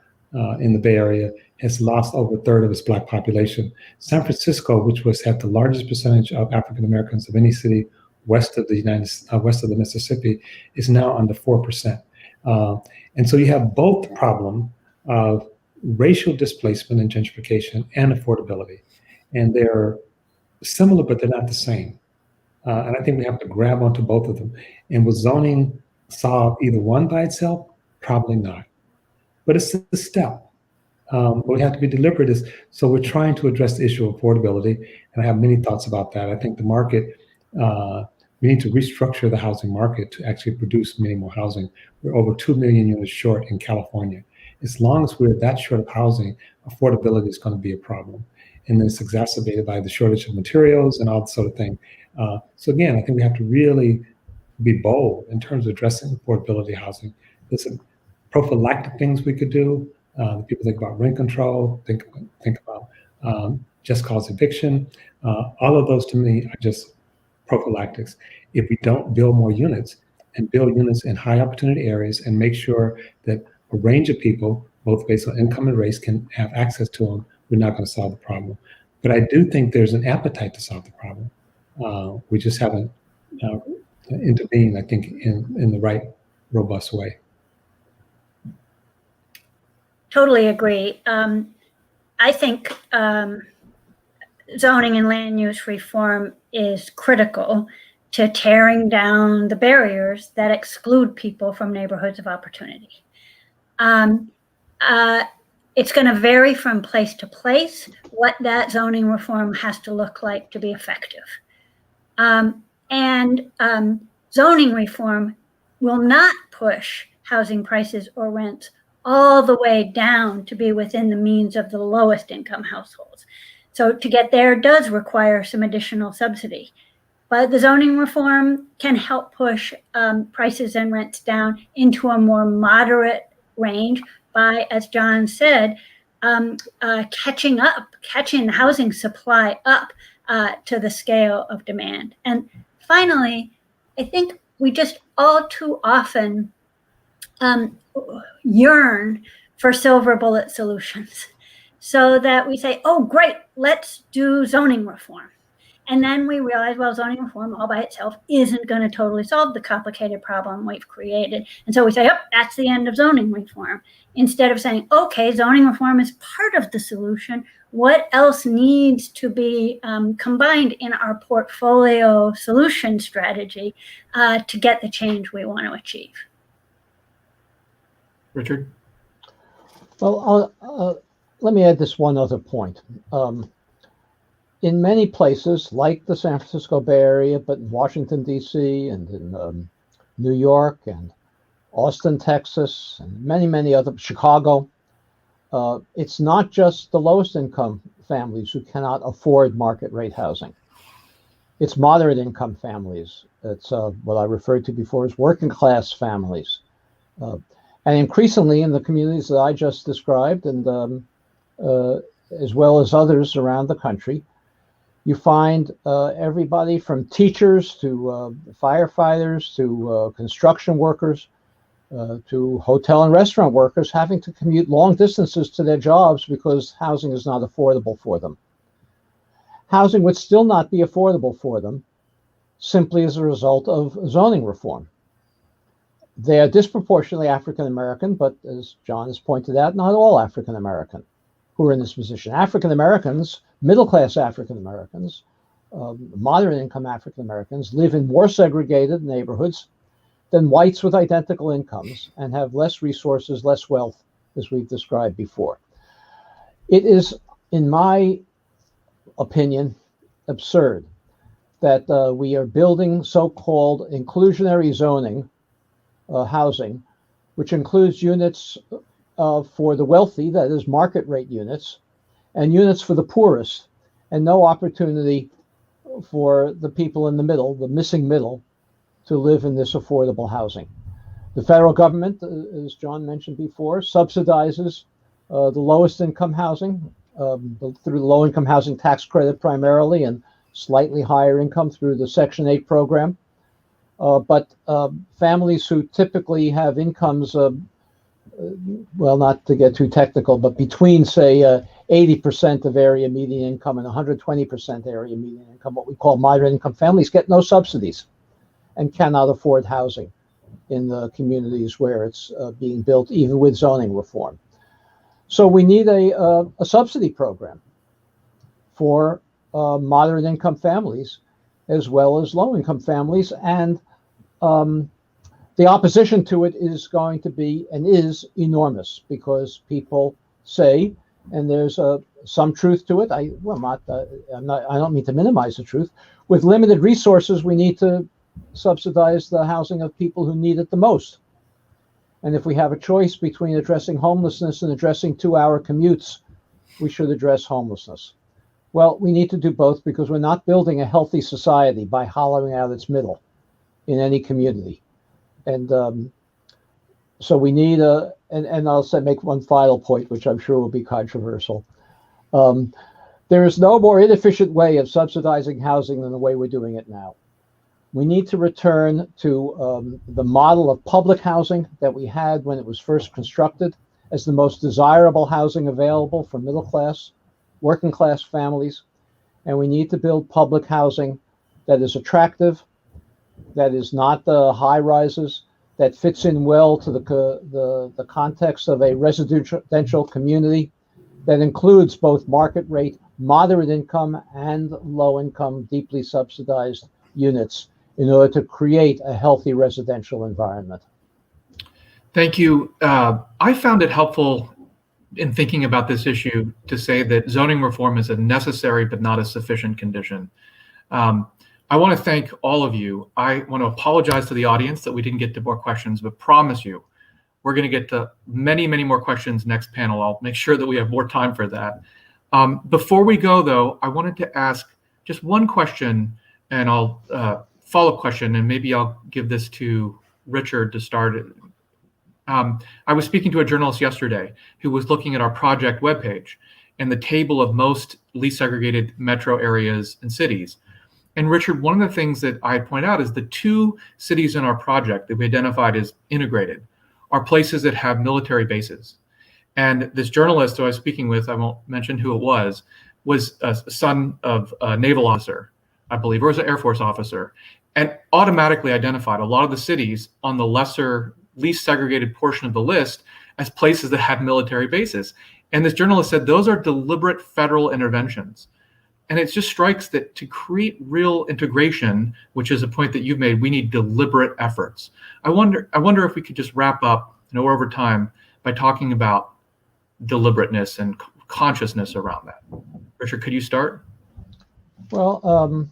in the Bay Area, has lost over a third of its Black population. San Francisco, which had the largest percentage of African Americans of any city west of the Mississippi, is now under 4%. And so you have both the problem of racial displacement and gentrification and affordability. And they're similar, but they're not the same. And I think we have to grab onto both of them. And will zoning solve either one by itself? Probably not. But it's a step. What we have to be deliberate is, so we're trying to address the issue of affordability, and I have many thoughts about that. I think the market, we need to restructure the housing market to actually produce many more housing. We're over 2 million units short in California. As long as we're that short of housing, affordability is going to be a problem. And then it's exacerbated by the shortage of materials and all that sort of thing. So again, I think we have to really be bold in terms of addressing affordability housing. There's some prophylactic things we could do. People think about rent control, think about just cause eviction. All of those to me are just prophylactics. If we don't build more units and build units in high opportunity areas and make sure that a range of people, both based on income and race, can have access to them, we're not going to solve the problem. But I do think there's an appetite to solve the problem. We just haven't intervened, I think, in the right, robust way. Totally agree. I think zoning and land use reform is critical to tearing down the barriers that exclude people from neighborhoods of opportunity. It's going to vary from place to place what that zoning reform has to look like to be effective. Zoning reform will not push housing prices or rents all the way down to be within the means of the lowest income households. So to get there does require some additional subsidy. But the zoning reform can help push prices and rents down into a more moderate range by, as John said, catching the housing supply up to the scale of demand. And finally, I think we just all too often yearn for silver bullet solutions, so that we say, oh, great, let's do zoning reform. And then we realize, well, zoning reform all by itself isn't going to totally solve the complicated problem we've created. And so we say, oh, that's the end of zoning reform. Instead of saying, okay, zoning reform is part of the solution. What else needs to be combined in our portfolio solution strategy to get the change we want to achieve? Richard? Well, let me add this one other point. In many places, like the San Francisco Bay Area, but in Washington, D.C., and in New York, and Austin, Texas, and many other, Chicago, it's not just the lowest income families who cannot afford market rate housing. It's moderate income families. It's what I referred to before as working class families. And increasingly in the communities that I just described, and as well as others around the country, you find everybody from teachers to firefighters to construction workers to hotel and restaurant workers having to commute long distances to their jobs because housing is not affordable for them. Housing would still not be affordable for them simply as a result of zoning reform. They are disproportionately African American, but as John has pointed out, not all African American who are in this position. African Americans, middle-class African Americans, moderate income African Americans live in more segregated neighborhoods than whites with identical incomes and have less resources, less wealth, as we've described before. It is, in my opinion, absurd that we are building so-called inclusionary zoning housing, which includes units for the wealthy, that is market rate units, and units for the poorest, and no opportunity for the people in the middle, the missing middle, to live in this affordable housing. The federal government, as John mentioned before, subsidizes the lowest income housing through the low income housing tax credit primarily, and slightly higher income through the Section 8 program. But families who typically have incomes, well, not to get too technical, but between, say, 80% of area median income and 120% area median income, what we call moderate income families, get no subsidies and cannot afford housing in the communities where it's being built, even with zoning reform. So we need a subsidy program for moderate income families as well as low income families. And the opposition to it is going to be and is enormous, because people say, and there's some truth to it. I don't mean to minimize the truth. With limited resources, we need to subsidize the housing of people who need it the most. And if we have a choice between addressing homelessness and addressing 2-hour commutes, we should address homelessness. Well, we need to do both, because we're not building a healthy society by hollowing out its middle in any community. And so we need and I'll make one final point, which I'm sure will be controversial. There is no more inefficient way of subsidizing housing than the way we're doing it now. We need to return to the model of public housing that we had when it was first constructed as the most desirable housing available for middle class, working class families. And we need to build public housing that is attractive, that is not the high rises, that fits in well to the context of a residential community, that includes both market rate, moderate income, and low income, deeply subsidized units, in order to create a healthy residential environment. Thank you. I found it helpful in thinking about this issue to say that zoning reform is a necessary but not a sufficient condition. I want to thank all of you. I want to apologize to the audience that we didn't get to more questions, but promise you, we're going to get to many, many more questions next panel. I'll make sure that we have more time for that. Before we go, though, I wanted to ask just one question, and I'll follow-up question, and maybe I'll give this to Richard to start. I was speaking to a journalist yesterday who was looking at our project webpage and the table of most least segregated metro areas and cities. And Richard, one of the things that I point out is the 2 cities in our project that we identified as integrated are places that have military bases. And this journalist who I was speaking with, I won't mention who it was a son of a naval officer, I believe, or was an Air Force officer, and automatically identified a lot of the cities on the least segregated portion of the list as places that have military bases. And this journalist said those are deliberate federal interventions. And it just strikes that to create real integration, which is a point that you've made, we need deliberate efforts. I wonder if we could just wrap up, we're over time, by talking about deliberateness and consciousness around that. Richard, could you start? Well,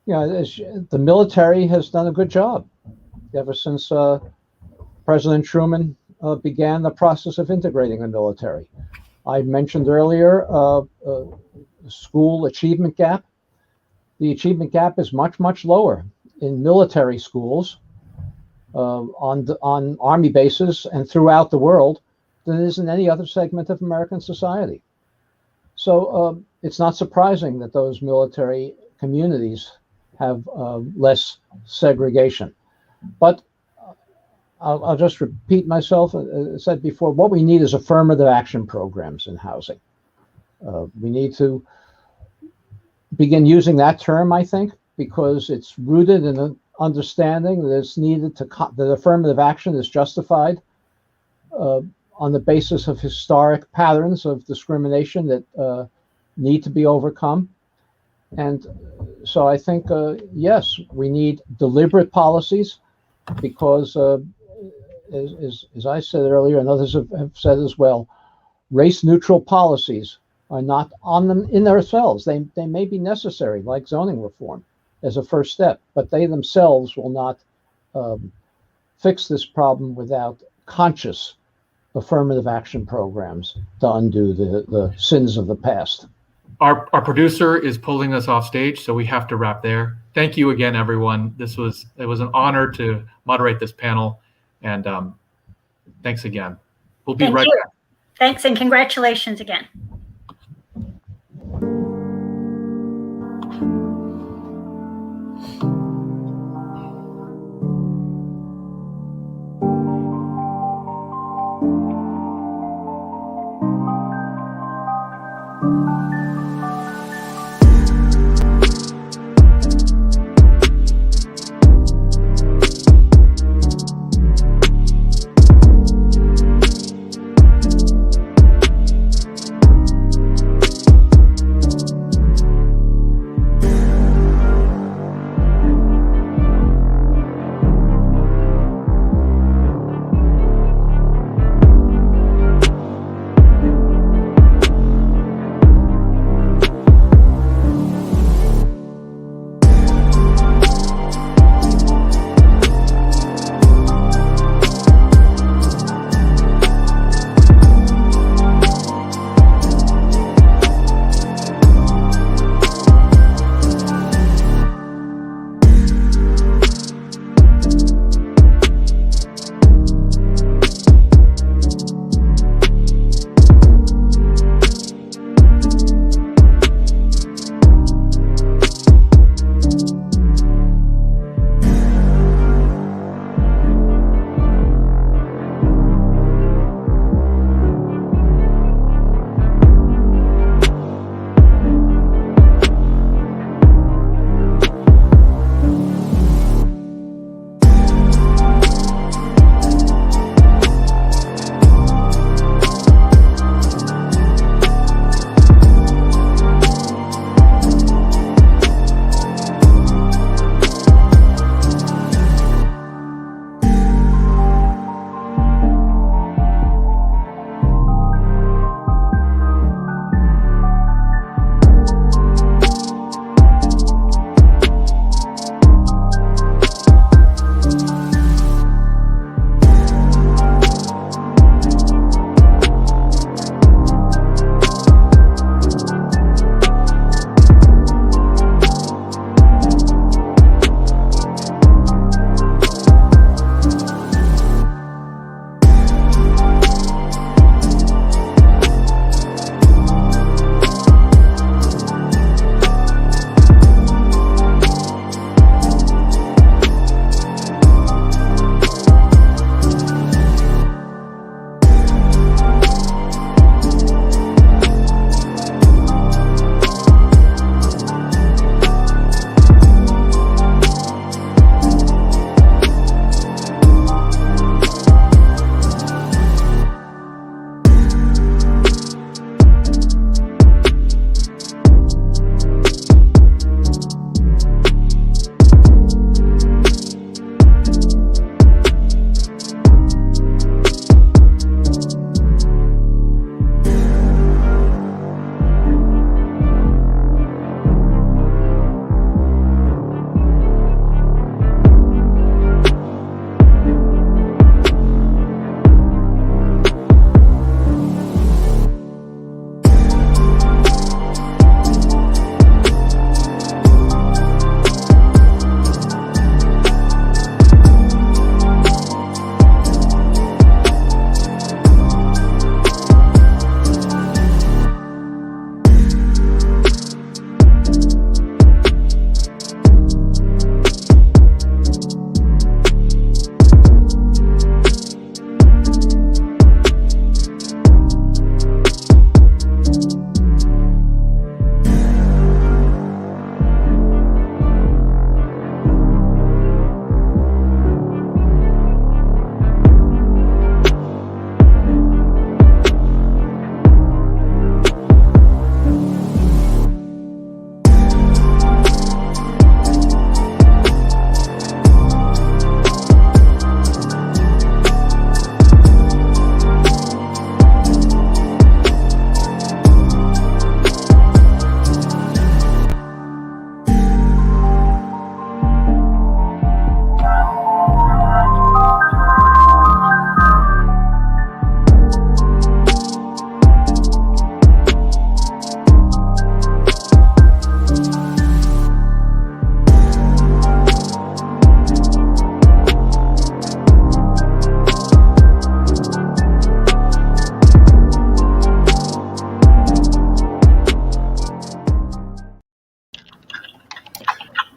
the military has done a good job ever since President Truman began the process of integrating the military. I mentioned earlier school achievement gap. The achievement gap is much, much lower in military schools on Army bases and throughout the world than it is in any other segment of American society. So it's not surprising that those military communities have less segregation. But I'll just repeat myself. I said before, what we need is affirmative action programs in housing. We need to begin using that term, I think, because it's rooted in an understanding that it's needed that affirmative action is justified on the basis of historic patterns of discrimination that need to be overcome. And so I think, yes, we need deliberate policies, because as I said earlier, and others have said as well, race-neutral policies are not on them in themselves. They may be necessary, like zoning reform, as a first step, but they themselves will not fix this problem without conscious affirmative action programs to undo the sins of the past. Our producer is pulling us off stage, so we have to wrap there. Thank you again, everyone. It was an honor to moderate this panel, and thanks again. We'll be Thank right you. back. Thanks and congratulations again.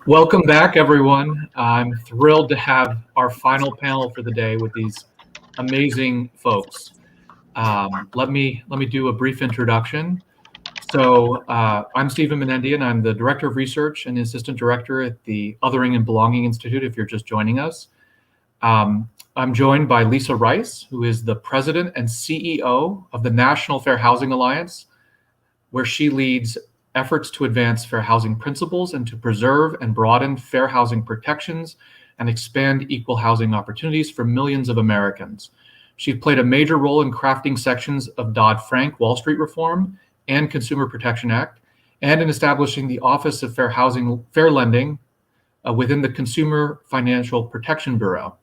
Welcome back, everyone. I'm thrilled to have our final panel for the day with these amazing folks. Let me do a brief introduction. So I'm Stephen Menendian. I'm the Director of Research and Assistant Director at the Othering and Belonging Institute, if you're just joining us. I'm joined by Lisa Rice, who is the President and CEO of the National Fair Housing Alliance, where she leads efforts to advance fair housing principles and to preserve and broaden fair housing protections and expand equal housing opportunities for millions of Americans. She played a major role in crafting sections of Dodd-Frank Wall Street Reform and Consumer Protection Act, and in establishing the Office of Fair Lending within the Consumer Financial Protection Bureau.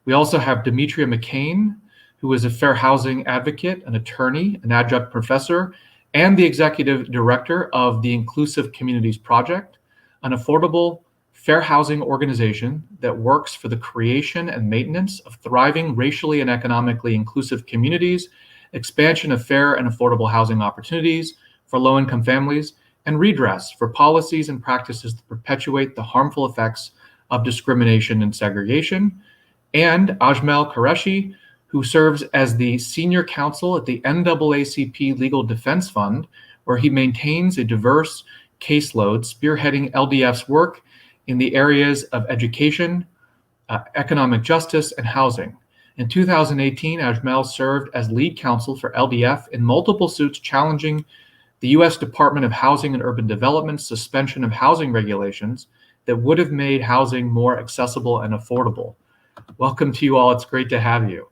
We also have Demetria McCain, who is a fair housing advocate, an attorney, an adjunct professor, and the executive director of the Inclusive Communities Project, an affordable, fair housing organization that works for the creation and maintenance of thriving, racially and economically inclusive communities, expansion of fair and affordable housing opportunities for low-income families, and redress for policies and practices that perpetuate the harmful effects of discrimination and segregation. And Ajmal Qureshi, who serves as the senior counsel at the NAACP Legal Defense Fund, where he maintains a diverse caseload spearheading LDF's work in the areas of education, economic justice, and housing. In 2018, Ajmal served as lead counsel for LDF in multiple suits challenging the U.S. Department of Housing and Urban Development's suspension of housing regulations that would have made housing more accessible and affordable. Welcome to you all. It's great to have you.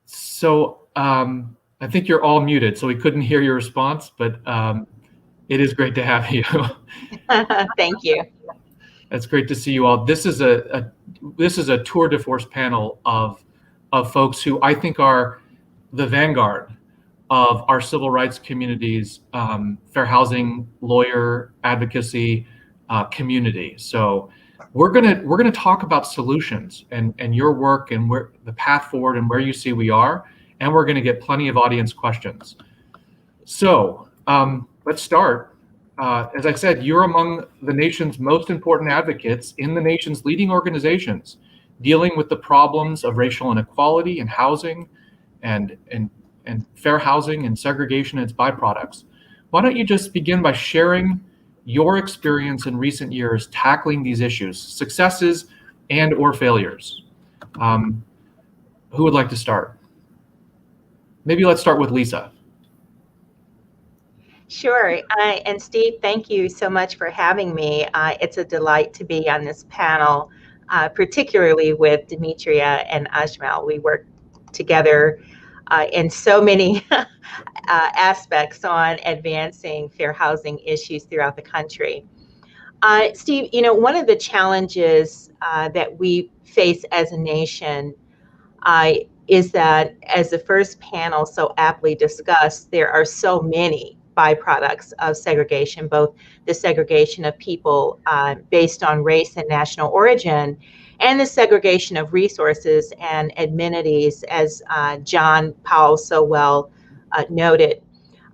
So I think you're all muted, so we couldn't hear your response, but it is great to have you. Thank you. It's great to see you all. This is a tour de force panel of folks who I think are the vanguard of our civil rights community's fair housing lawyer advocacy community. So we're gonna talk about solutions and your work and where the path forward and where you see we are, and we're gonna get plenty of audience questions. So let's start. As I said, you're among the nation's most important advocates in the nation's leading organizations dealing with the problems of racial inequality in housing and fair housing and segregation and its byproducts. Why don't you just begin by sharing your experience in recent years tackling these issues, successes and or failures? Who would like to start? Maybe let's start with Lisa. Sure. And Steve, thank you so much for having me. It's a delight to be on this panel, particularly with Demetria and Ajmal. We work together in so many aspects on advancing fair housing issues throughout the country. Steve, you know, one of the challenges that we face as a nation is that, as the first panel so aptly discussed, there are so many byproducts of segregation, both the segregation of people based on race and national origin, and the segregation of resources and amenities, as John Powell so well noted.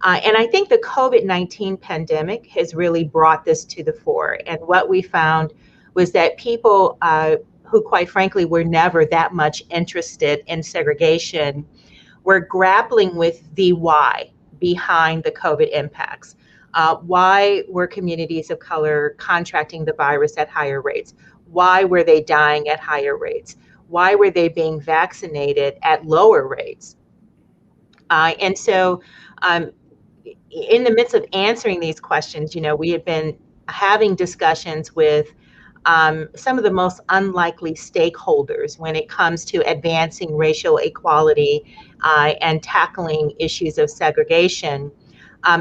And I think the COVID-19 pandemic has really brought this to the fore. And what we found was that people who, quite frankly, were never that much interested in segregation were grappling with the why behind the COVID impacts. Why were communities of color contracting the virus at higher rates? Why were they dying at higher rates? Why were they being vaccinated at lower rates? And so in the midst of answering these questions, you know, we had been having discussions with some of the most unlikely stakeholders when it comes to advancing racial equality and tackling issues of segregation.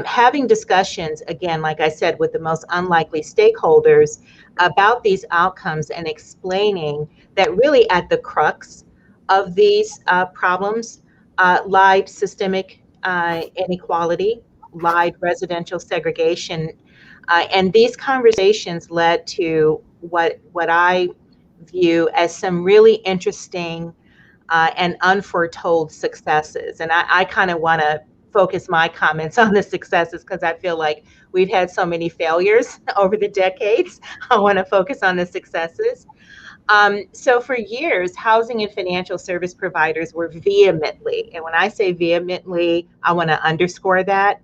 Having discussions, again, like I said, with the most unlikely stakeholders about these outcomes and explaining that really at the crux of these problems lied systemic inequality, lied residential segregation. And these conversations led to what I view as some really interesting and unforetold successes. And I kind of want to focus my comments on the successes because I feel like we've had so many failures over the decades. I want to focus on the successes. So for years, housing and financial service providers were vehemently, and when I say vehemently, I want to underscore that,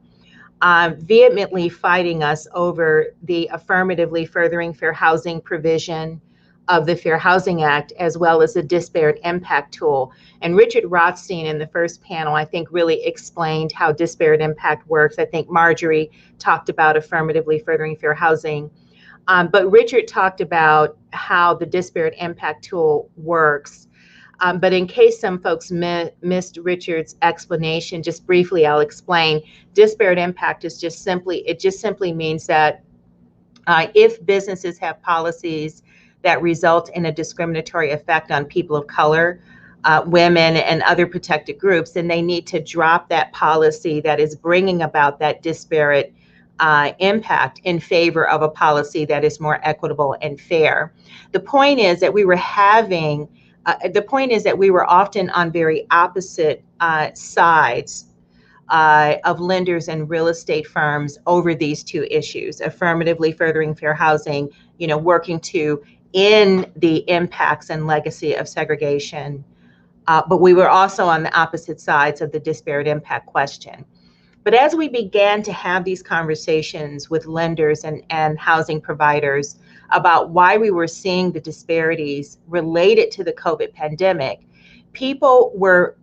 vehemently fighting us over the affirmatively furthering fair housing provision of the Fair Housing Act, as well as the disparate impact tool. And Richard Rothstein in the first panel, I think, really explained how disparate impact works. I think Marjorie talked about affirmatively furthering fair housing. But Richard talked about how the disparate impact tool works. But in case some folks missed Richard's explanation, just briefly, I'll explain. Disparate impact is just simply means that if businesses have policies that result in a discriminatory effect on people of color, women, and other protected groups, then they need to drop that policy that is bringing about that disparate impact in favor of a policy that is more equitable and fair. The point is that we were often on very opposite sides of lenders and real estate firms over these two issues: affirmatively furthering fair housing, working to end the impacts and legacy of segregation. But we were also on the opposite sides of the disparate impact question. But as we began to have these conversations with lenders and housing providers about why we were seeing the disparities related to the COVID pandemic, people were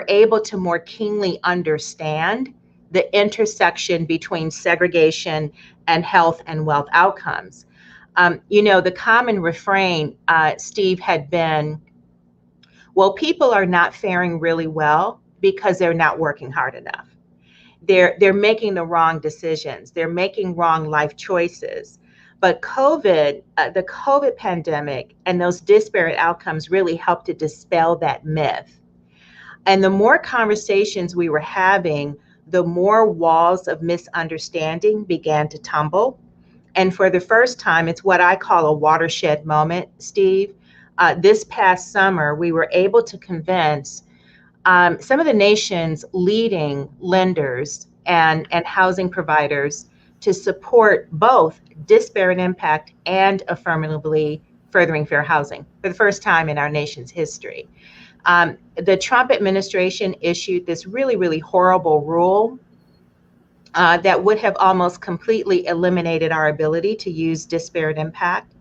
able to more keenly understand the intersection between segregation and health and wealth outcomes. The common refrain, Steve, had been, well, people are not faring really well because they're not working hard enough. They're making the wrong decisions. They're making wrong life choices. But the COVID pandemic and those disparate outcomes really helped to dispel that myth. And the more conversations we were having, the more walls of misunderstanding began to tumble. And for the first time, it's what I call a watershed moment, Steve. This past summer, we were able to convince some of the nation's leading lenders and housing providers to support both disparate impact and affirmatively furthering fair housing for the first time in our nation's history. The Trump administration issued this really, really horrible rule that would have almost completely eliminated our ability to use disparate impact.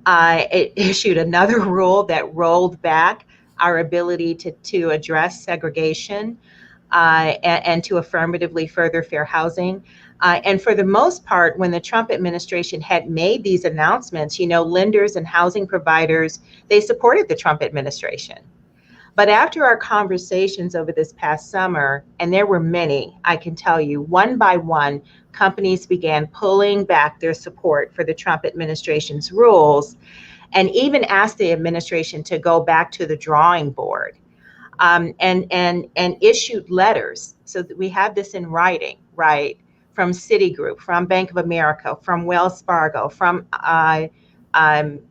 It issued another rule that rolled back our ability to address segregation and to affirmatively further fair housing. And for the most part, when the Trump administration had made these announcements, lenders and housing providers, they supported the Trump administration. But after our conversations over this past summer, and there were many, I can tell you, one by one, companies began pulling back their support for the Trump administration's rules, and even asked the administration to go back to the drawing board, and issued letters. So that we have this in writing, right, from Citigroup, from Bank of America, from Wells Fargo, from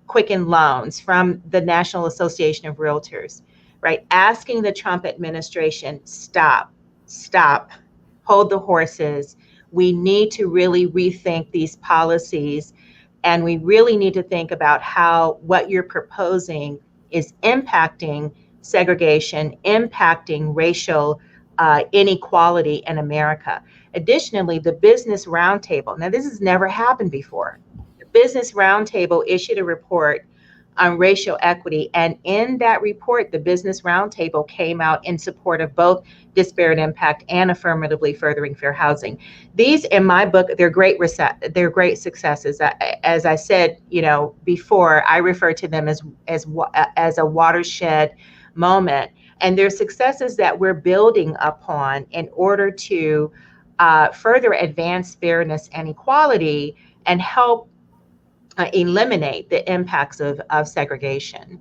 Quicken Loans, from the National Association of Realtors, right, asking the Trump administration, stop, hold the horses. We need to really rethink these policies. And we really need to think about how what you're proposing is impacting segregation, impacting racial inequality in America. Additionally, the Business Roundtable, now this has never happened before. The Business Roundtable issued a report on racial equity. And in that report, the Business Roundtable came out in support of both disparate impact and affirmatively furthering fair housing. These, in my book, they're great successes. As I said, before, I refer to them as a watershed moment. And they're successes that we're building upon in order to further advance fairness and equality and help eliminate the impacts of segregation.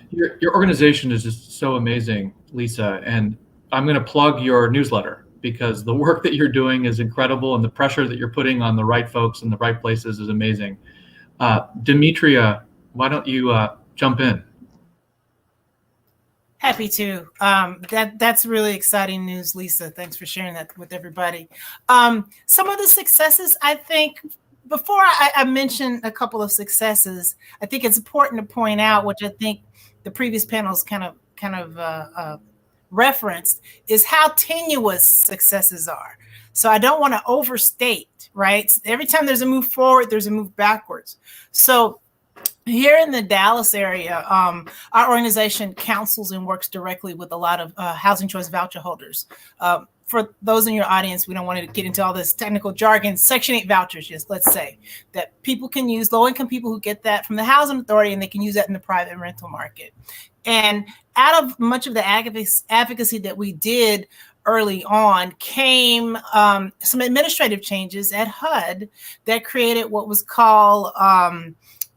Your organization is just so amazing, Lisa, and I'm going to plug your newsletter because the work that you're doing is incredible and the pressure that you're putting on the right folks in the right places is amazing. Demetria, why don't you jump in? Happy to. That's really exciting news, Lisa. Thanks for sharing that with everybody. Some of the successes, I think, before I mention a couple of successes, I think it's important to point out, which I think the previous panels kind of referenced, is how tenuous successes are. So I don't want to overstate, right? Every time there's a move forward, there's a move backwards. So here in the Dallas area, our organization counsels and works directly with a lot of housing choice voucher holders. For those in your audience, we don't want to get into all this technical jargon. Section 8 vouchers, just let's say, that people can use, low-income people who get that from the Housing Authority, and they can use that in the private rental market. And out of much of the advocacy that we did early on came some administrative changes at HUD that created what was called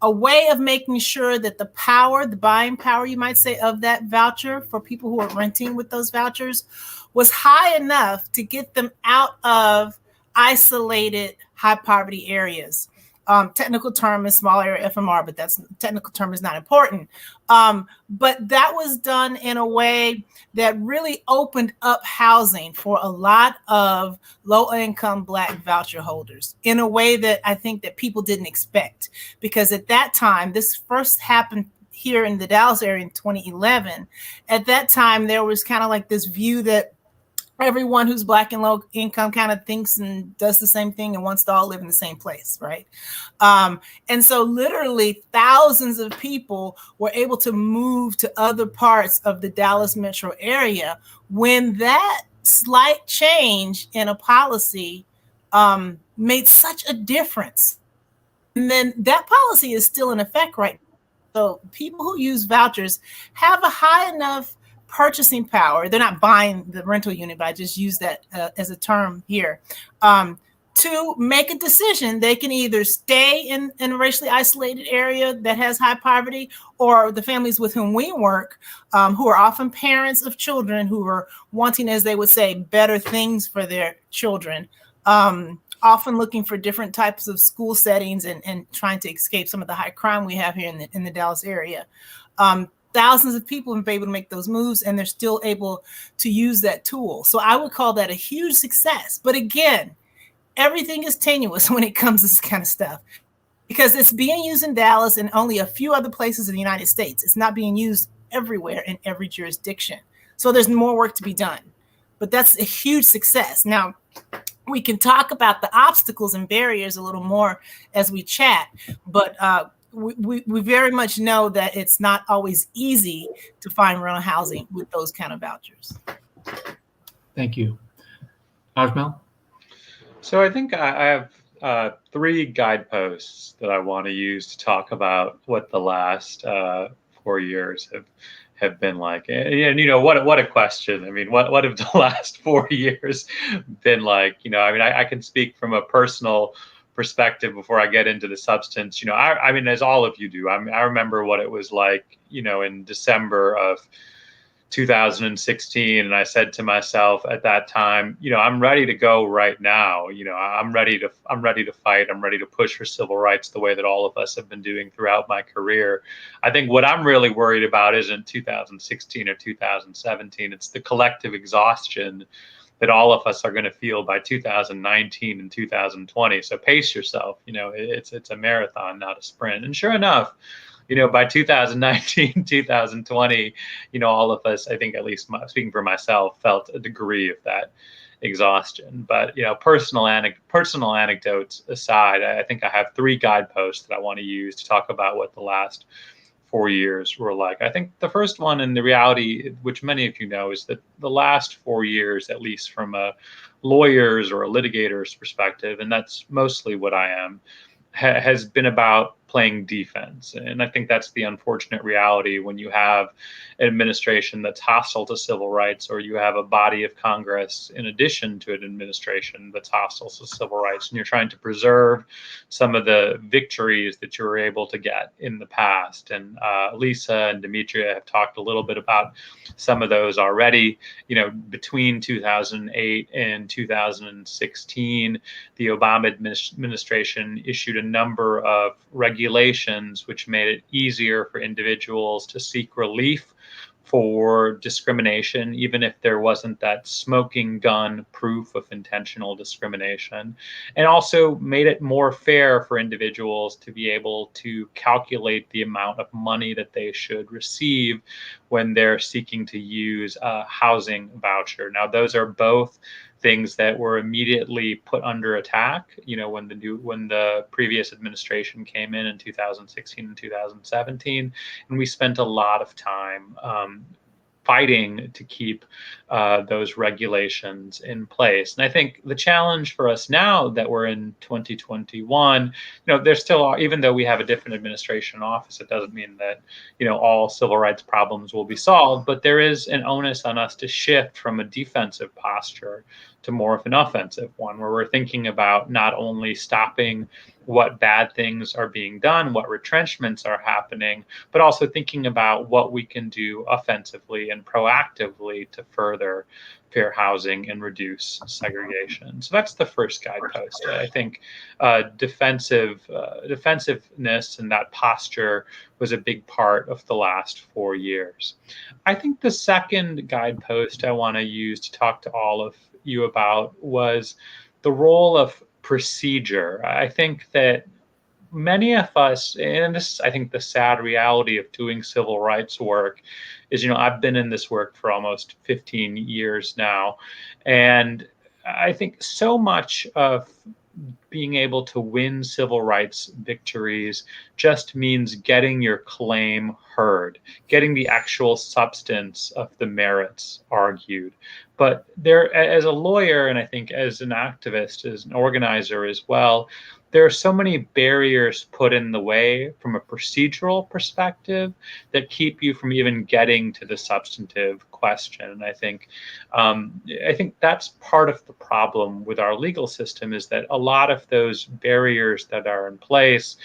a way of making sure that the power, the buying power, you might say, of that voucher for people who are renting with those vouchers was high enough to get them out of isolated high poverty areas. Technical term is small area FMR, but that's technical term is not important. But that was done in a way that really opened up housing for a lot of low-income Black voucher holders in a way that I think that people didn't expect. Because at that time, this first happened here in the Dallas area in 2011. At that time, there was kind of like this view that everyone who's Black and low income kind of thinks and does the same thing and wants to all live in the same place, right? And so literally thousands of people were able to move to other parts of the Dallas metro area when that slight change in a policy made such a difference. And then that policy is still in effect right now. So people who use vouchers have a high enough purchasing power. They're not buying the rental unit, but I just use that as a term here, to make a decision. They can either stay in a racially isolated area that has high poverty, or the families with whom we work, who are often parents of children who are wanting, as they would say, better things for their children, often looking for different types of school settings and trying to escape some of the high crime we have here in the Dallas area. Thousands of people have been able to make those moves, and they're still able to use that tool. So I would call that a huge success. But again, everything is tenuous when it comes to this kind of stuff, because it's being used in Dallas and only a few other places in the United States. It's not being used everywhere in every jurisdiction. So there's more work to be done. But that's a huge success. Now, we can talk about the obstacles and barriers a little more as we chat, but we very much know that it's not always easy to find rental housing with those kind of vouchers. Thank you. Ajmal? So I think I have 3 guideposts that I want to use to talk about what the last 4 years have been like. And you know, what a question. I mean, what have the last 4 years been like? You know, I mean, I can speak from a personal perspective before I get into the substance. You know, I mean, as all of you do, I remember what it was like, you know, in December of 2016, and I said to myself at that time, you know, I'm ready to go right now. You know, I'm ready to fight. I'm ready to push for civil rights the way that all of us have been doing throughout my career. I think what I'm really worried about isn't 2016 or 2017. It's the collective exhaustion that all of us are going to feel by 2019 and 2020. So pace yourself. You know, it's a marathon, not a sprint. And sure enough, you know, by 2019, 2020, you know, all of us, I think, at least speaking for myself, felt a degree of that exhaustion. But, you know, personal anecdotes aside, I think I have 3 guideposts that I want to use to talk about what the last 4 years were like. I think the first one, and the reality, which many of you know, is that the last 4 years, at least from a lawyer's or a litigator's perspective, and that's mostly what I am, has been about playing defense. And I think that's the unfortunate reality when you have an administration that's hostile to civil rights, or you have a body of Congress in addition to an administration that's hostile to civil rights, and you're trying to preserve some of the victories that you were able to get in the past. And Lisa and Demetria have talked a little bit about some of those already. You know, between 2008 and 2016, the Obama administration issued a number of regulations which made it easier for individuals to seek relief for discrimination, even if there wasn't that smoking gun proof of intentional discrimination, and also made it more fair for individuals to be able to calculate the amount of money that they should receive when they're seeking to use a housing voucher. Now, those are both things that were immediately put under attack, when the previous administration came in 2016 and 2017, and we spent a lot of time fighting to keep those regulations in place. And I think the challenge for us now that we're in 2021, there's still, even though we have a different administration in office, it doesn't mean that, all civil rights problems will be solved, but there is an onus on us to shift from a defensive posture to more of an offensive one, where we're thinking about not only stopping what bad things are being done, what retrenchments are happening, but also thinking about what we can do offensively and proactively to further fair housing and reduce segregation. So that's the first guidepost. I think defensiveness and that posture was a big part of the last 4 years. I think the second guidepost I want to use to talk to all of you about was the role of procedure. I think that many of us, and this is, I think, the sad reality of doing civil rights work is, I've been in this work for almost 15 years now. And I think so much of being able to win civil rights victories just means getting your claim heard, getting the actual substance of the merits argued. But there, as a lawyer, and I think as an activist, as an organizer as well, there are so many barriers put in the way from a procedural perspective that keep you from even getting to the substantive question. And I think that's part of the problem with our legal system, is that a lot of those barriers that are in place,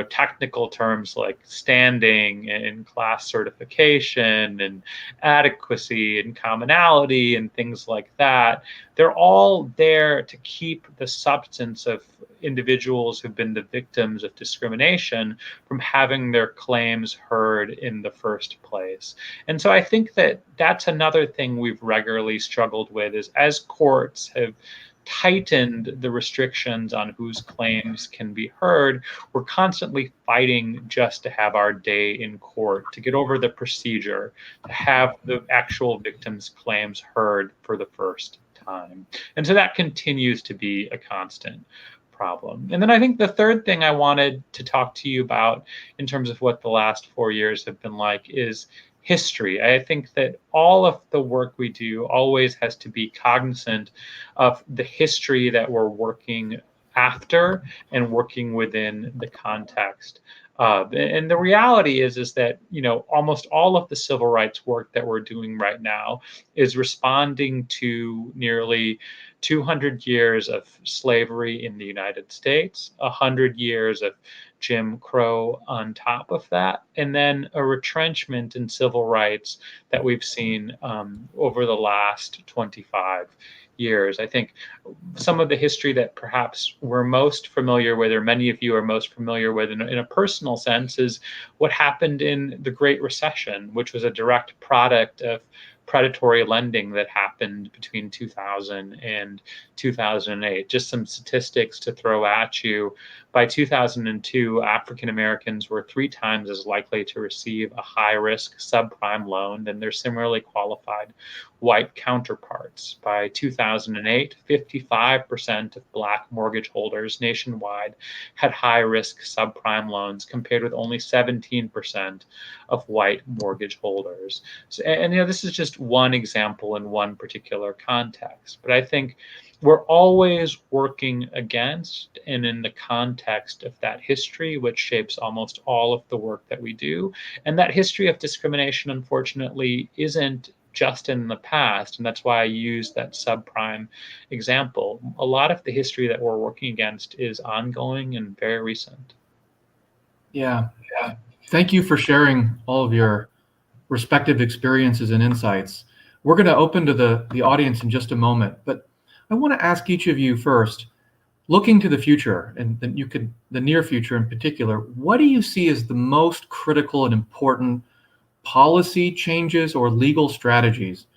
technical terms like standing and class certification and adequacy and commonality and things like that, they're all there to keep the substance of individuals who've been the victims of discrimination from having their claims heard in the first place. And so I think that that's another thing we've regularly struggled with, is as courts have tightened the restrictions on whose claims can be heard, we're constantly fighting just to have our day in court, to get over the procedure, to have the actual victims' claims heard for the first time. And so that continues to be a constant problem. And then I think the third thing I wanted to talk to you about in terms of what the last 4 years have been like is history. I think that all of the work we do always has to be cognizant of the history that we're working after and working within the context of. And the reality is that, almost all of the civil rights work that we're doing right now is responding to nearly 200 years of slavery in the United States, 100 years of Jim Crow on top of that, and then a retrenchment in civil rights that we've seen over the last 25 years. I think some of the history that perhaps we're most familiar with, or many of you are most familiar with in a personal sense, is what happened in the Great Recession, which was a direct product of predatory lending that happened between 2000 and 2008. Just some statistics to throw at you. By 2002, African Americans were 3 times as likely to receive a high-risk subprime loan than their similarly qualified white counterparts. By 2008, 55% of Black mortgage holders nationwide had high-risk subprime loans, compared with only 17% of white mortgage holders. So, and this is just one example in one particular context, but I think we're always working against and in the context of that history, which shapes almost all of the work that we do. And that history of discrimination, unfortunately, isn't just in the past. And that's why I use that subprime example. A lot of the history that we're working against is ongoing and very recent. Yeah. Thank you for sharing all of your respective experiences and insights. We're going to open to the audience in just a moment, but I want to ask each of you first, looking to the future, and then the near future in particular, what do you see as the most critical and important policy changes or legal strategies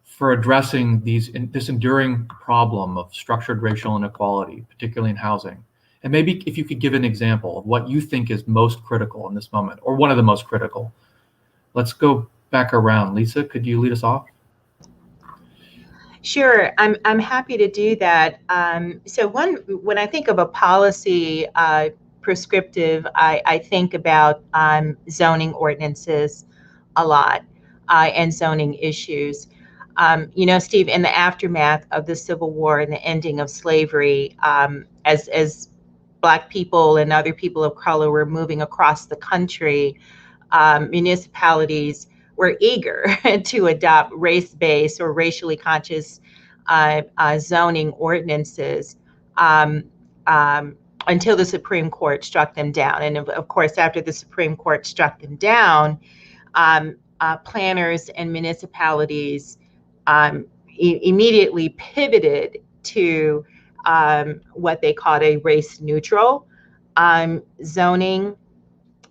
for addressing this enduring problem of structured racial inequality, particularly in housing? And maybe if you could give an example of what you think is most critical in this moment, or one of the most critical. Let's go back around. Lisa, could you lead us off? Sure, I'm happy to do that. So when I think of a policy prescriptive, I think about zoning ordinances a lot and zoning issues. Steve, in the aftermath of the Civil War and the ending of slavery, as Black people and other people of color were moving across the country, municipalities were eager to adopt race-based or racially conscious zoning ordinances until the Supreme Court struck them down. And of course, after the Supreme Court struck them down, planners and municipalities immediately pivoted to what they called a race-neutral zoning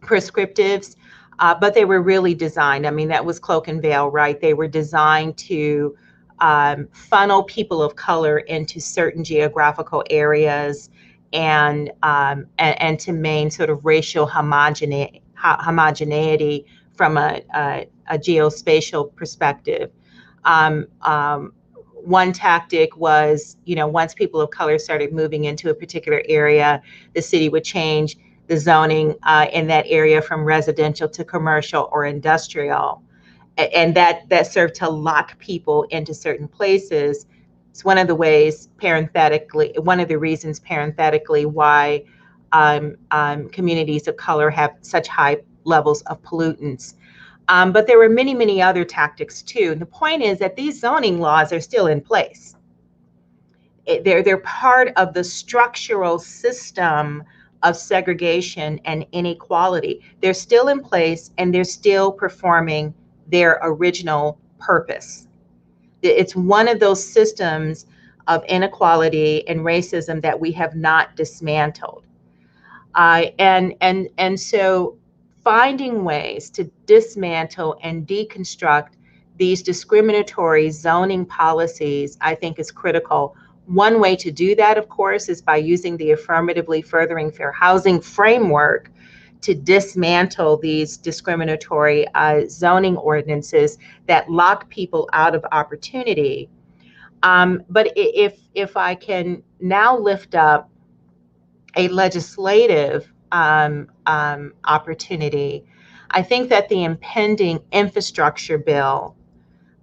prescriptives, but they were really designed, I mean, that was cloak and veil, right? They were designed to funnel people of color into certain geographical areas and to maintain sort of racial homogeneity from a geospatial perspective. One tactic was, once people of color started moving into a particular area, the city would change the zoning in that area from residential to commercial or industrial. And that served to lock people into certain places. It's one of the reasons parenthetically why communities of color have such high levels of pollutants. But there were many, many other tactics too. And the point is that these zoning laws are still in place. They're part of the structural system of segregation and inequality. They're still in place and they're still performing their original purpose. It's one of those systems of inequality and racism that we have not dismantled. And so finding ways to dismantle and deconstruct these discriminatory zoning policies, I think, is critical. One way to do that, of course, is by using the Affirmatively Furthering Fair Housing framework to dismantle these discriminatory zoning ordinances that lock people out of opportunity. But if I can now lift up a legislative opportunity, I think that the impending infrastructure bill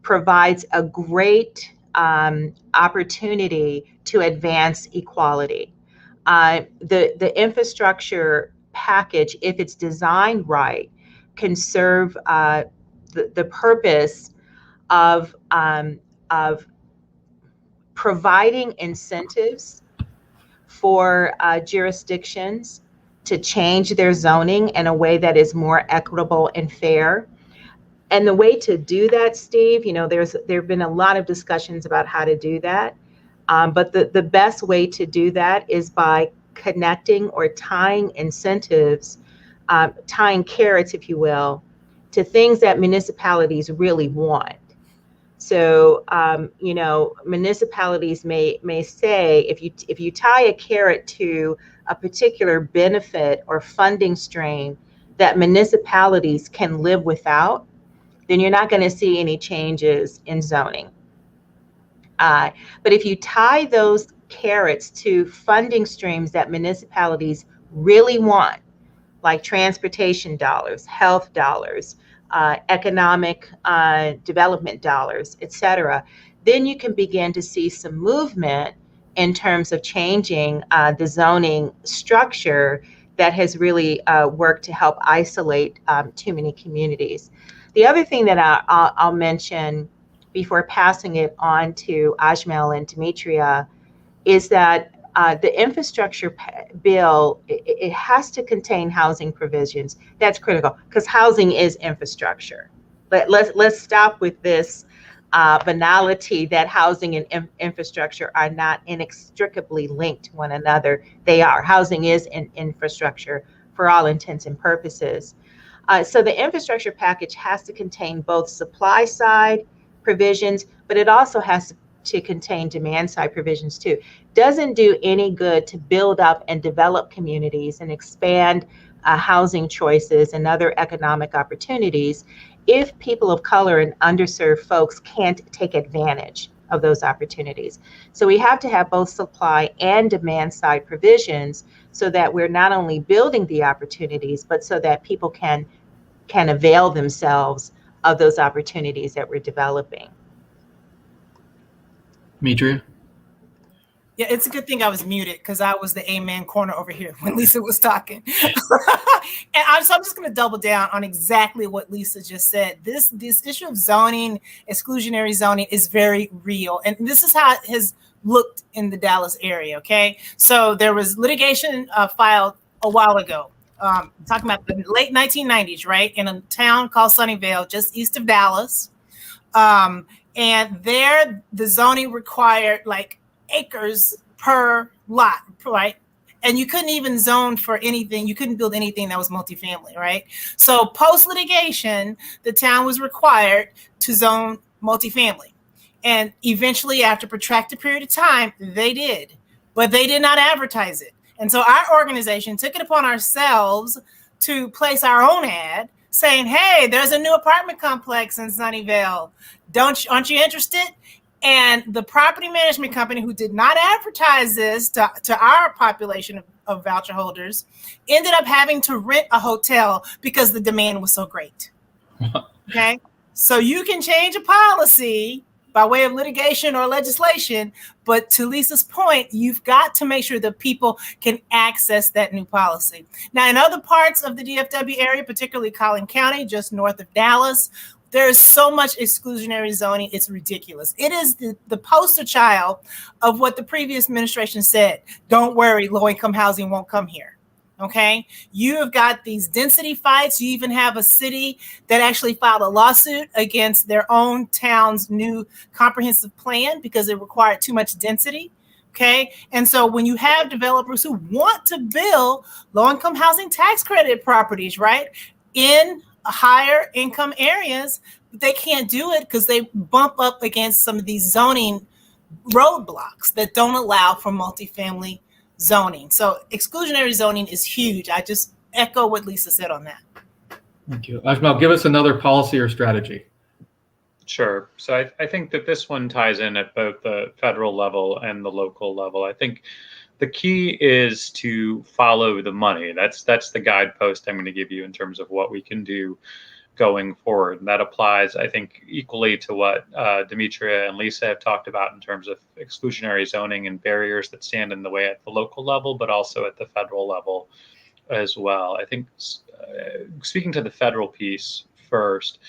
provides a great opportunity to advance equality. The infrastructure package, if it's designed right, can serve the purpose of providing incentives for jurisdictions to change their zoning in a way that is more equitable and fair. And the way to do that, Steve, there have been a lot of discussions about how to do that. But the best way to do that is by connecting or tying incentives, tying carrots, if you will, to things that municipalities really want. So, municipalities may say, if you tie a carrot to a particular benefit or funding stream that municipalities can live without, then you're not going to see any changes in zoning. But if you tie those carrots to funding streams that municipalities really want, like transportation dollars, health dollars, economic development dollars, et cetera, then you can begin to see some movement in terms of changing the zoning structure that has really worked to help isolate too many communities. The other thing that I'll mention before passing it on to Ajmal and Demetria is that the infrastructure bill, it has to contain housing provisions. That's critical because housing is infrastructure. But let's stop with this banality that housing and infrastructure are not inextricably linked to one another. They are. Housing is infrastructure for all intents and purposes. So the infrastructure package has to contain both supply side provisions, but it also has to contain demand side provisions too. Doesn't do any good to build up and develop communities and expand housing choices and other economic opportunities if people of color and underserved folks can't take advantage of those opportunities. So we have to have both supply and demand side provisions so that we're not only building the opportunities, but so that people can avail themselves of those opportunities that we're developing. Demetria? Yeah, it's a good thing I was muted because I was the amen corner over here when Lisa was talking. And so I'm just going to double down on exactly what Lisa just said. This issue of zoning, exclusionary zoning, is very real. And this is how it has looked in the Dallas area, okay? So there was litigation filed a while ago, talking about the late 1990s, right? In a town called Sunnyvale, just east of Dallas. And there, the zoning required like acres per lot, right? And you couldn't even zone for anything. You couldn't build anything that was multifamily, right? So post litigation, the town was required to zone multifamily. And eventually, after a protracted period of time, they did, but they did not advertise it. And so our organization took it upon ourselves to place our own ad saying, hey, there's a new apartment complex in Sunnyvale. Aren't you interested? And the property management company, who did not advertise this to our population of voucher holders, ended up having to rent a hotel because the demand was so great. Okay, so you can change a policy by way of litigation or legislation, but to Lisa's point, you've got to make sure that people can access that new policy. Now, in other parts of the DFW area, particularly Collin County, just north of Dallas, there is so much exclusionary zoning, it's ridiculous. It is the poster child of what the previous administration said. Don't worry, low-income housing won't come here, okay? You have got these density fights. You even have a city that actually filed a lawsuit against their own town's new comprehensive plan because it required too much density, okay? And so when you have developers who want to build low-income housing tax credit properties, right, in higher income areas, they can't do it because they bump up against some of these zoning roadblocks that don't allow for multifamily zoning. So exclusionary zoning is huge. I just echo what Lisa said on that. Thank you. Ajmal, give us another policy or strategy. Sure. So I think that this one ties in at both the federal level and the local level. I think the key is to follow the money. That's the guidepost I'm going to give you in terms of what we can do going forward. And that applies, I think, equally to what Demetria and Lisa have talked about in terms of exclusionary zoning and barriers that stand in the way at the local level, but also at the federal level as well. I think speaking to the federal piece first,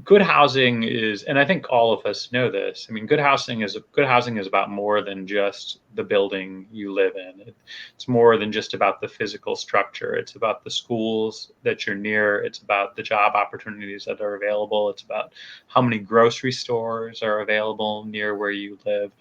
good housing is, and I think all of us know this. I mean, good housing is about more than just the building you live in. It's more than just about the physical structure. It's about the schools that you're near. It's about the job opportunities that are available. It's about how many grocery stores are available near where you live.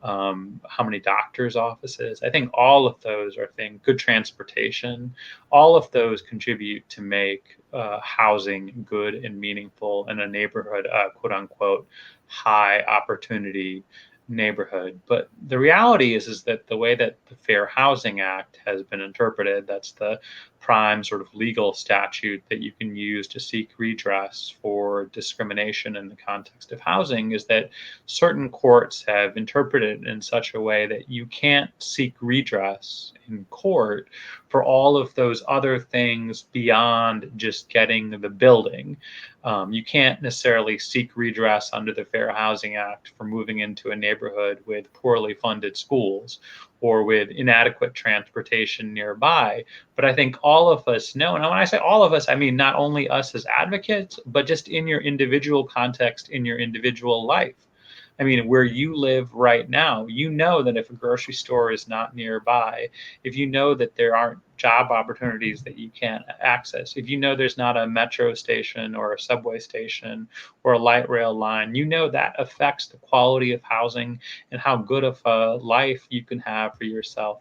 How many doctors' offices. I think all of those are things, good transportation, all of those contribute to make housing good and meaningful in a neighborhood, quote unquote, high opportunity neighborhood. But the reality is that the way that the Fair Housing Act has been interpreted, that's the prime sort of legal statute that you can use to seek redress for discrimination in the context of housing, is that certain courts have interpreted it in such a way that you can't seek redress in court for all of those other things beyond just getting the building. You can't necessarily seek redress under the Fair Housing Act for moving into a neighborhood with poorly funded schools or with inadequate transportation nearby. But I think all of us know, and when I say all of us, I mean not only us as advocates, but just in your individual context, in your individual life. I mean, where you live right now, you know that if a grocery store is not nearby, if you know that there aren't job opportunities that you can't access, if you know there's not a metro station or a subway station or a light rail line, you know that affects the quality of housing and how good of a life you can have for yourself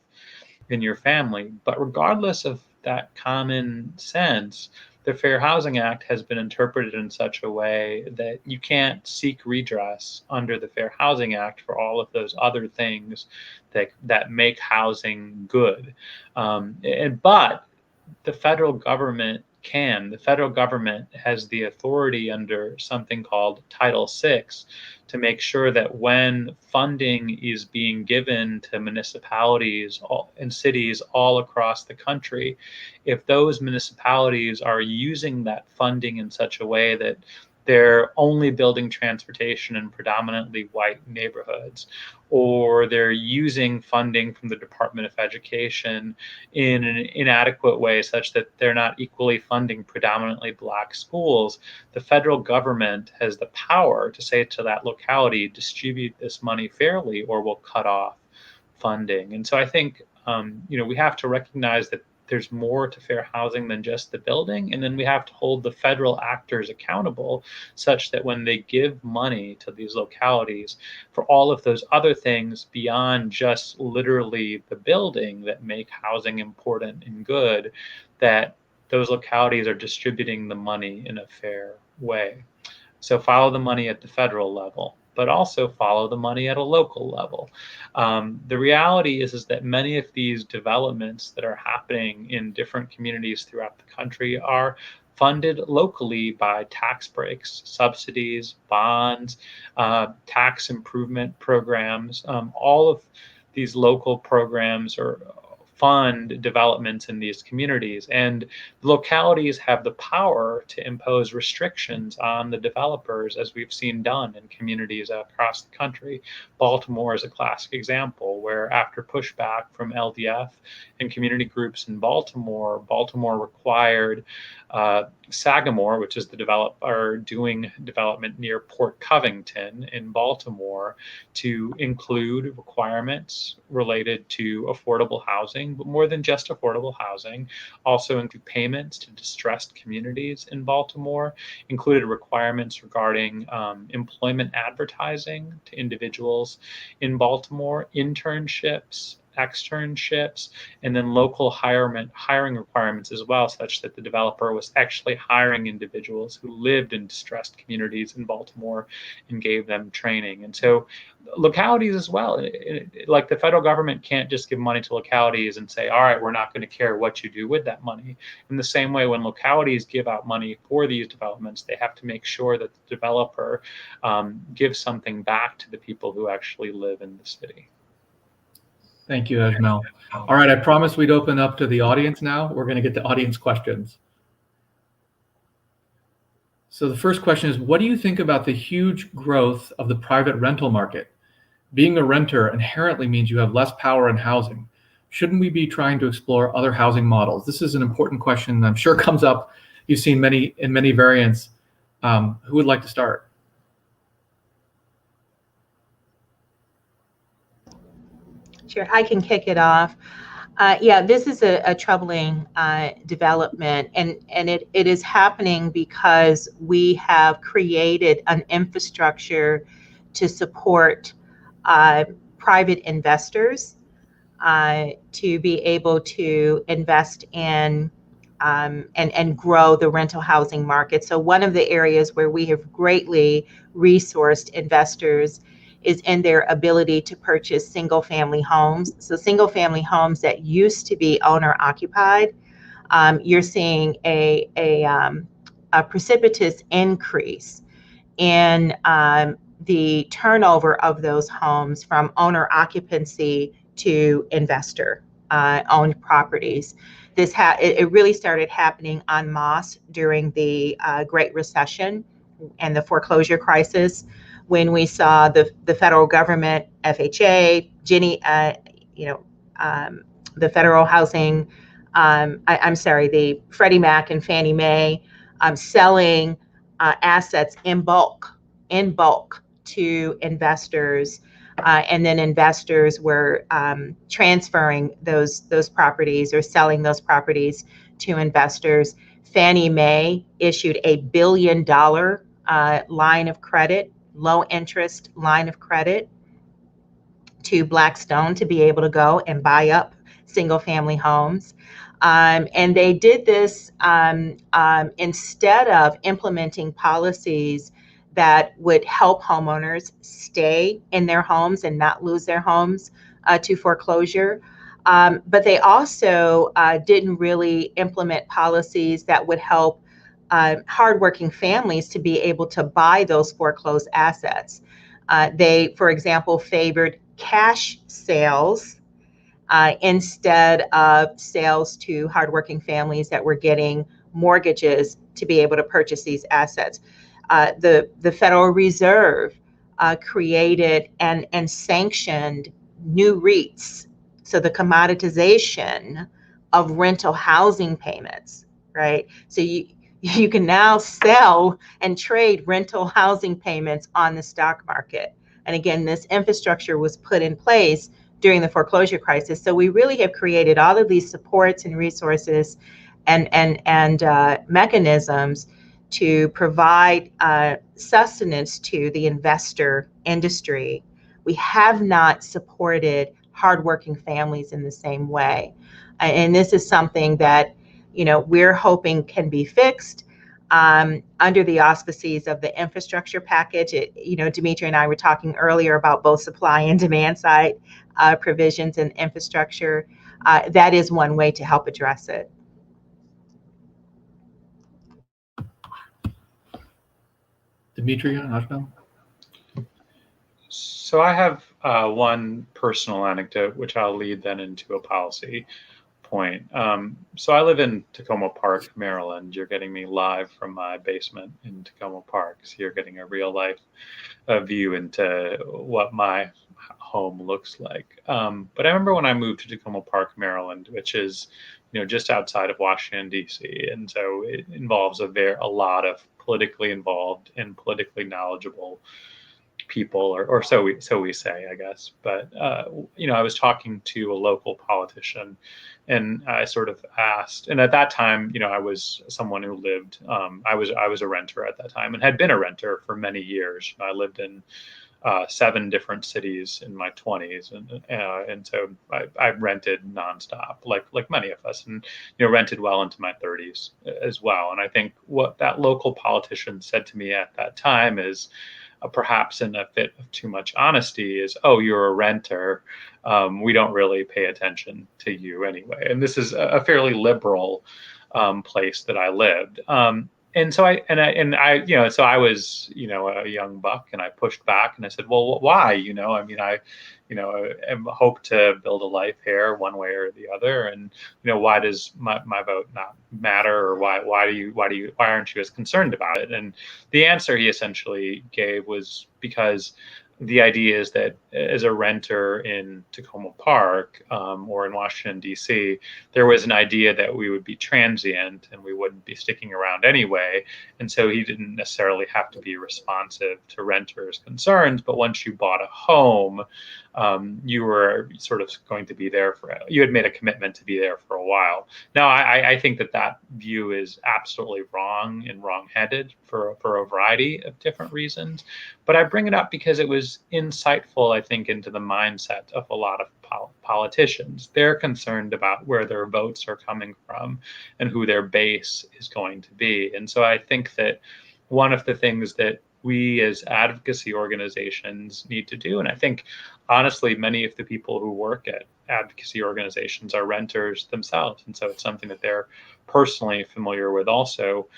and your family. But regardless of that common sense, the Fair Housing Act has been interpreted in such a way that you can't seek redress under the Fair Housing Act for all of those other things that make housing good. But the federal government can. The federal government has the authority under something called Title VI to make sure that when funding is being given to municipalities and cities all across the country, if those municipalities are using that funding in such a way that they're only building transportation in predominantly white neighborhoods, or they're using funding from the Department of Education in an inadequate way such that they're not equally funding predominantly Black schools, the federal government has the power to say to that locality, distribute this money fairly or we'll cut off funding. And so I think, we have to recognize that there's more to fair housing than just the building. And then we have to hold the federal actors accountable such that when they give money to these localities for all of those other things beyond just literally the building that make housing important and good, that those localities are distributing the money in a fair way. So follow the money at the federal level, but also follow the money at a local level. The reality is that many of these developments that are happening in different communities throughout the country are funded locally by tax breaks, subsidies, bonds, tax improvement programs. All of these local programs are fund developments in these communities, and the localities have the power to impose restrictions on the developers, as we've seen done in communities across the country. Baltimore is a classic example where, after pushback from LDF and community groups in Baltimore required Sagamore, which is the developer doing development near Port Covington in Baltimore, to include requirements related to affordable housing, but more than just affordable housing, also include payments to distressed communities in Baltimore, included requirements regarding employment advertising to individuals in Baltimore, internships, externships, and then local hiring requirements as well, such that the developer was actually hiring individuals who lived in distressed communities in Baltimore and gave them training. And so localities as well, like the federal government can't just give money to localities and say, all right, we're not going to care what you do with that money. In the same way, when localities give out money for these developments, they have to make sure that the developer gives something back to the people who actually live in the city. Thank you, Ajmal. All right, I promised we'd open up to the audience now. We're going to get to audience questions. So the first question is, what do you think about the huge growth of the private rental market? Being a renter inherently means you have less power in housing. Shouldn't we be trying to explore other housing models? This is an important question that I'm sure comes up. You've seen many variants. Who would like to start? Sure, I can kick it off. Yeah, this is a troubling development, and it is happening because we have created an infrastructure to support private investors to be able to invest in and grow the rental housing market. So one of the areas where we have greatly resourced investors is in their ability to purchase single family homes. So single family homes that used to be owner occupied, you're seeing a precipitous increase in the turnover of those homes from owner occupancy to investor owned properties. It really started happening en masse during the Great Recession and the foreclosure crisis, when we saw the federal government, FHA, Ginnie, the federal housing, the Freddie Mac and Fannie Mae selling assets in bulk to investors, and then investors were transferring those properties or selling those properties to investors. Fannie Mae issued $1 billion line of credit, low interest line of credit, to Blackstone to be able to go and buy up single-family homes. And they did this instead of implementing policies that would help homeowners stay in their homes and not lose their homes to foreclosure. But they also didn't really implement policies that would help hardworking families to be able to buy those foreclosed assets. They, for example, favored cash sales instead of sales to hardworking families that were getting mortgages to be able to purchase these assets. The Federal Reserve created and sanctioned new REITs. So the commoditization of rental housing payments, right? So you can now sell and trade rental housing payments on the stock market. And again, this infrastructure was put in place during the foreclosure crisis. So we really have created all of these supports and resources and mechanisms to provide sustenance to the investor industry. We have not supported hardworking families in the same way. And this is something that, we're hoping can be fixed under the auspices of the infrastructure package. Dimitri and I were talking earlier about both supply and demand side provisions and infrastructure. That is one way to help address it. Dimitri and Ajmal? So I have one personal anecdote, which I'll lead then into a policy point. So I live in Tacoma Park, Maryland. You're getting me live from my basement in Tacoma Park. So you're getting a real life view into what my home looks like. But I remember when I moved to Tacoma Park, Maryland, which is, just outside of Washington, D.C. And so it involves a lot of politically involved and politically knowledgeable people, or so we say, I guess. But I was talking to a local politician, and I sort of asked. And at that time, I was someone who lived. I was a renter at that time, and had been a renter for many years. I lived in 7 different cities in my 20s, and so I rented nonstop, like many of us, and rented well into my 30s as well. And I think what that local politician said to me at that time is, perhaps in a fit of too much honesty, is, "Oh, you're a renter. We don't really pay attention to you anyway." And this is a fairly liberal place that I lived. And so I was, a young buck, and I pushed back and I said, "Well, why? I hope to build a life here one way or the other. And, why does my vote not matter? Or why aren't you as concerned about it?" And the answer he essentially gave was because the idea is that as a renter in Tacoma Park or in Washington, D.C., there was an idea that we would be transient and we wouldn't be sticking around anyway. And so he didn't necessarily have to be responsive to renters' concerns. But once you bought a home, you were sort of going to be there you had made a commitment to be there for a while. Now, I think that view is absolutely wrong and wrong-headed for a variety of different reasons. But I bring it up because it was insightful, I think, into the mindset of a lot of politicians. They're concerned about where their votes are coming from and who their base is going to be. And so I think that one of the things that we as advocacy organizations need to do, and I think, honestly, many of the people who work at advocacy organizations are renters themselves. And so it's something that they're personally familiar with also.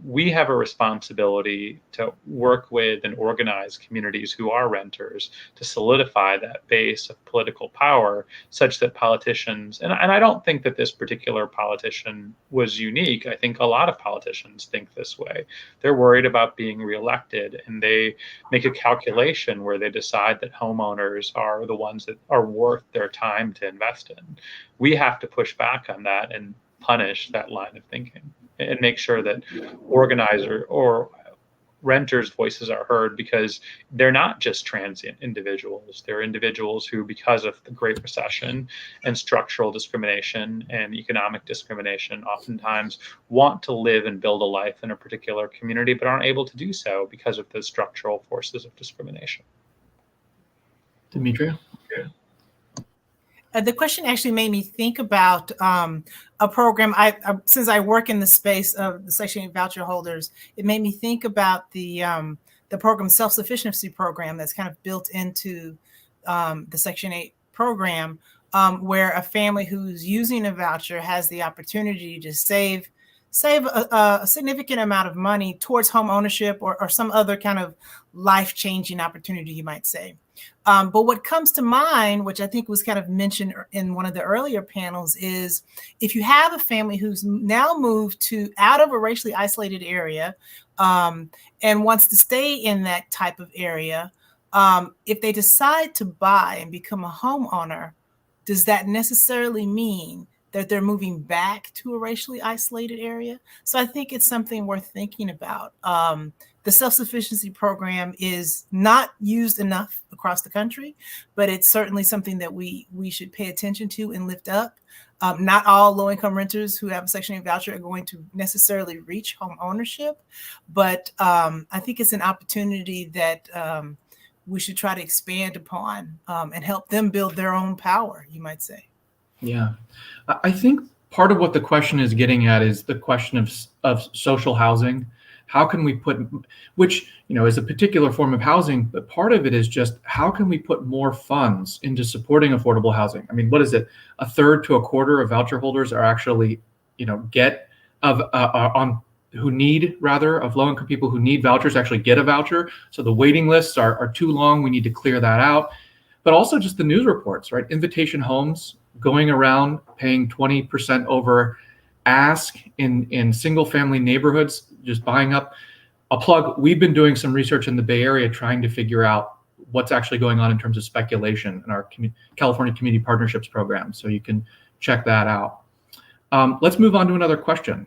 We have a responsibility to work with and organize communities who are renters to solidify that base of political power such that politicians, and I don't think that this particular politician was unique. I think a lot of politicians think this way. They're worried about being reelected, and they make a calculation where they decide that homeowners are the ones that are worth their time to invest in. We have to push back on that and punish that line of thinking, and make sure that organizer or renters' voices are heard, because they're not just transient individuals. They're individuals who, because of the Great Recession and structural discrimination and economic discrimination, oftentimes want to live and build a life in a particular community, but aren't able to do so because of the structural forces of discrimination. Dimitri? The question actually made me think about a program. Since I work in the space of the Section 8 voucher holders, it made me think about the program self-sufficiency program that's kind of built into the Section 8 program, where a family who's using a voucher has the opportunity to save a significant amount of money towards home ownership or some other kind of life-changing opportunity, you might say. But what comes to mind, which I think was kind of mentioned in one of the earlier panels, is if you have a family who's now moved out of a racially isolated area and wants to stay in that type of area, if they decide to buy and become a homeowner, does that necessarily mean that they're moving back to a racially isolated area? So I think it's something worth thinking about. The self-sufficiency program is not used enough across the country, but it's certainly something that we should pay attention to and lift up. Not all low-income renters who have a Section 8 voucher are going to necessarily reach home ownership, but I think it's an opportunity that we should try to expand upon and help them build their own power, you might say. Yeah, I think part of what the question is getting at is the question of social housing. How can we put, which, is a particular form of housing, but part of it is just how can we put more funds into supporting affordable housing? I mean, what is it? A third to a quarter of voucher holders are actually, of low-income people who need vouchers actually get a voucher. So the waiting lists are too long. We need to clear that out. But also just the news reports, right? Invitation homes going around paying 20% over ask in single family neighborhoods, just buying up. A plug, we've been doing some research in the Bay Area trying to figure out what's actually going on in terms of speculation in our California Community Partnerships program. So you can check that out. Let's move on to another question.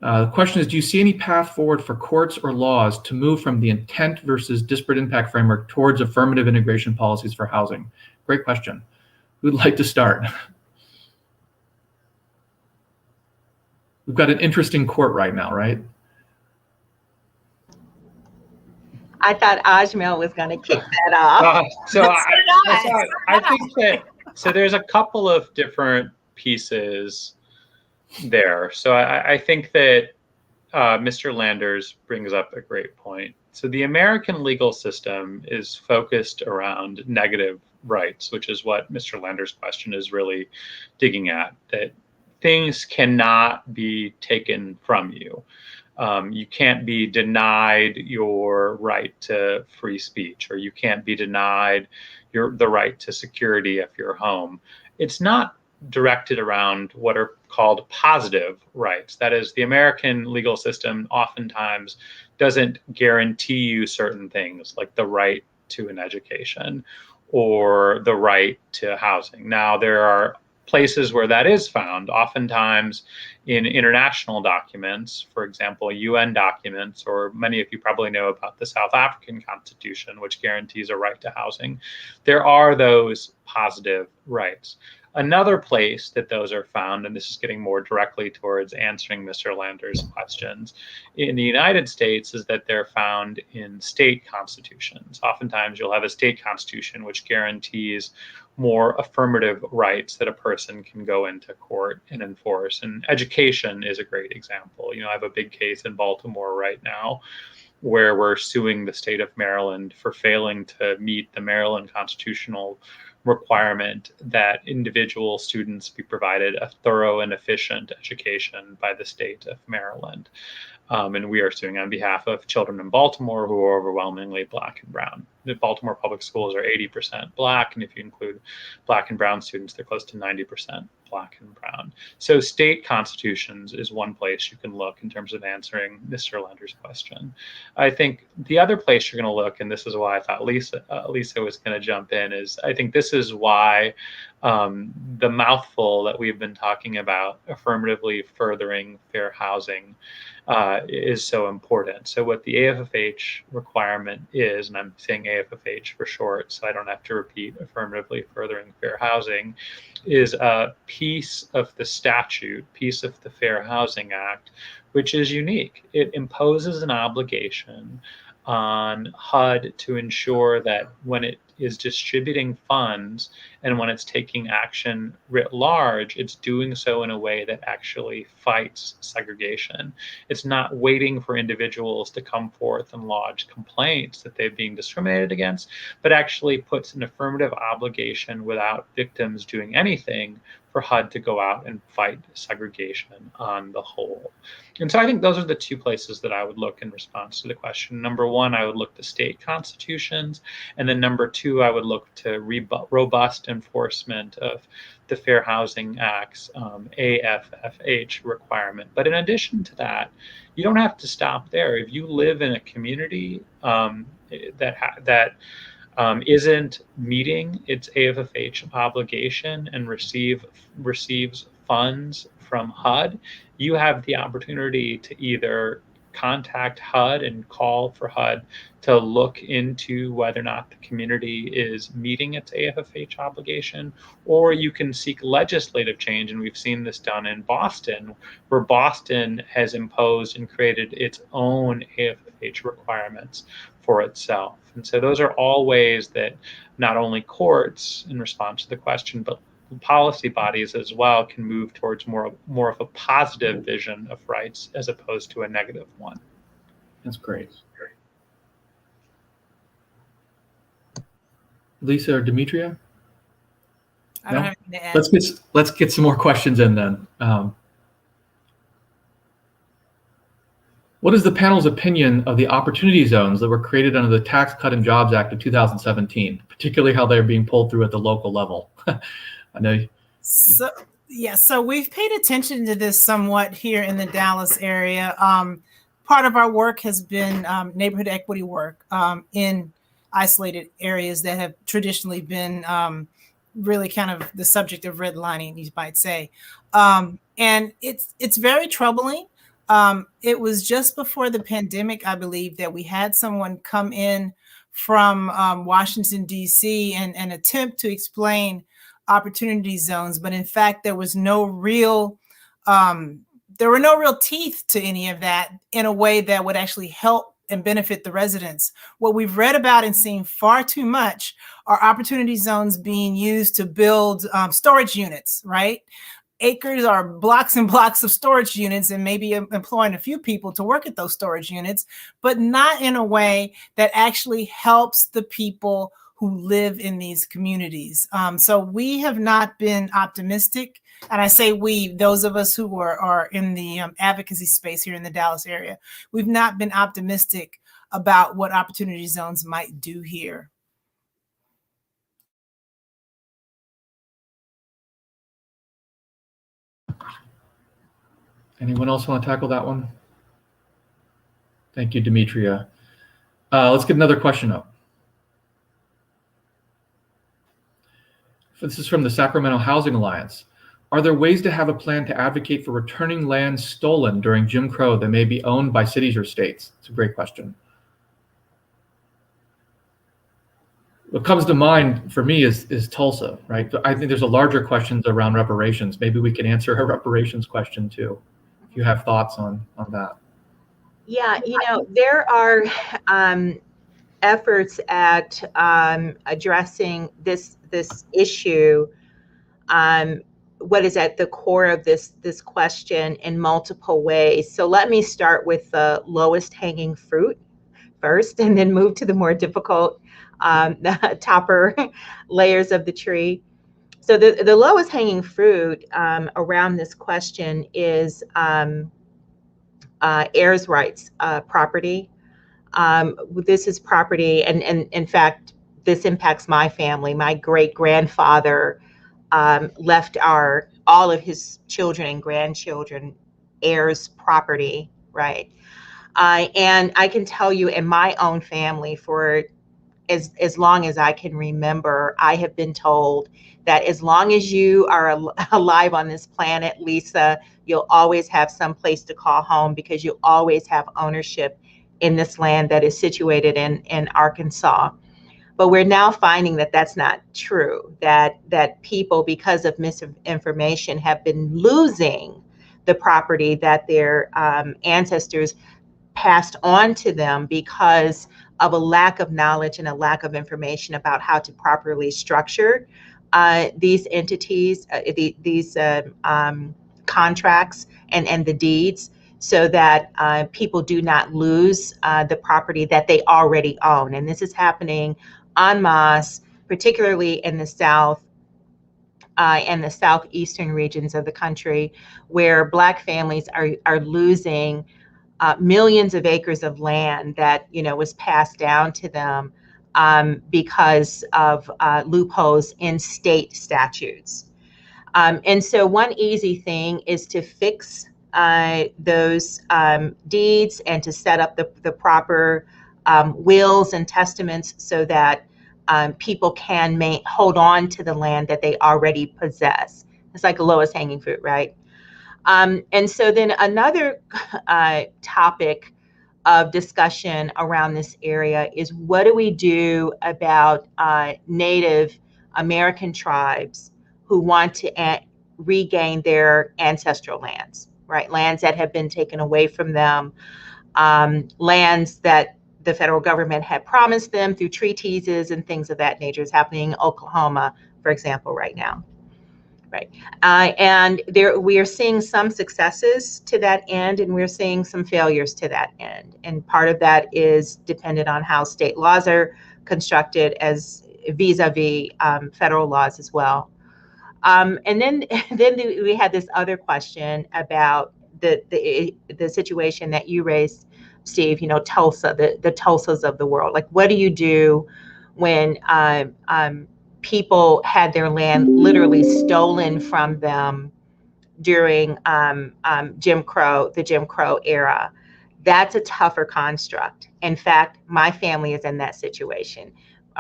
The question is, do you see any path forward for courts or laws to move from the intent versus disparate impact framework towards affirmative integration policies for housing? Great question. Who'd like to start? We've got an interesting court right now, right? I thought Ajmal was going to kick that off. I think that, so there's a couple of different pieces there. So I think that Mr. Landers brings up a great point. So the American legal system is focused around negative rights, which is what Mr. Landers' question is really digging at, that things cannot be taken from you. You can't be denied your right to free speech, or you can't be denied the right to security of your home. It's not directed around what are called positive rights. That is, the American legal system oftentimes doesn't guarantee you certain things, like the right to an education or the right to housing. Now, there are places where that is found, oftentimes in international documents, for example, UN documents, or many of you probably know about the South African Constitution, which guarantees a right to housing. There are those positive rights. Another place that those are found, and this is getting more directly towards answering Mr. Landers' questions, in the United States, is that they're found in state constitutions. Oftentimes you'll have a state constitution which guarantees more affirmative rights that a person can go into court and enforce. And education is a great example. I have a big case in Baltimore right now where we're suing the state of Maryland for failing to meet the Maryland constitutional requirement that individual students be provided a thorough and efficient education by the state of Maryland. And we are suing on behalf of children in Baltimore who are overwhelmingly Black and brown. The Baltimore public schools are 80% Black, and if you include Black and brown students, they're close to 90% Black and brown. So state constitutions is one place you can look in terms of answering Mr. Landers' question. I think the other place you're going to look, and this is why I thought Lisa was going to jump in, is I think this is why the mouthful that we've been talking about, affirmatively furthering fair housing, is so important. So what the AFFH requirement is, and I'm saying AFFH for short, so I don't have to repeat affirmatively furthering fair housing, is a piece of the statute, piece of the Fair Housing Act, which is unique. It imposes an obligation on HUD to ensure that when it is distributing funds, and when it's taking action writ large, it's doing so in a way that actually fights segregation. It's not waiting for individuals to come forth and lodge complaints that they're being discriminated against, but actually puts an affirmative obligation without victims doing anything for HUD to go out and fight segregation on the whole. And so I think those are the two places that I would look in response to the question. Number one, I would look to state constitutions. And then number two, I would look to robust enforcement of the Fair Housing Act's AFFH requirement. But in addition to that, you don't have to stop there. If you live in a community that isn't meeting its AFFH obligation and receives funds from HUD, you have the opportunity to either contact HUD and call for HUD to look into whether or not the community is meeting its AFFH obligation, or you can seek legislative change. And we've seen this done in Boston, where Boston has imposed and created its own AFFH requirements for itself. And so those are all ways that not only courts, in response to the question, but policy bodies as well can move towards more of a positive vision of rights as opposed to a negative one. That's great. Lisa or Demetria? I don't have anything to add. Let's get some more questions in then. What is the panel's opinion of the opportunity zones that were created under the Tax Cut and Jobs Act of 2017, particularly how they're being pulled through at the local level? I know. So we've paid attention to this somewhat here in the Dallas area. Part of our work has been neighborhood equity work in isolated areas that have traditionally been really kind of the subject of redlining, you might say. And it's very troubling. It was just before the pandemic, I believe, that we had someone come in from Washington, D.C. and attempt to explain opportunity zones, but in fact, there were no real teeth to any of that in a way that would actually help and benefit the residents. What we've read about and seen far too much are opportunity zones being used to build storage units, right? Acres are blocks and blocks of storage units and maybe employing a few people to work at those storage units, but not in a way that actually helps the people who live in these communities. So we have not been optimistic. And I say we, those of us who are in the advocacy space here in the Dallas area, we've not been optimistic about what opportunity zones might do here. Anyone else want to tackle that one? Thank you, Demetria. Let's get another question up. This is from the Sacramento Housing Alliance. Are there ways to have a plan to advocate for returning land stolen during Jim Crow that may be owned by cities or states? It's a great question. What comes to mind for me is Tulsa, right? I think there's a larger questions around reparations. Maybe we can answer a reparations question too, if you have thoughts on that. Yeah, there are efforts at addressing this issue, what is at the core of this question in multiple ways. So let me start with the lowest hanging fruit first, and then move to the more difficult, the topper layers of the tree. So the lowest hanging fruit around this question is heirs' rights property. This is property, and in fact, this impacts my family. My great-grandfather left all of his children and grandchildren heirs property, right? And I can tell you, in my own family, for as long as I can remember, I have been told that as long as you are alive on this planet, Lisa, you'll always have some place to call home, because you'll always have ownership in this land that is situated in Arkansas. But we're now finding that that's not true, that people, because of misinformation, have been losing the property that their ancestors passed on to them because of a lack of knowledge and a lack of information about how to properly structure these entities, these contracts and the deeds, so that people do not lose the property that they already own. And this is happening en masse, particularly in the South and the southeastern regions of the country, where Black families are losing millions of acres of land that was passed down to them because of loopholes in state statutes. And so one easy thing is to fix those deeds and to set up the proper wills and testaments so that people can hold on to the land that they already possess. It's like the lowest hanging fruit, right? And so then another topic of discussion around this area is, what do we do about Native American tribes who want to regain their ancestral lands, right? Lands that have been taken away from them, lands that the federal government had promised them through treaties and things of that nature. Is happening in Oklahoma, for example, right now. Right. And we are seeing some successes to that end, and we're seeing some failures to that end. And part of that is dependent on how state laws are constructed as vis-a-vis federal laws as well. And then we had this other question about the situation that you raised, Steve, Tulsa, the Tulsas of the world. Like, what do you do when people had their land literally stolen from them during the Jim Crow era? That's a tougher construct. In fact, my family is in that situation.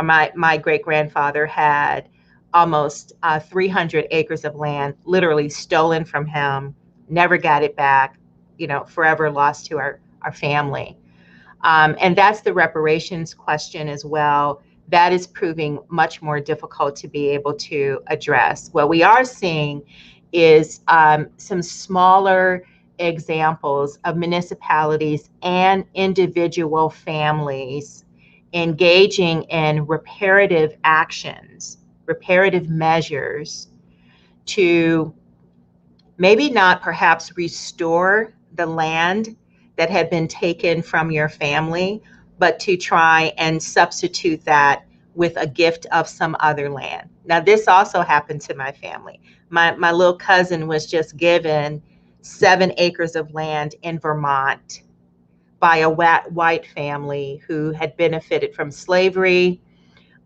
My great-grandfather had almost 300 acres of land literally stolen from him, never got it back, forever lost to our family. And that's the reparations question as well. That is proving much more difficult to be able to address. What we are seeing is some smaller examples of municipalities and individual families engaging in reparative actions, reparative measures to maybe not perhaps restore the land that had been taken from your family, but to try and substitute that with a gift of some other land. Now, this also happened to my family. My little cousin was just given 7 acres of land in Vermont by a white family who had benefited from slavery.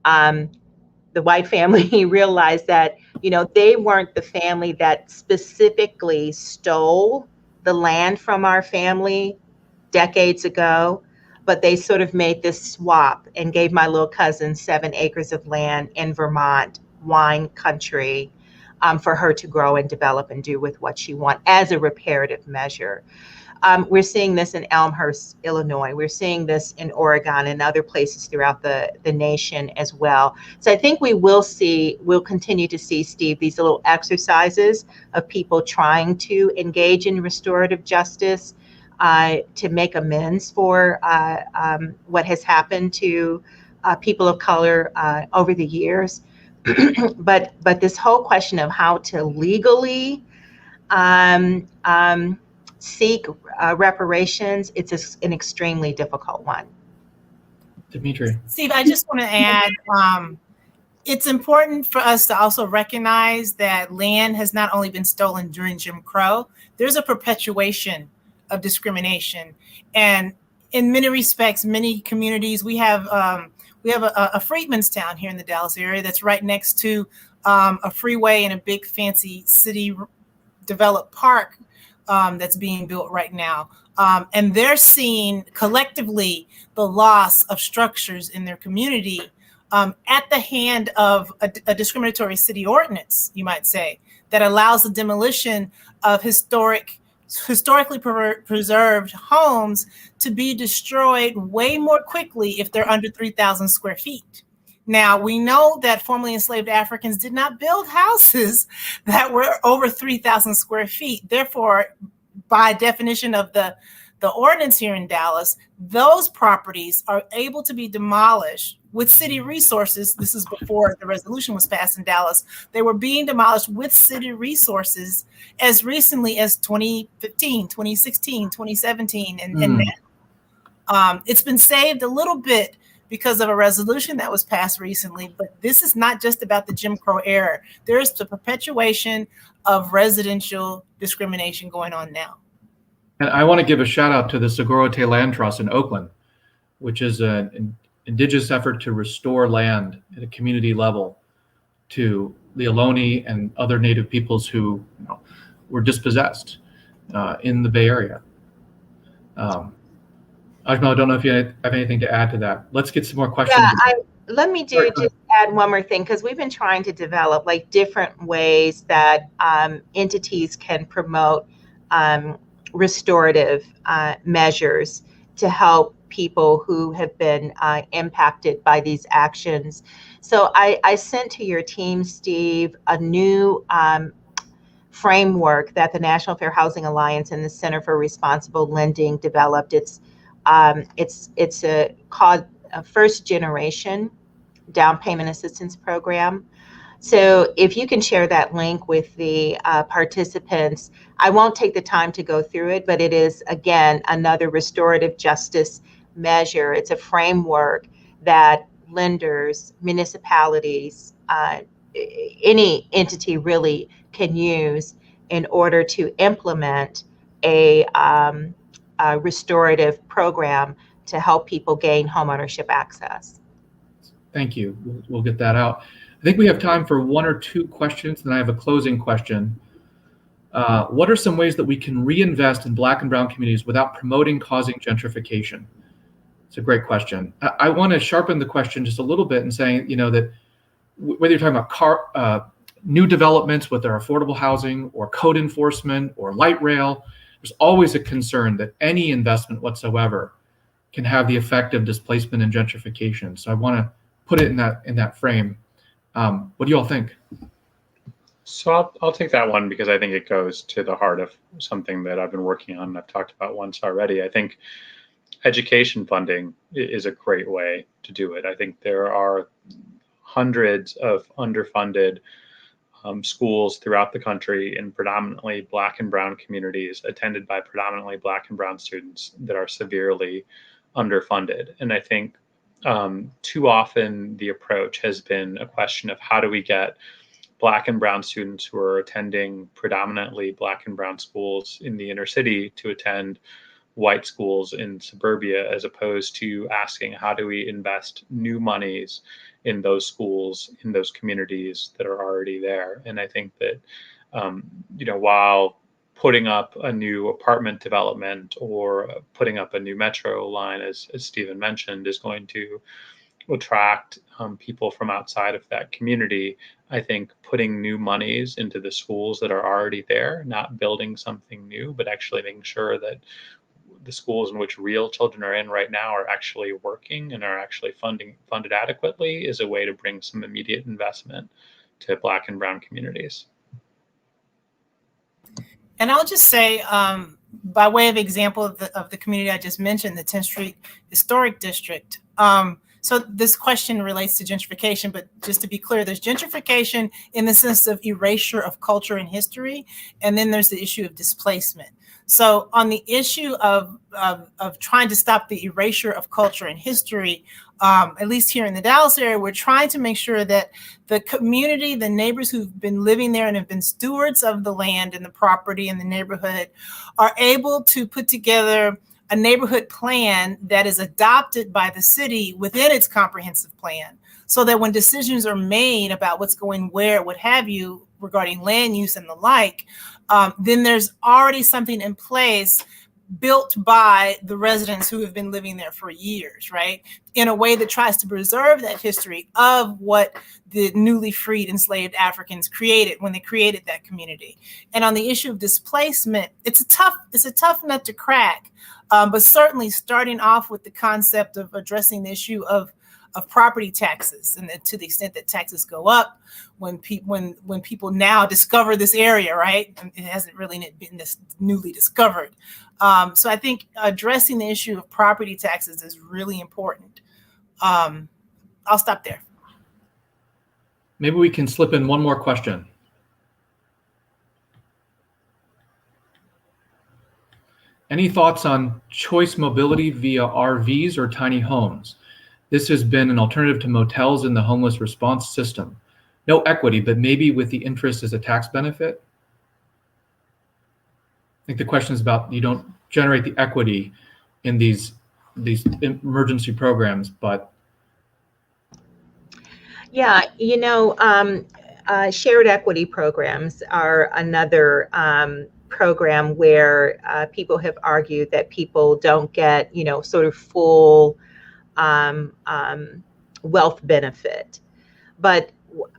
The white family realized that, they weren't the family that specifically stole the land from our family decades ago, but they sort of made this swap and gave my little cousin 7 acres of land in Vermont, wine country, for her to grow and develop and do with what she wants as a reparative measure. We're seeing this in Elmhurst, Illinois. We're seeing this in Oregon and other places throughout the nation as well. So I think we'll continue to see, Steve, these little exercises of people trying to engage in restorative justice to make amends for what has happened to people of color over the years. But this whole question of how to legally seek reparations, it's an extremely difficult one. Dimitri. Steve, I just want to add, it's important for us to also recognize that land has not only been stolen during Jim Crow, there's a perpetuation of discrimination. And in many respects, many communities, we have a Freedmanstown here in the Dallas area that's right next to a freeway and a big fancy city developed park that's being built right now. And they're seeing collectively the loss of structures in their community at the hand of a discriminatory city ordinance, you might say, that allows the demolition of historically preserved homes to be destroyed way more quickly if they're under 3,000 square feet. Now, we know that formerly enslaved Africans did not build houses that were over 3,000 square feet. Therefore, by definition of the the ordinance here in Dallas, those properties are able to be demolished with city resources. This is before the resolution was passed in Dallas. They were being demolished with city resources as recently as 2015, 2016, 2017. And now it's been saved a little bit because of a resolution that was passed recently. But this is not just about the Jim Crow era. There is the perpetuation of residential discrimination going on now. And I want to give a shout out to the Segregation Land Trust in Oakland, which is an indigenous effort to restore land at a community level to the Ohlone and other Native peoples who were dispossessed in the Bay Area. Ajmal, I don't know if you have anything to add to that. Let's get some more questions. Yeah, let me just add one more thing, because we've been trying to develop like different ways that entities can promote restorative measures to help people who have been impacted by these actions. So I sent to your team, Steve, a new framework that the National Fair Housing Alliance and the Center for Responsible Lending developed. It's called a First Generation Down Payment Assistance Program. So if you can share that link with the participants, I won't take the time to go through it, but it is, again, another restorative justice measure. It's a framework that lenders, municipalities, any entity really can use in order to implement a restorative program to help people gain homeownership access. Thank you. We'll get that out. I think we have time for one or two questions, then I have a closing question. What are some ways that we can reinvest in Black and Brown communities without causing gentrification? It's a great question. I want to sharpen the question just a little bit and saying, that whether you're talking about new developments with their affordable housing or code enforcement or light rail, there's always a concern that any investment whatsoever can have the effect of displacement and gentrification. So I want to put it in that frame. What do you all think? So I'll take that one because I think it goes to the heart of something that I've been working on and I've talked about once already. I think education funding is a great way to do it. I think there are hundreds of underfunded schools throughout the country in predominantly Black and Brown communities, attended by predominantly Black and Brown students, that are severely underfunded. And I think too often the approach has been a question of how do we get Black and Brown students who are attending predominantly Black and Brown schools in the inner city to attend white schools in suburbia, as opposed to asking how do we invest new monies in those schools, in those communities that are already there. And I think that, while putting up a new apartment development or putting up a new metro line, as Stephen mentioned, is going to attract people from outside of that community, I think putting new monies into the schools that are already there, not building something new, but actually making sure that the schools in which real children are in right now are actually working and are actually funded adequately, is a way to bring some immediate investment to Black and Brown communities. And I'll just say, by way of example of the community I just mentioned, the 10th Street Historic District. So this question relates to gentrification, but just to be clear, there's gentrification in the sense of erasure of culture and history, and then there's the issue of displacement. So on the issue of trying to stop the erasure of culture and history, at least here in the Dallas area, we're trying to make sure that the community, the neighbors who've been living there and have been stewards of the land and the property and the neighborhood, are able to put together a neighborhood plan that is adopted by the city within its comprehensive plan, so that when decisions are made about what's going where, what have you, regarding land use and the like, then there's already something in place built by the residents who have been living there for years, right? In a way that tries to preserve that history of what the newly freed enslaved Africans created when they created that community. And on the issue of displacement, it's a tough nut to crack, but certainly starting off with the concept of addressing the issue of of property taxes, and to the extent that taxes go up when people now discover this area, right? It hasn't really been this newly discovered. So I think addressing the issue of property taxes is really important. I'll stop there. Maybe we can slip in one more question. Any thoughts on choice mobility via RVs or tiny homes? This has been an alternative to motels in the homeless response system. No equity, but maybe with the interest as a tax benefit? I think the question is about, you don't generate the equity in these emergency programs, but. Yeah, shared equity programs are another program where people have argued that people don't get, sort of full wealth benefit. But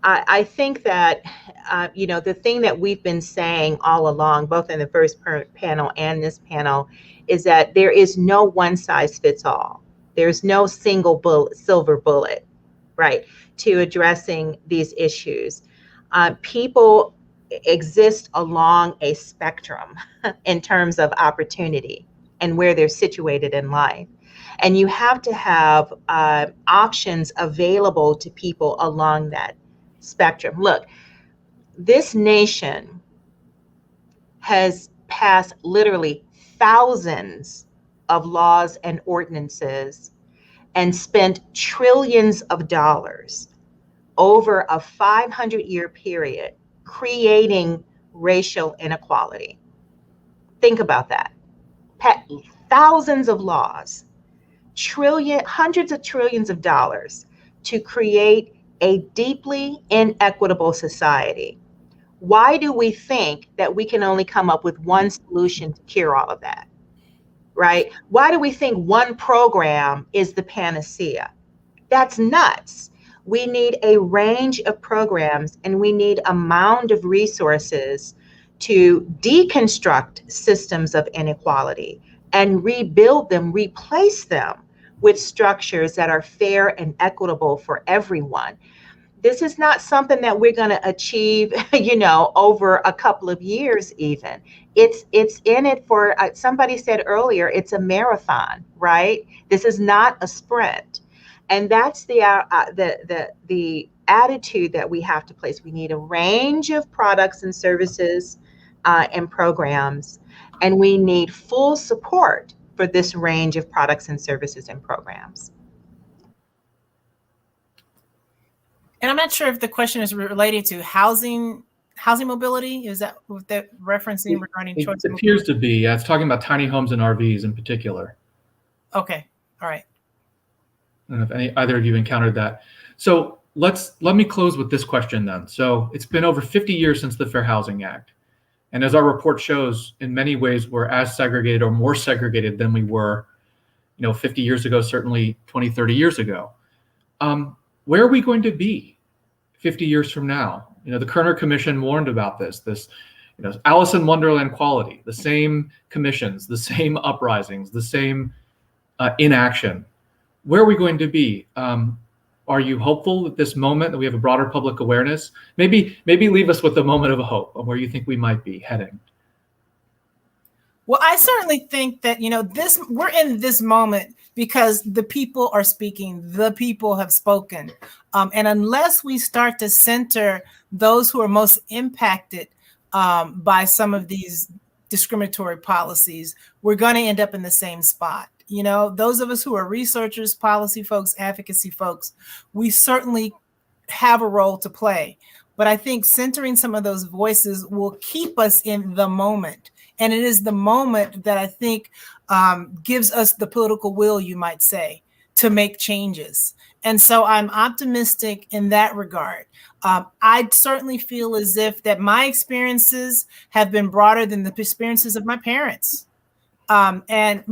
I think that, the thing that we've been saying all along, both in the first panel and this panel, is that there is no one size fits all. There's no single silver bullet, right, to addressing these issues. People exist along a spectrum in terms of opportunity and where they're situated in life. And you have to have options available to people along that spectrum. Look, this nation has passed literally thousands of laws and ordinances and spent trillions of dollars over a 500-year period creating racial inequality. Think about that. Thousands of laws, hundreds of trillions of dollars to create a deeply inequitable society. Why do we think that we can only come up with one solution to cure all of that, right? Why do we think one program is the panacea? That's nuts. We need a range of programs, and we need a mound of resources to deconstruct systems of inequality and rebuild them, replace them with structures that are fair and equitable for everyone. This is not something that we're going to achieve, over a couple of years even. It's in it for, somebody said earlier, it's a marathon, right? This is not a sprint. And that's the attitude that we have to place. We need a range of products and services and programs, and we need full support for this range of products and services and programs. And I'm not sure if the question is related to housing mobility. Is that what that referencing regarding choice? It appears to be. Yeah, it's talking about tiny homes and RVs in particular. Okay. All right. I don't know if either of you encountered that. So let me close with this question then. So it's been over 50 years since the Fair Housing Act. And as our report shows, in many ways, we're as segregated or more segregated than we were, 50 years ago, certainly 20, 30 years ago. Where are we going to be 50 years from now? The Kerner Commission warned about this, Alice in Wonderland quality, the same commissions, the same uprisings, the same inaction. Where are we going to be? Are you hopeful at this moment that we have a broader public awareness? Maybe leave us with a moment of hope of where you think we might be heading. Well, I certainly think that, we're in this moment because the people are speaking, the people have spoken. And unless we start to center those who are most impacted by some of these discriminatory policies, we're going to end up in the same spot. Those of us who are researchers, policy folks, advocacy folks, we certainly have a role to play. But I think centering some of those voices will keep us in the moment. And it is the moment that I think gives us the political will, you might say, to make changes. And so I'm optimistic in that regard. I certainly feel as if that my experiences have been broader than the experiences of my parents. And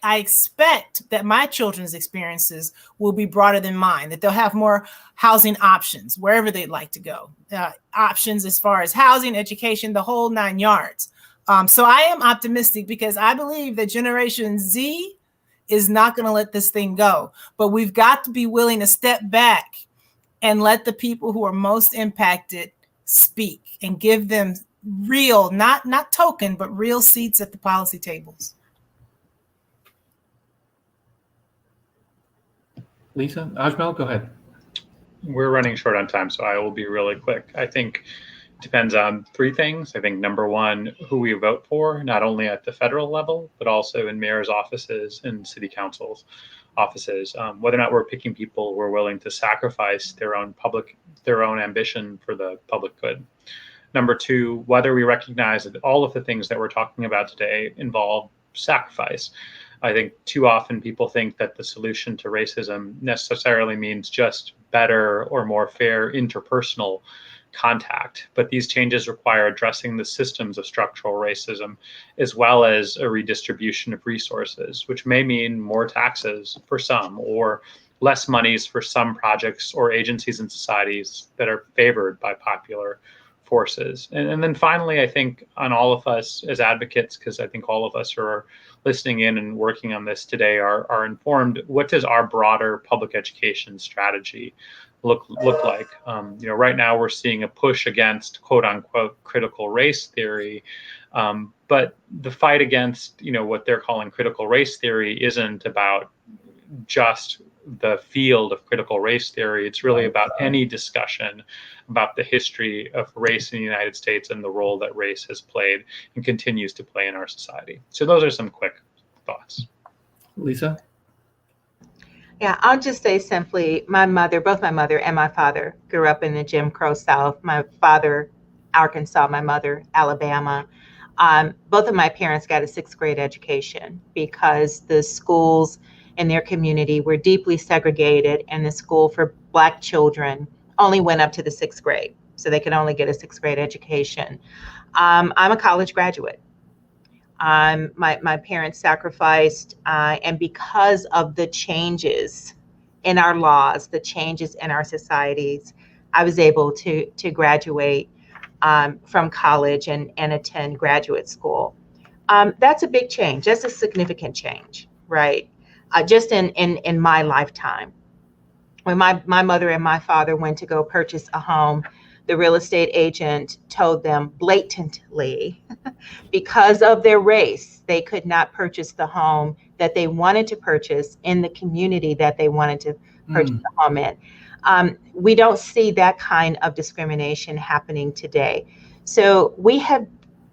I expect that my children's experiences will be broader than mine, that they'll have more housing options wherever they'd like to go, options as far as housing, education, the whole 9 yards. So I am optimistic because I believe that Generation Z is not going to let this thing go. But we've got to be willing to step back and let the people who are most impacted speak and give them real, not token, but real seats at the policy tables. Lisa, Ajmal, go ahead. We're running short on time, so I will be really quick. I think it depends on three things. I think number one, who we vote for, not only at the federal level, but also in mayor's offices and city councils offices, whether or not we're picking people who are willing to sacrifice their own ambition for the public good. Number two, whether we recognize that all of the things that we're talking about today involve sacrifice. I think too often people think that the solution to racism necessarily means just better or more fair interpersonal contact. But these changes require addressing the systems of structural racism, as well as a redistribution of resources, which may mean more taxes for some, or less monies for some projects or agencies and societies that are favored by popular forces. And then finally, I think on all of us as advocates, because I think all of us are listening in and working on this today are informed, what does our broader public education strategy look like? Right now we're seeing a push against quote unquote critical race theory. But the fight against, what they're calling critical race theory isn't about just the field of critical race theory. It's really about any discussion about the history of race in the United States and the role that race has played and continues to play in our society. So those are some quick thoughts. Lisa? Yeah, I'll just say simply, both my mother and my father grew up in the Jim Crow South. My father, Arkansas, my mother, Alabama. Both of my parents got a 6th grade education because the schools in their community were deeply segregated, and the school for Black children only went up to the 6th grade. So they could only get a 6th grade education. I'm a college graduate. My parents sacrificed, and because of the changes in our laws, the changes in our societies, I was able to graduate from college and attend graduate school. That's a big change. That's a significant change, right? Just in my lifetime. When my mother and my father went to go purchase a home, the real estate agent told them blatantly, because of their race, they could not purchase the home that they wanted to purchase in the community that they wanted to purchase the home in. We don't see that kind of discrimination happening today. So we have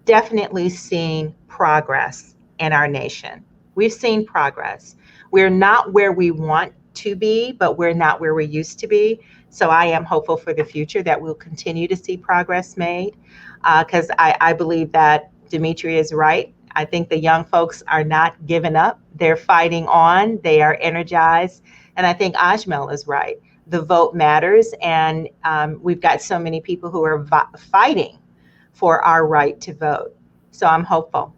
definitely seen progress in our nation. We've seen progress. We're not where we want to be, but we're not where we used to be. So I am hopeful for the future that we'll continue to see progress made, because I believe that Demetria is right. I think the young folks are not giving up. They're fighting on. They are energized. And I think Ajmal is right. The vote matters. And we've got so many people who are fighting for our right to vote. So I'm hopeful.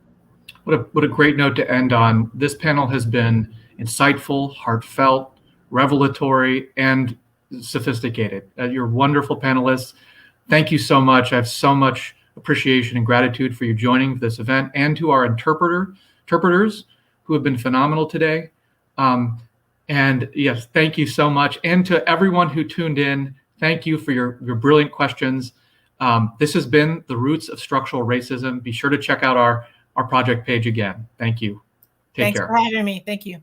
What a great note to end on. This panel has been insightful, heartfelt, revelatory, and sophisticated. You're wonderful panelists. Thank you so much. I have so much appreciation and gratitude for you joining this event, and to our interpreters who have been phenomenal today. And yes, thank you so much. And to everyone who tuned in, thank you for your brilliant questions. This has been The Roots of Structural Racism. Be sure to check out our project page again. Thank you. Take care. Thanks for having me. Thank you.